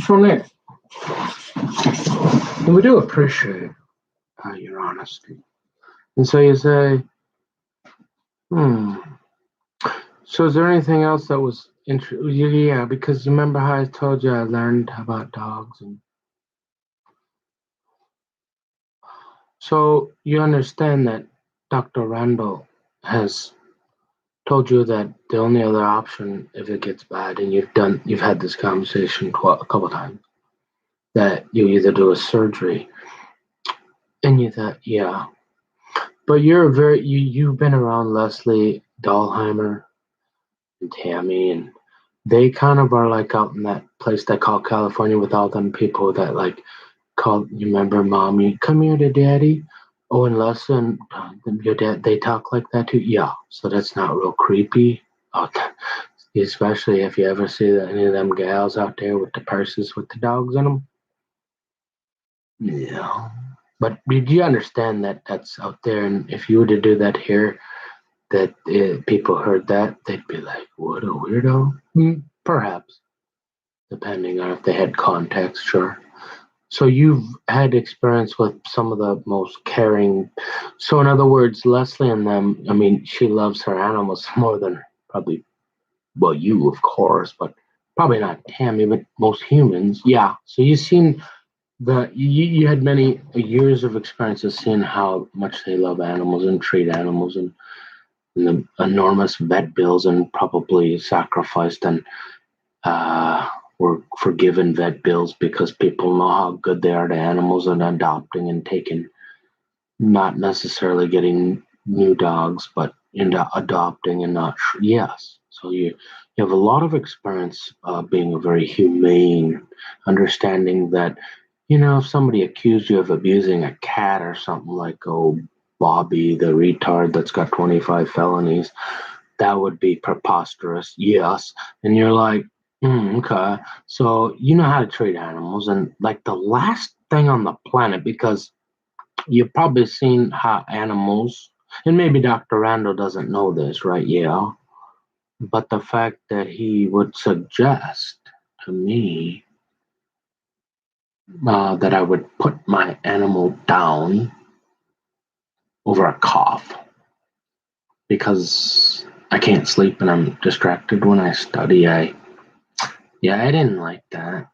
So, Nick, we do appreciate your honesty. And so you say, hmm. So, is there anything else that was interesting? Yeah, because you remember how I told you I learned about dogs, and so you understand that Dr. Randall has told you that the only other option, if it gets bad, and you've had this conversation a couple times, that you either do a surgery, and you thought, yeah, but you've been around Leslie Dahlheimer and Tammy, and they kind of are like out in that place they call California with all them people that like call. You remember, mommy, come here to daddy. Oh, and Leslie and your dad, they talk like that too. Yeah, so that's not real creepy. Oh, especially if you ever see any of them gals out there with the purses with the dogs in them. Yeah. But did you understand that that's out there? And if you were to do that here, that people heard that, they'd be like, what a weirdo. Perhaps, depending on if they had context, sure. So you've had experience with some of the most caring. So in other words, Leslie and them, I mean, she loves her animals more than probably, well, you, of course, but probably not Tammy, but most humans. Yeah. So you've seen you had many years of experience of seeing how much they love animals and treat animals, and the enormous vet bills and probably sacrificed and uh, were forgiven vet bills because people know how good they are to animals and adopting and taking, not necessarily getting new dogs, but into adopting and not. Yes. So you have a lot of experience being a very humane, understanding that, if somebody accused you of abusing a cat or something like, oh, Bobby, the retard that's got 25 felonies, that would be preposterous. Yes. And you're like, okay. So you know how to treat animals. And like the last thing on the planet, because you've probably seen how animals, and maybe Dr. Randall doesn't know this, right? Yeah. But the fact that he would suggest to me that I would put my animal down over a cough because I can't sleep and I'm distracted when I study. I didn't like that.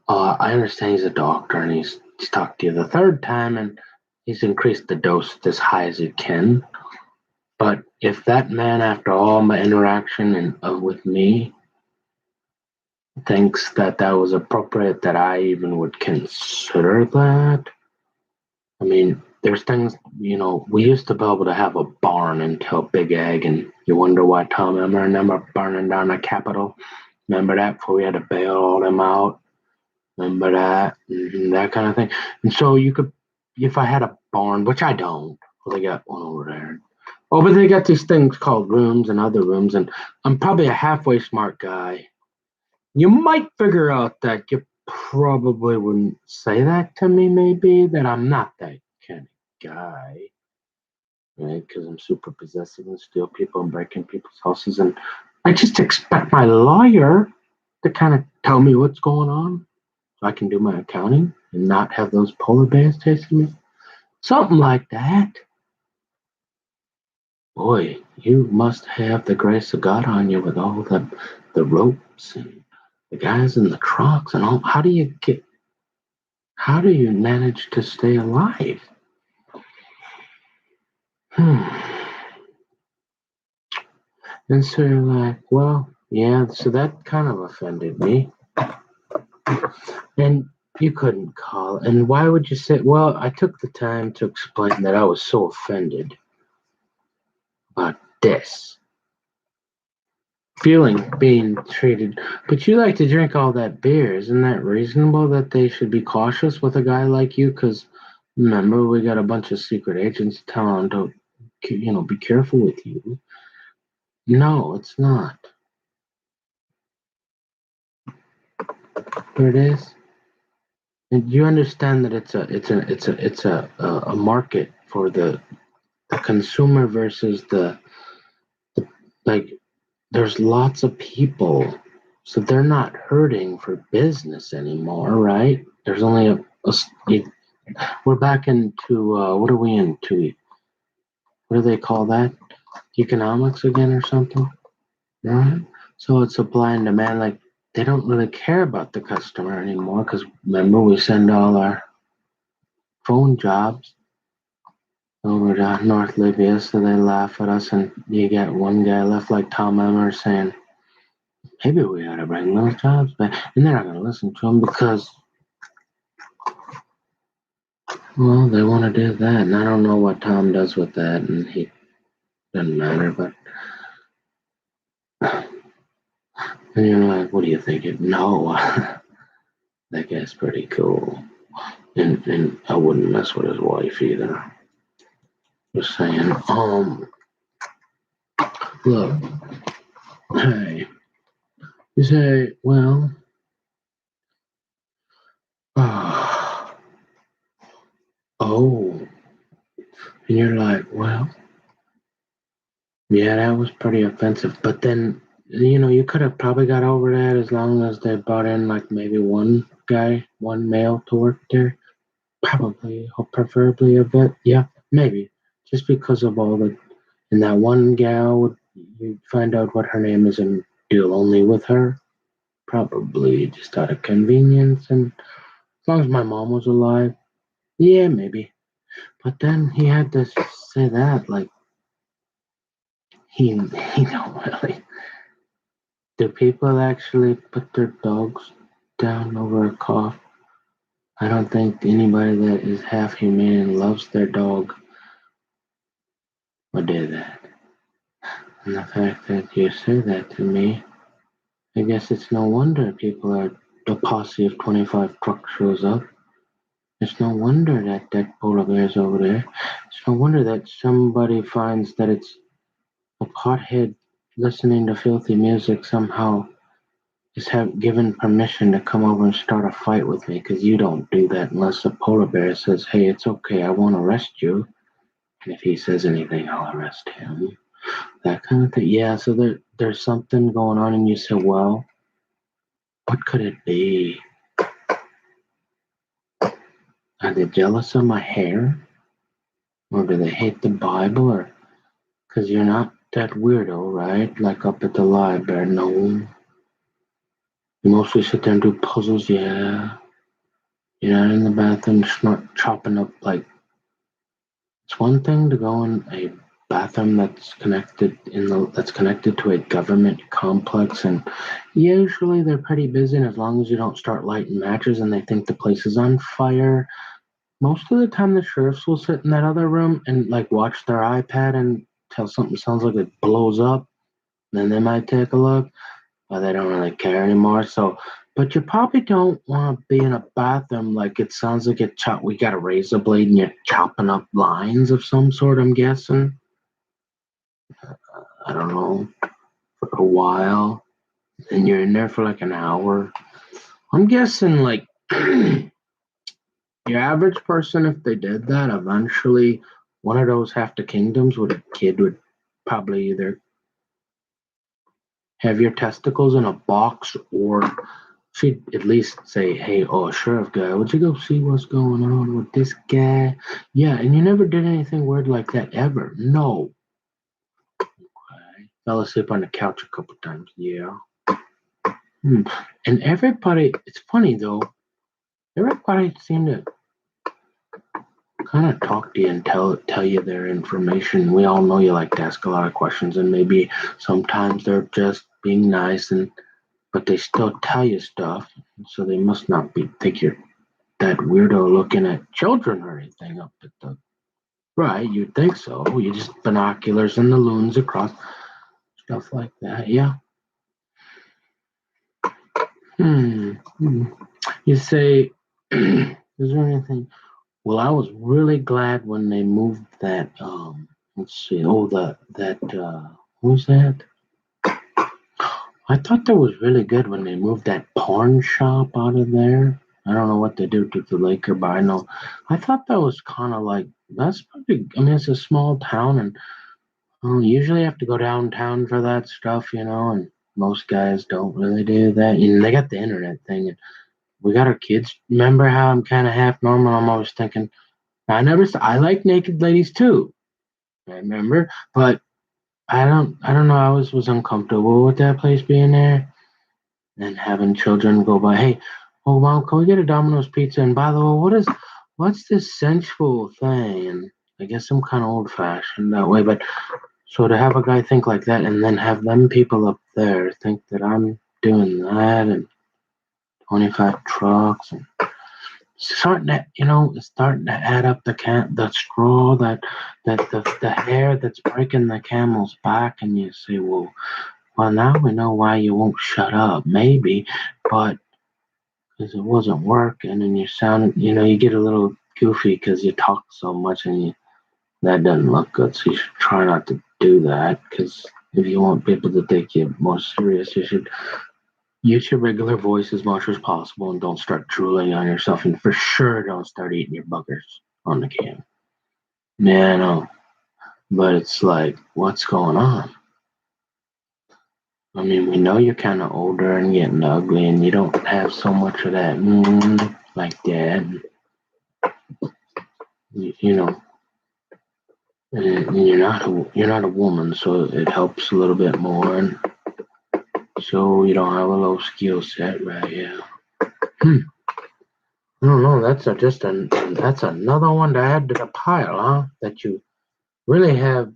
I understand he's a doctor and he's talked to you the third time and he's increased the dose as high as he can. But if that man, after all my interaction and with me, thinks that that was appropriate, that I even would consider that. I mean, there's things, we used to be able to have a barn until Big Egg, and you wonder why Tom Emmer and them are burning down the Capitol. Remember that before we had to bail all them out? Remember that? That kind of thing. And so you could, if I had a barn, which I don't, well, they got one over there. Oh, but they got these things called rooms and other rooms, and I'm probably a halfway smart guy. You might figure out that you probably wouldn't say that to me, maybe, that I'm not that kind of guy, right? Because I'm super possessive and steal people and break in people's houses. And I just expect my lawyer to kind of tell me what's going on so I can do my accounting and not have those polar bears chasing me. Something like that. Boy, you must have the grace of God on you with all the ropes and the guys in the trucks and all. How do you manage to stay alive? And so you're like, well, yeah, so that kind of offended me. And you couldn't call. And why would you say, well, I took the time to explain that I was so offended about this feeling being treated. But you like to drink all that beer. Isn't that reasonable that they should be cautious with a guy like you? Because remember, we got a bunch of secret agents telling them to, be careful with you. No, it's not. There it is. And you understand that it's a market for the consumer versus the like. There's lots of people So they're not hurting for business anymore, right? There's only we're back into, what are we into? What do they call that? Economics again or something? Right? So it's supply and demand. Like, they don't really care about the customer anymore because remember, we send all our phone jobs over to North Libya, so they laugh at us, and you get one guy left like Dahlheimer saying, maybe we ought to bring those jobs back. And they're not going to listen to him because, well, they want to do that. And I don't know what Tom does with that, and he doesn't matter. But, and you're like, what do you think? No, that guy's pretty cool. And I wouldn't mess with his wife either. Just saying. Look, hey, you say, well, oh, and you're like, well, yeah, that was pretty offensive. But then, you could have probably got over that as long as they brought in like maybe one guy, one male to work there. Probably, or preferably a bit. Yeah, maybe. Just because of all the, and that one gal, you find out what her name is and deal only with her. Probably just out of convenience. And as long as my mom was alive, yeah, maybe. But then he had to say that, like, he don't really. Do people actually put their dogs down over a cough? I don't think anybody that is half humane and loves their dog would do that. And the fact that you say that to me, I guess it's no wonder people are, the posse of 25 trucks shows up. It's no wonder that that polar bear's over there. It's no wonder that somebody finds that it's a pothead listening to filthy music somehow is given permission to come over and start a fight with me, because you don't do that unless the polar bear says, hey, it's okay, I won't arrest you. And if he says anything, I'll arrest him. That kind of thing. Yeah, so there's something going on, and you say, well, what could it be? Are they jealous of my hair? Or do they hate the Bible? Or because you're not that weirdo, right? Like up at the library. No. You mostly sit there and do puzzles, yeah. You're not in the bathroom not chopping up, like, it's one thing to go in a bathroom that's connected to a government complex, and usually they're pretty busy, and as long as you don't start lighting matches and they think the place is on fire, most of the time the sheriffs will sit in that other room and like watch their iPad until something sounds like it blows up. Then they might take a look, but they don't really care anymore. So, but you probably don't want to be in a bathroom like it sounds like we got a razor blade and you're chopping up lines of some sort, I'm guessing. I don't know, for a while. And you're in there for like an hour. I'm guessing like your average person, if they did that, eventually one of those half the kingdoms with a kid would probably either have your testicles in a box, or she'd at least say, hey, oh, sheriff guy, would you go see what's going on with this guy? Yeah, and you never did anything weird like that ever. No. I fell asleep on the couch a couple times. Yeah. And everybody, it's funny though, everybody seemed to kind of talk to you and tell you their information. We all know you like to ask a lot of questions, and maybe sometimes they're just being nice, but they still tell you stuff. So they must not think you're that weirdo looking at children or anything up at the, right. You'd think so. You just binoculars and the loons across, stuff like that. Yeah. Hmm. You say, is there anything? Well, I was really glad when they moved that. Let's see. Oh, who's that? I thought that was really good when they moved that porn shop out of there. I don't know what they do to the Laker, but I thought that was kind of like, that's pretty. I mean, it's a small town, and usually you have to go downtown for that stuff, Most guys don't really do that. They got the internet thing, and we got our kids. Remember how I'm kind of half normal? I'm always thinking, I like naked ladies too. I remember, but I don't know. I always was uncomfortable with that place being there and having children go by. Hey, oh mom, can we get a Domino's pizza? And by the way, what's this sensual thing? And I guess I'm kind of old fashioned that way, but so to have a guy think like that and then have them people up there think that I'm doing that and 25 trucks and starting to add up the straw that the hair that's breaking the camel's back, and you say, well, now we know why you won't shut up, maybe, but because it wasn't working, and you get a little goofy because you talk so much, and that doesn't look good. So you should try not to do that, because if you want people to take you more serious, you should use your regular voice as much as possible, and don't start drooling on yourself, and for sure don't start eating your buggers on the cam. Yeah, I know, but it's like, what's going on? I mean, we know you're kind of older and getting ugly, and you don't have so much of that like that. You know, and you're not a woman, so it helps a little bit more. And so you don't have a low skill set, right? Yeah. Hmm. I don't know. That's another one to add to the pile, huh? That you really have.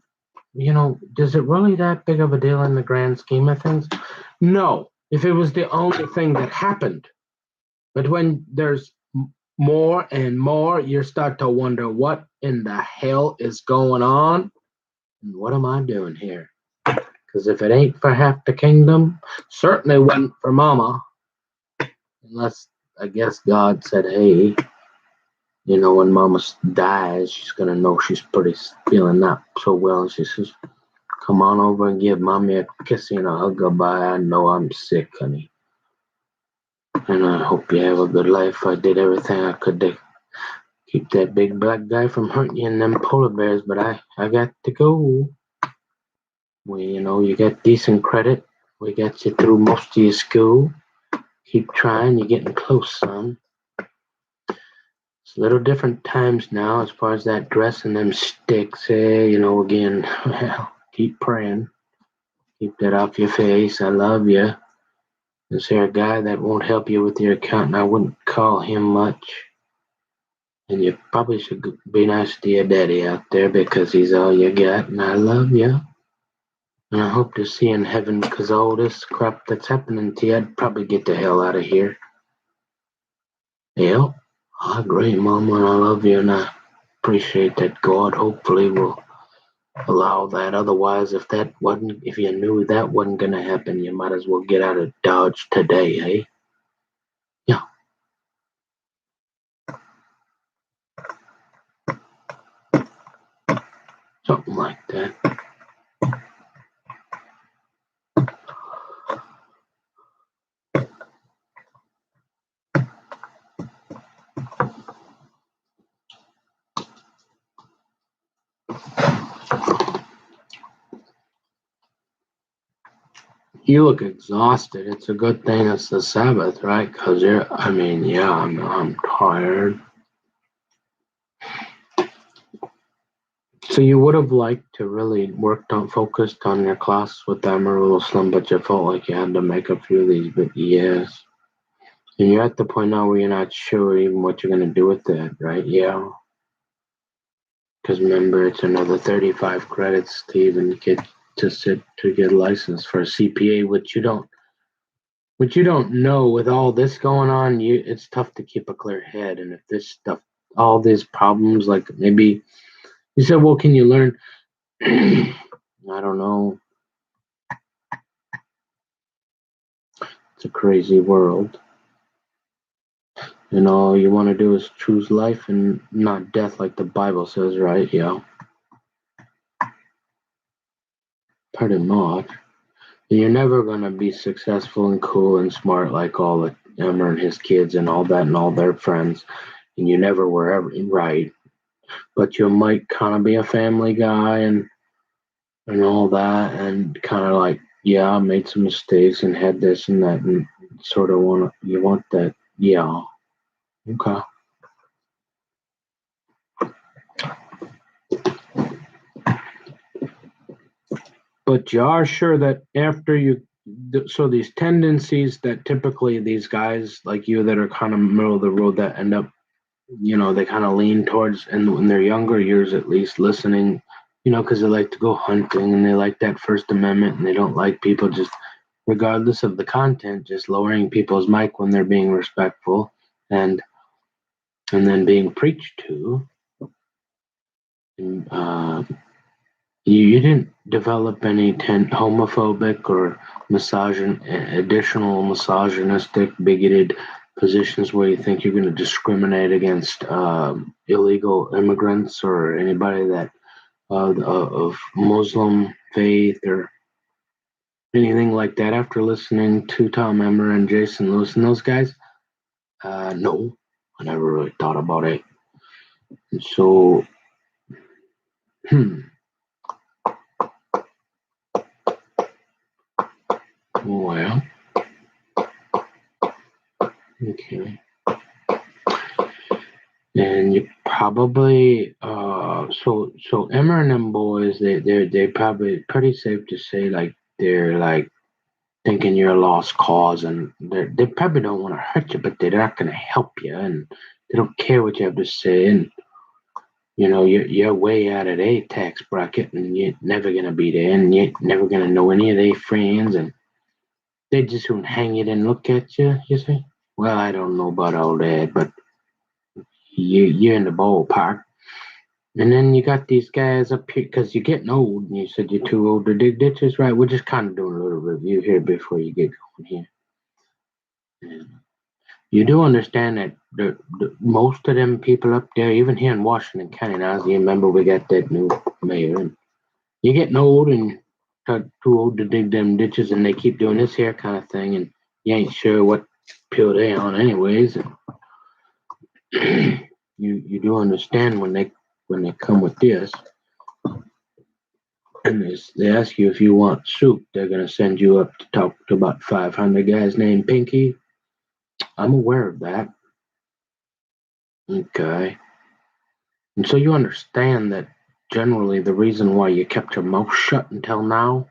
Does it really that big of a deal in the grand scheme of things? No. If it was the only thing that happened, but when there's more and more, you start to wonder what in the hell is going on, and what am I doing here? Because if it ain't for half the kingdom, certainly wasn't for Mama, unless I guess God said, hey, when Mama dies, she's gonna know she's pretty feeling not so well, and she says, "Come on over and give Mommy a kissy and a hug goodbye. I know I'm sick, honey, and I hope you have a good life. I did everything I could to keep that big black guy from hurting you and them polar bears, but I got to go. You got decent credit. We got you through most of your school. Keep trying. You're getting close, son. It's a little different times now as far as that dress and them sticks. Again, well, keep praying. Keep that off your face. I love you. Is there a guy that won't help you with your account? And I wouldn't call him much. And you probably should be nice to your daddy out there because he's all you got. And I love you. And I hope to see you in heaven because all this crap that's happening to you, I'd probably get the hell out of here. Yeah, I agree, Mama, and I love you, and I appreciate that God hopefully will allow that. Otherwise, if you knew that wasn't gonna happen, you might as well get out of Dodge today, eh? Yeah. Something like that. You look exhausted. It's a good thing it's the Sabbath, right? Because yeah, I'm tired. So you would have liked to really focused on your class with Amarillo Slim, but you felt like you had to make a few of these big yes. And you're at the point now where you're not sure even what you're going to do with that, right? Yeah. Because remember, it's another 35 credits to even get to get licensed for a CPA, which you don't know. With all this going on, it's tough to keep a clear head. And if this stuff, all these problems, like maybe you said, well, can you learn? I don't know. It's a crazy world. And all you want to do is choose life and not death, like the Bible says, right? Yeah. Pretty much. And you're never going to be successful and cool and smart like all the Emmer and his kids and all that and all their friends. And you never were ever right. But you might kind of be a family guy and all that, and kind of like yeah, I made some mistakes and had this and that, and sort of want that. Yeah, okay. But you are sure that after so these tendencies that typically these guys like you that are kind of middle of the road that end up, they kind of lean towards, and in their younger years at least, listening, because they like to go hunting and they like that First Amendment and they don't like people just, regardless of the content, just lowering people's mic when they're being respectful and then being preached to. And, you didn't develop any homophobic or additional misogynistic, bigoted positions where you think you're going to discriminate against illegal immigrants or anybody that of Muslim faith or anything like that after listening to Tom Emmer and Jason Lewis and those guys? No, I never really thought about it. And so, well, okay. And you probably so Emma and them boys, they probably pretty safe to say like they're like thinking you're a lost cause, and they probably don't want to hurt you, but they're not going to help you, and they don't care what you have to say, and you're way out of their tax bracket, and you're never going to be there, and you're never going to know any of their friends, and they just won't hang it and look at you. You see? Well, I don't know about all that, but you're in the ballpark. And then you got these guys up here because you're getting old, and you said you're too old to dig ditches, right? We're just kind of doing a little review here before you get going here. And you do understand that most of them people up there, even here in Washington County, now you remember we got that new mayor, and you're getting old and too old to dig them ditches, and they keep doing this here kind of thing, and you ain't sure what pill they on, anyways. You do understand when they come with this. And they ask you if you want soup, they're going to send you up to talk to about 500 guys named Pinky. I'm aware of that. Okay. And so you understand that generally the reason why you kept your mouth shut until now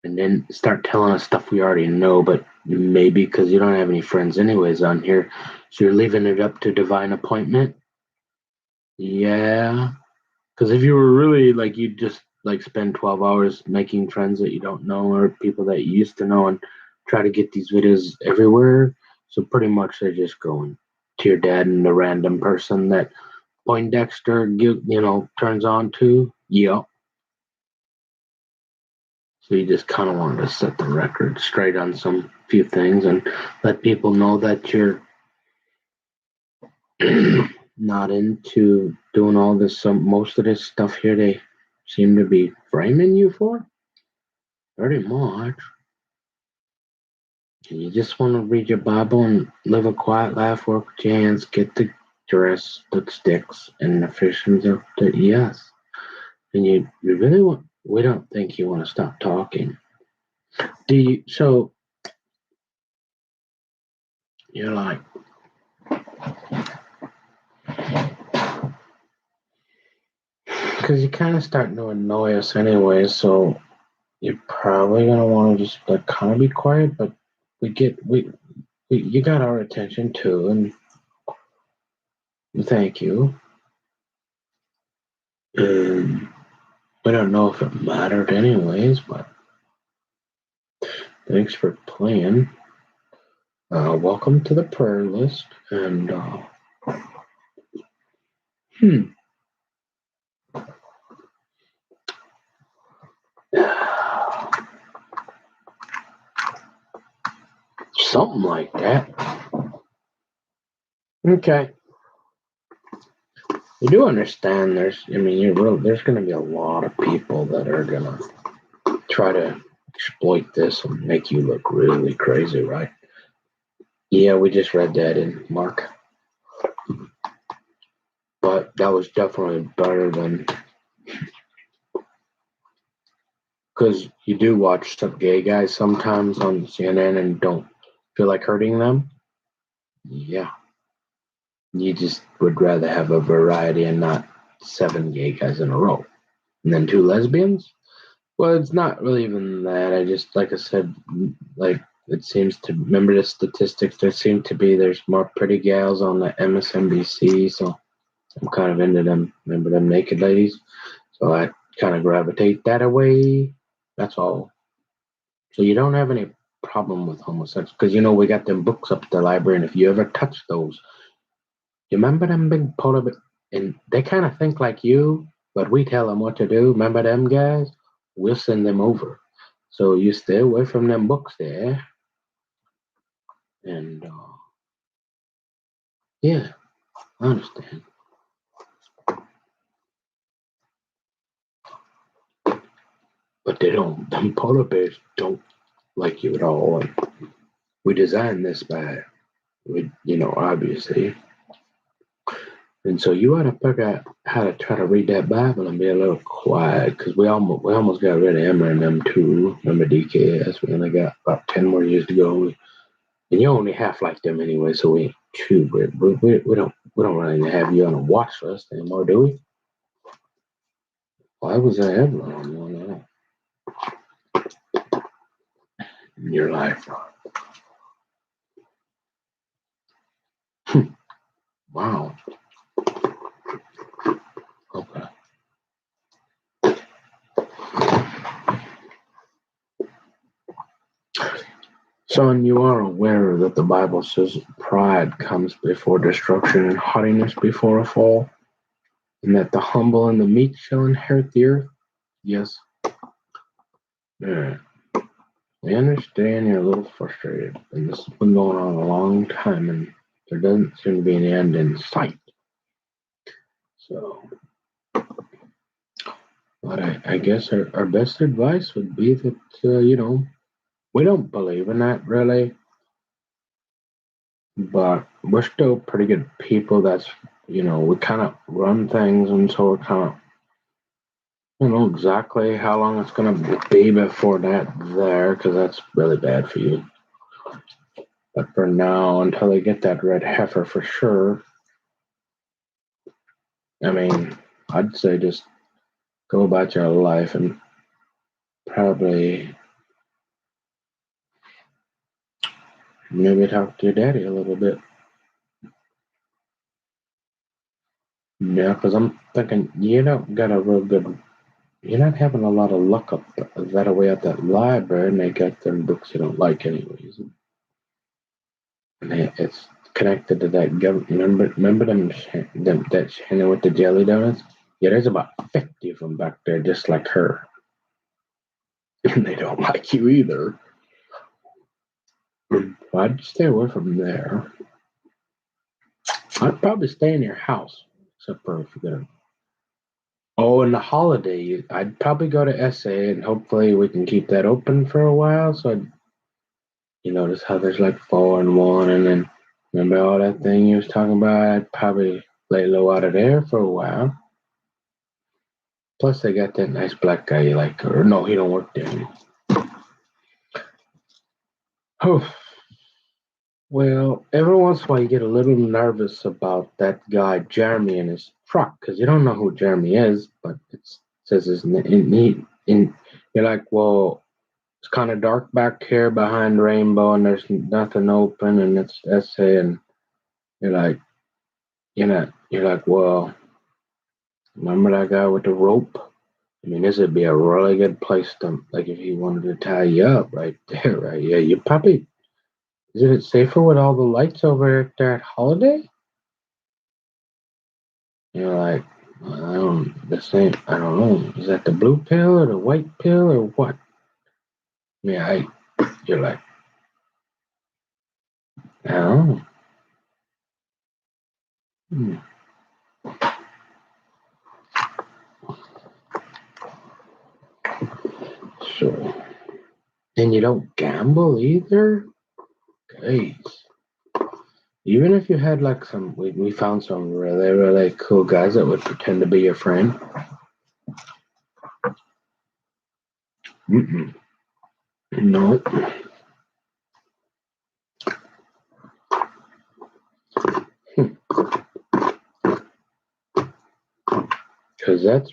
and then start telling us stuff we already know, but maybe because you don't have any friends anyways on here, so you're leaving it up to divine appointment? Yeah. Because if you were really like, you'd just like spend 12 hours making friends that you don't know or people that you used to know and try to get these videos everywhere. So pretty much they're just going to your dad and the random person that Poindexter, turns on to. Yep. So you just kind of wanted to set the record straight on some few things and let people know that you're not into doing all this. Most of this stuff here, they seem to be framing you for. Pretty much. And you just want to read your Bible and live a quiet life, work with your hands, get the dress that sticks, and the fishing's up to yes. And you really want, we don't think you want to stop talking. So you're like, because you're kind of starting to annoy us anyway, so you're probably going to want to just like kind of be quiet, but you got our attention too, and thank you. And we don't know if it mattered anyways, but thanks for playing. Welcome to the prayer list, and something like that. Okay, you do understand. There's going to be a lot of people that are going to try to exploit this and make you look really crazy, right? Yeah, we just read that in Mark, but that was definitely better than Because you do watch some gay guys sometimes on CNN and don't feel like hurting them. Yeah, you just would rather have a variety and not 7 gay guys in a row. And then 2 lesbians? Well, it's not really even that. I just, like I said, like it seems to remember the statistics. There's more pretty gals on the MSNBC, so I'm kind of into them. Remember them naked ladies? So I kind of gravitate that away. That's all. So you don't have any problem with homosexuals because we got them books up at the library, and if you ever touch those, you remember them big polar bears, and they kind of think like you, but we tell them what to do. Remember them guys? We'll send them over. So you stay away from them books there, and yeah, I understand. But they don't. Them polar bears don't like you at all. And we designed this obviously. And so you ought to figure out how to try to read that Bible and be a little quiet, because we almost got rid of Emma and them too. Remember DKS? We only got about 10 more years to go, and you only half like them anyway, so we ain't too. We don't really have you on a watch list anymore, do we? Why was I ever on one in your life? Wow. Okay. Son, you are aware that the Bible says pride comes before destruction and haughtiness before a fall, and that the humble and the meek shall inherit the earth? Yes. Yeah. I understand you're a little frustrated, and this has been going on a long time, and there doesn't seem to be an end in sight. So, but I guess our best advice would be that, we don't believe in that really, but we're still pretty good people. We kind of run things, and so we're kind of, exactly how long it's going to be before that there, because that's really bad for you. But for now, until they get that red heifer for sure, I mean, I'd say just go about your life and probably maybe talk to your daddy a little bit. Yeah, because I'm thinking you don't got a real good. You're not having a lot of luck up that away at that library, and they got them books you don't like anyways. And it's connected to that government. Remember them that Shannon with the jelly donuts? Yeah, there's about 50 of them back there, just like her, and they don't like you either. I'd stay away from there. I'd probably stay in your house, except for if you're gonna. Oh, in the holiday, I'd probably go to SA, and hopefully we can keep that open for a while. So you notice how there's like 4 and 1, and then remember all that thing you was talking about? I'd probably lay low out of there for a while. Plus, they got that nice black guy you like, or no, he don't work there anymore. Oh, well, every once in a while you get a little nervous about that guy Jeremy and his truck, because you don't know who Jeremy is, but it says his name. You're like, well, it's kind of dark back here behind Rainbow, and there's nothing open, and it's SA, and you're like, well, remember that guy with the rope? I mean, this would be a really good place to, like, if he wanted to tie you up right there, right? Yeah, you probably, is it safer with all the lights over there at Holiday? You're like, well, I don't know. Is that the blue pill or the white pill or what? Yeah, you're like, I don't know. Hmm. So, and you don't gamble either? Guys, even if you had like we found some really, really cool guys that would pretend to be your friend. Mm-mm. No, because that's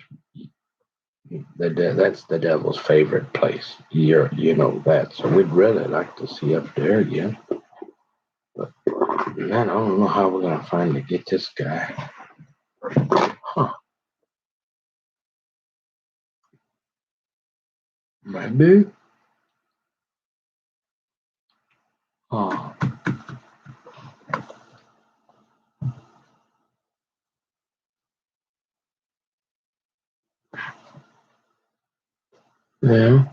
the devil's favorite place. You know that, so we'd really like to see up there again. But man, I don't know how we're gonna finally get this guy. Huh? Maybe. Oh, yeah.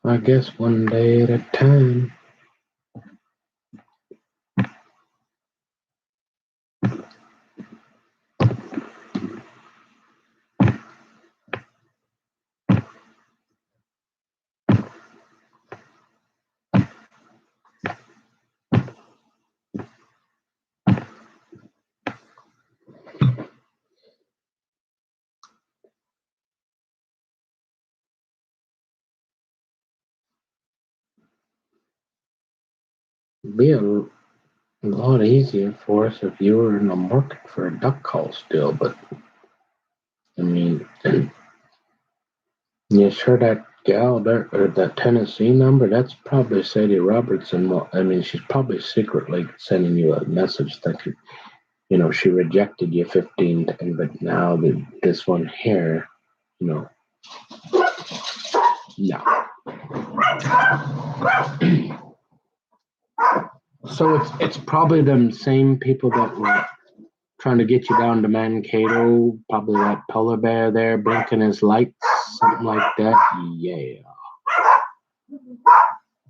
I guess one day at a time. Be a lot easier for us if you were in the market for a duck call still, but I mean, and you sure that gal there or that Tennessee number? That's probably Sadie Robertson. Well, I mean, she's probably secretly sending you a message thinking, she rejected you 15 times, but now this one here, you know, no. So it's probably them same people that were trying to get you down to Mankato, probably that polar bear there blinking his lights, something like that. Yeah.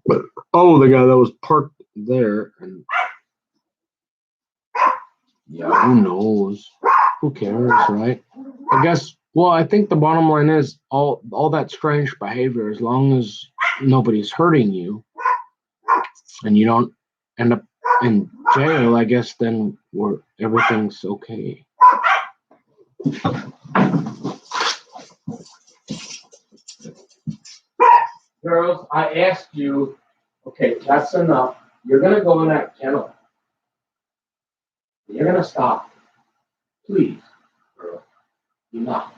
But oh, the guy that was parked there, and yeah, who knows? Who cares, right? I guess. Well, I think the bottom line is all that strange behavior, as long as nobody's hurting you and you don't end up in jail, I guess then everything's okay. Girls, I asked you. Okay, that's enough. You're gonna go in that kennel. You're gonna stop, please, girl. Enough.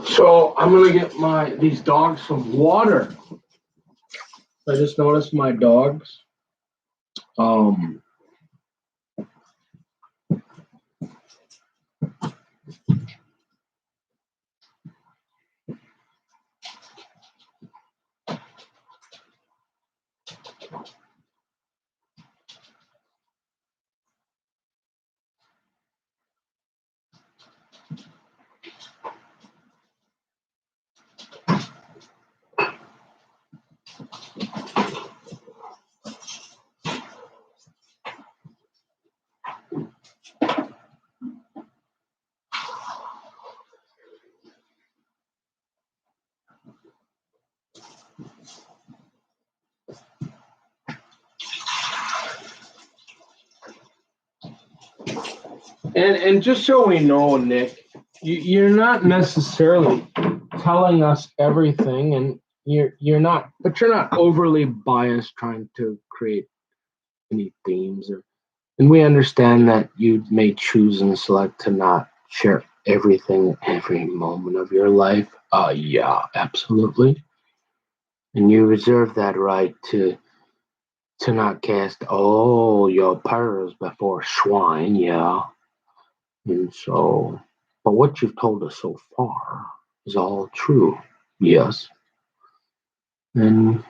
So I'm gonna get these dogs some water. I just noticed my dogs. Um, and just so we know, Nick, you're not necessarily telling us everything, and you're not overly biased trying to create any themes, and we understand that you may choose and select to not share everything, every moment of your life. Yeah, absolutely, and you reserve that right to not cast all your pearls before swine. Yeah. And so, but what you've told us so far is all true. Yes. And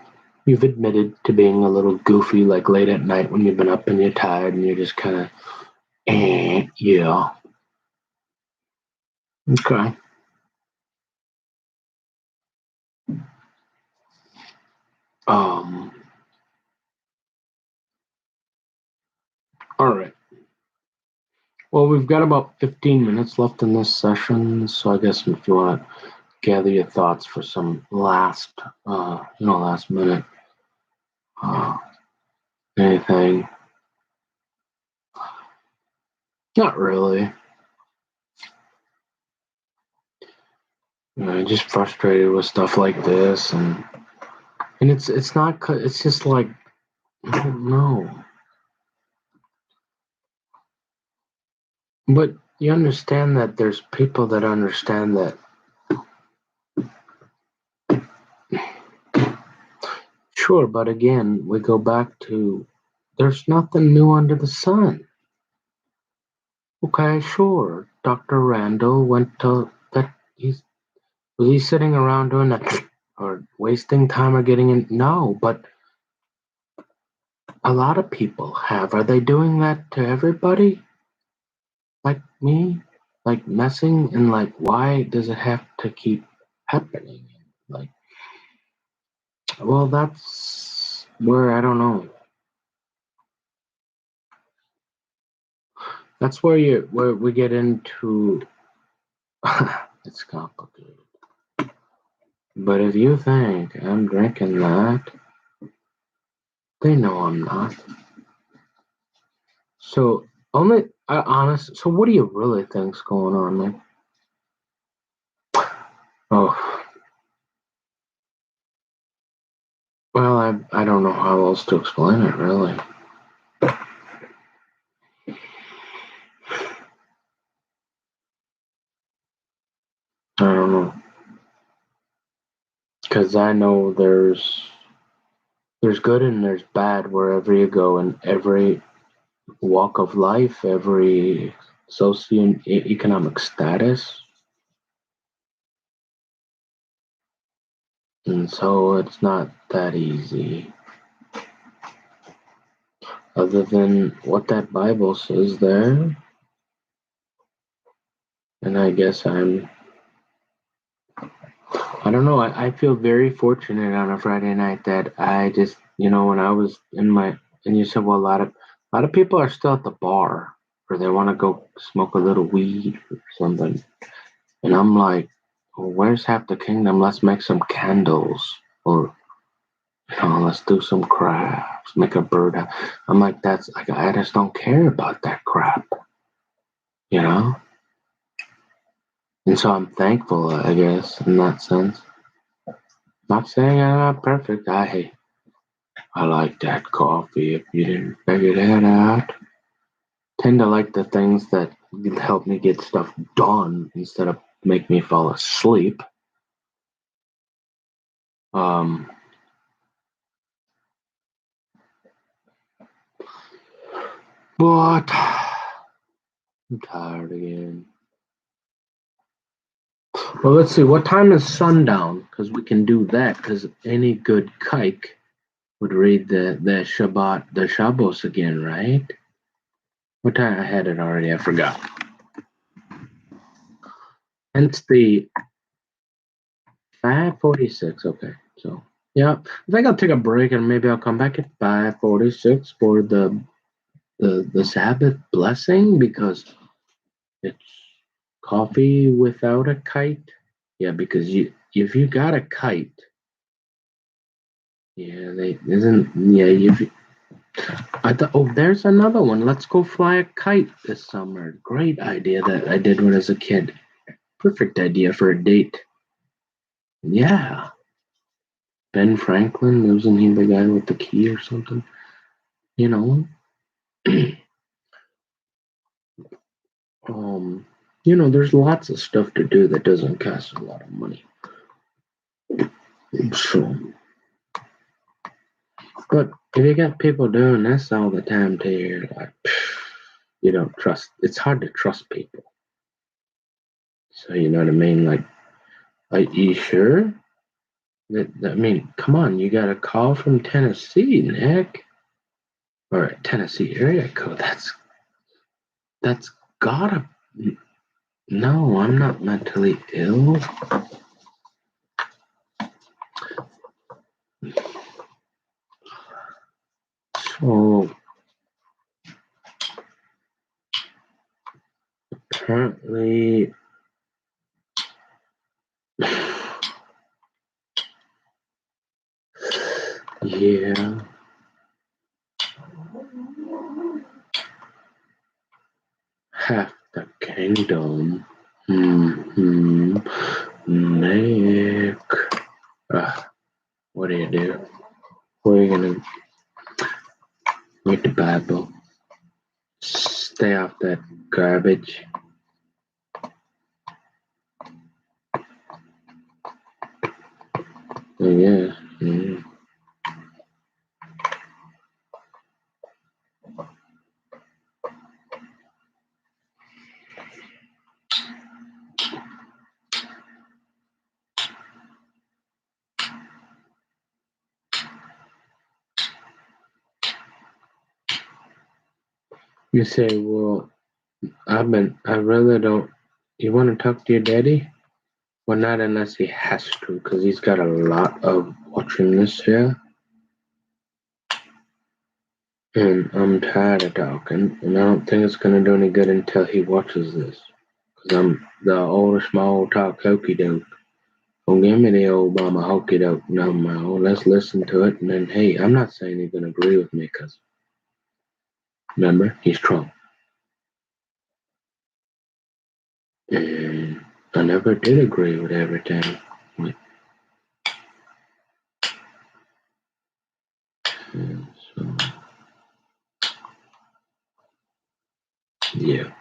you've admitted to being a little goofy, like late at night when you've been up and you're tired and you're just kind of, yeah. Okay. Um, all right. Well, we've got about 15 minutes left in this session, so I guess if you want to gather your thoughts for some last minute, uh, anything. Not really. Just frustrated with stuff like this, and it's not. It's just like I don't know. But you understand that there's people that understand that. Sure, but again, we go back to there's nothing new under the sun. Okay, sure. Dr. Randall went to that. Was he sitting around doing that or wasting time or getting in? No, but a lot of people have. Are they doing that to everybody? Like me? Like messing? And like, why does it have to keep happening? Like, well, that's where I don't know. That's where we get into it's complicated. But if you think I'm drinking that, they know I'm not. So only honest. So what do you really think's going on, man? Oh, well, I don't know how else to explain it, really. I don't know, because I know there's good and there's bad wherever you go in every walk of life, every socioeconomic status, and so it's not that easy. Other than what that Bible says there, and I guess I don't know. I feel very fortunate on a Friday night that I just, when I was and you said, well, a lot of people are still at the bar or they want to go smoke a little weed or something. And I'm like, well, where's half the kingdom? Let's make some candles or, let's do some crafts, make a bird. I'm like, that's like, I just don't care about that crap, you know? And so I'm thankful, I guess, in that sense. Not saying I'm not perfect. I like that coffee. If you didn't figure that out, tend to like the things that help me get stuff done instead of make me fall asleep. Um, but I'm tired again. Well, let's see. What time is sundown? Because we can do that. Because any good kike would read the Shabbos again, right? What time? I had it already. I forgot. And it's the 5:46. Okay, so yeah, I think I'll take a break and maybe I'll come back at 5:46 for the Sabbath blessing because it's coffee without a kite. Yeah, because if you got a kite, yeah, they isn't yeah. If I thought, oh, there's another one. Let's go fly a kite this summer. Great idea that I did when I was a kid. Perfect idea for a date. Yeah, Ben Franklin, wasn't he the guy with the key or something? You know, um, there's lots of stuff to do that doesn't cost a lot of money. So, but if you got people doing this all the time too, you're like, you don't trust. It's hard to trust people. So you know what I mean? Like, are you sure? I mean, come on, you got a call from Tennessee, Nick, or a Tennessee area code. That's gotta. No, I'm not mentally ill. So Currently, yeah, half the kingdom. Hmm. Nick. What do you do? What are you gonna read the Bible? Stay off that garbage. Yeah. Mm. You say, well, I really don't. You want to talk to your daddy? Well, not unless he has to, because he's got a lot of watching this here. And I'm tired of talking, and I don't think it's gonna do any good until he watches this. Because I'm the old small talk hokey doke. Don't give me the old Obama hokey doke no more. Let's listen to it, and then, hey, I'm not saying he's gonna agree with me, because remember, he's Trump. And I never did agree with everything. So, yeah.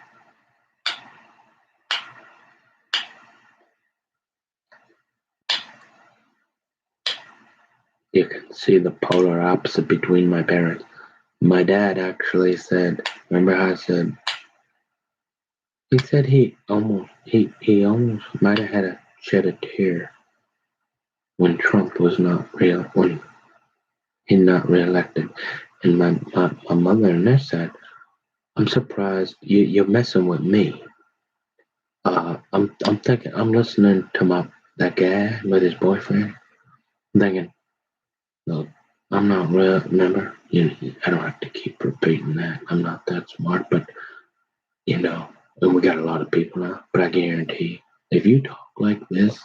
You can see the polar opposite between my parents. My dad actually said, remember how I said, he said he almost might have had to shed a tear when Trump was when he not reelected. And my mother and their said, I'm surprised you're messing with me. I'm thinking, I'm listening to that guy with his boyfriend. I'm thinking, no, I'm not real. Remember, I don't have to keep repeating that. I'm not that smart, but and we got a lot of people now. But I guarantee, if you talk like this,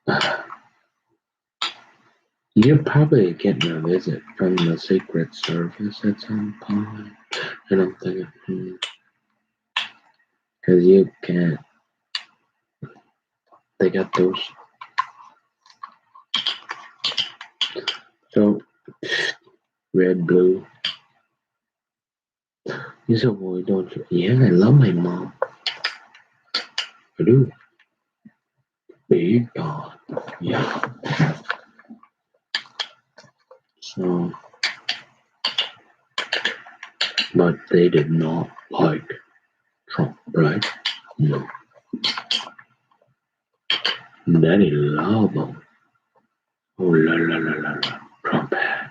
uh, you're probably getting a visit from the Secret Service at some point. And I'm thinking, because you can't. They got those. So red, blue. You said, boy, don't you? Yeah, I love my mom. I do. Big dog. Yeah. So, but they did not like Trump, right? No. Daddy loved him. Oh la la la la la. Trump had.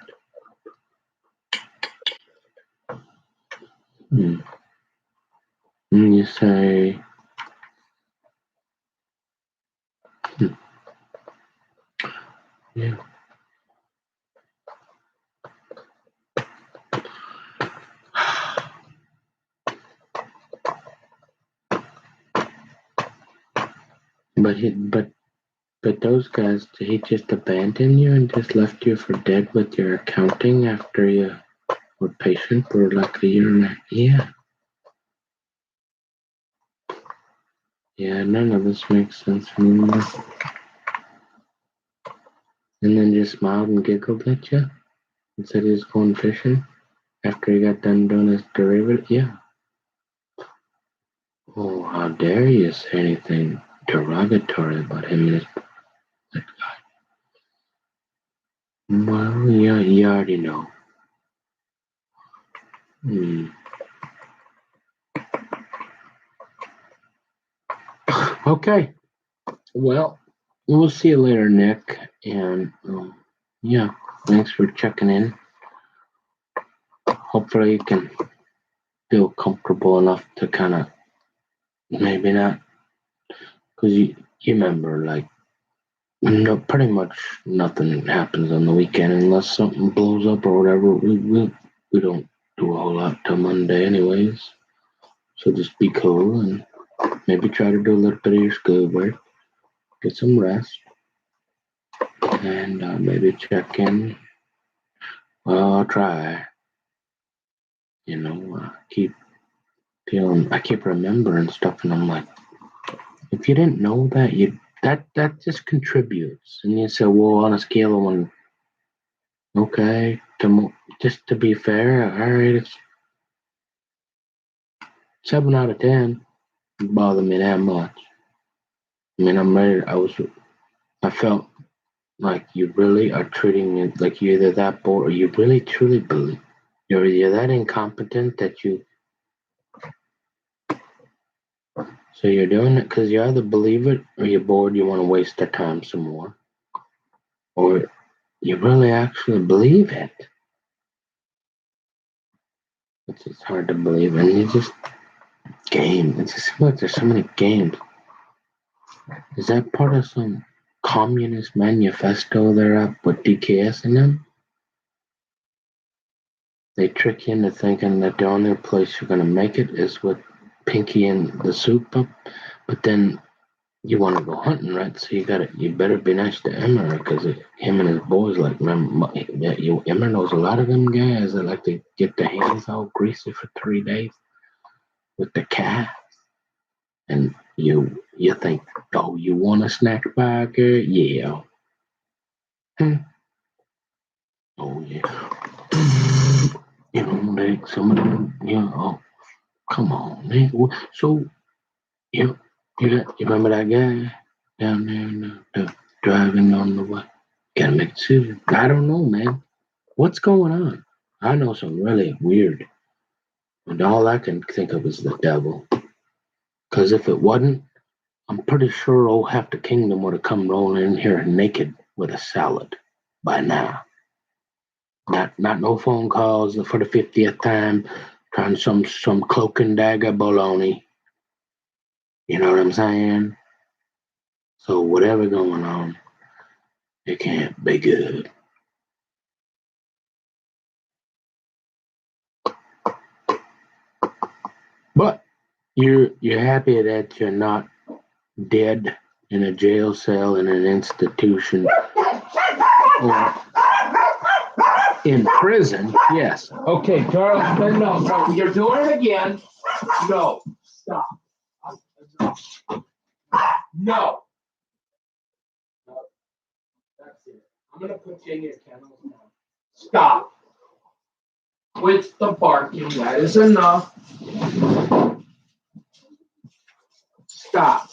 Mm. And you say, hmm, yeah. But those guys, he just abandoned you and just left you for dead with your accounting after you were patient for like a year and a half. Yeah. Yeah, none of this makes sense anymore. And then just smiled and giggled at you and said he was going fishing after he got done doing his derivative. Yeah. Oh, how dare you say anything derogatory about him and his that guy. Well, yeah, you already know. Hmm. Okay. Well, we'll see you later, Nick. And yeah, thanks for checking in. Hopefully, you can feel comfortable enough to kind of maybe not, because you remember, like, no, pretty much nothing happens on the weekend unless something blows up or whatever. We don't do a whole lot till Monday, anyways. So just be cool and maybe try to do a little bit of your schoolwork, get some rest, and maybe check in. Well, I'll try. Keep feeling. I keep remembering stuff, and I'm like, if you didn't know that, that just contributes. And you say, well, on a scale of 1, okay, just to be fair, all right, it's 7 out of 10. It bothered me that much. I mean, I'm ready. I felt like you really are treating it like you're either that bored or you really truly believe you're that incompetent that you. So you're doing it because you either believe it or you're bored. You want to waste the time some more, or you really actually believe it. It's just hard to believe, and you just game. It just seems like there's so many games. Is that part of some communist manifesto they're up with DKS in them? They trick you into thinking that the only place you're gonna make it is with Pinky and the soup up, but then you want to go hunting, right? So you better be nice to Emmer because him and his boys like remember. Emmer knows a lot of them guys that like to get their hands all greasy for 3 days with the cat, and you think, oh, you want a snack burger? Yeah. Oh yeah. Some of them, oh, come on, man. So you you remember that guy down there driving on the what? Gotta make a decision. I don't know, man. What's going on? I know some really weird, and all I can think of is the devil. Because if it wasn't, I'm pretty sure old half the kingdom would have come rolling in here naked with a salad by now. Not no phone calls for the 50th time, trying some cloak and dagger baloney. You know what I'm saying? So whatever going on, it can't be good. But you're happy that you're not dead in a jail cell in an institution or in prison. Yes. Okay, Charles. No, you're doing it again. No, stop. No. That's it. I'm gonna put you in your kennel now. Stop. Quit the barking. That is enough. Stop.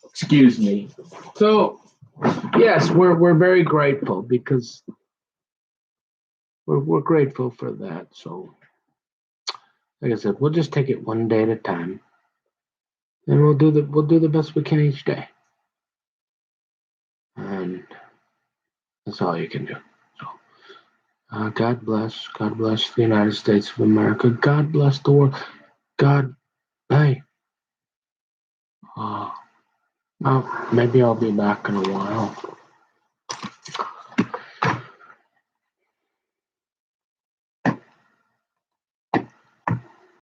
Excuse me. So, yes, we're very grateful because we're grateful for that. So, like I said, we'll just take it one day at a time, and we'll do the best we can each day, and that's all you can do. So, God bless the United States of America. God bless the world. God, hey, well, maybe I'll be back in a while.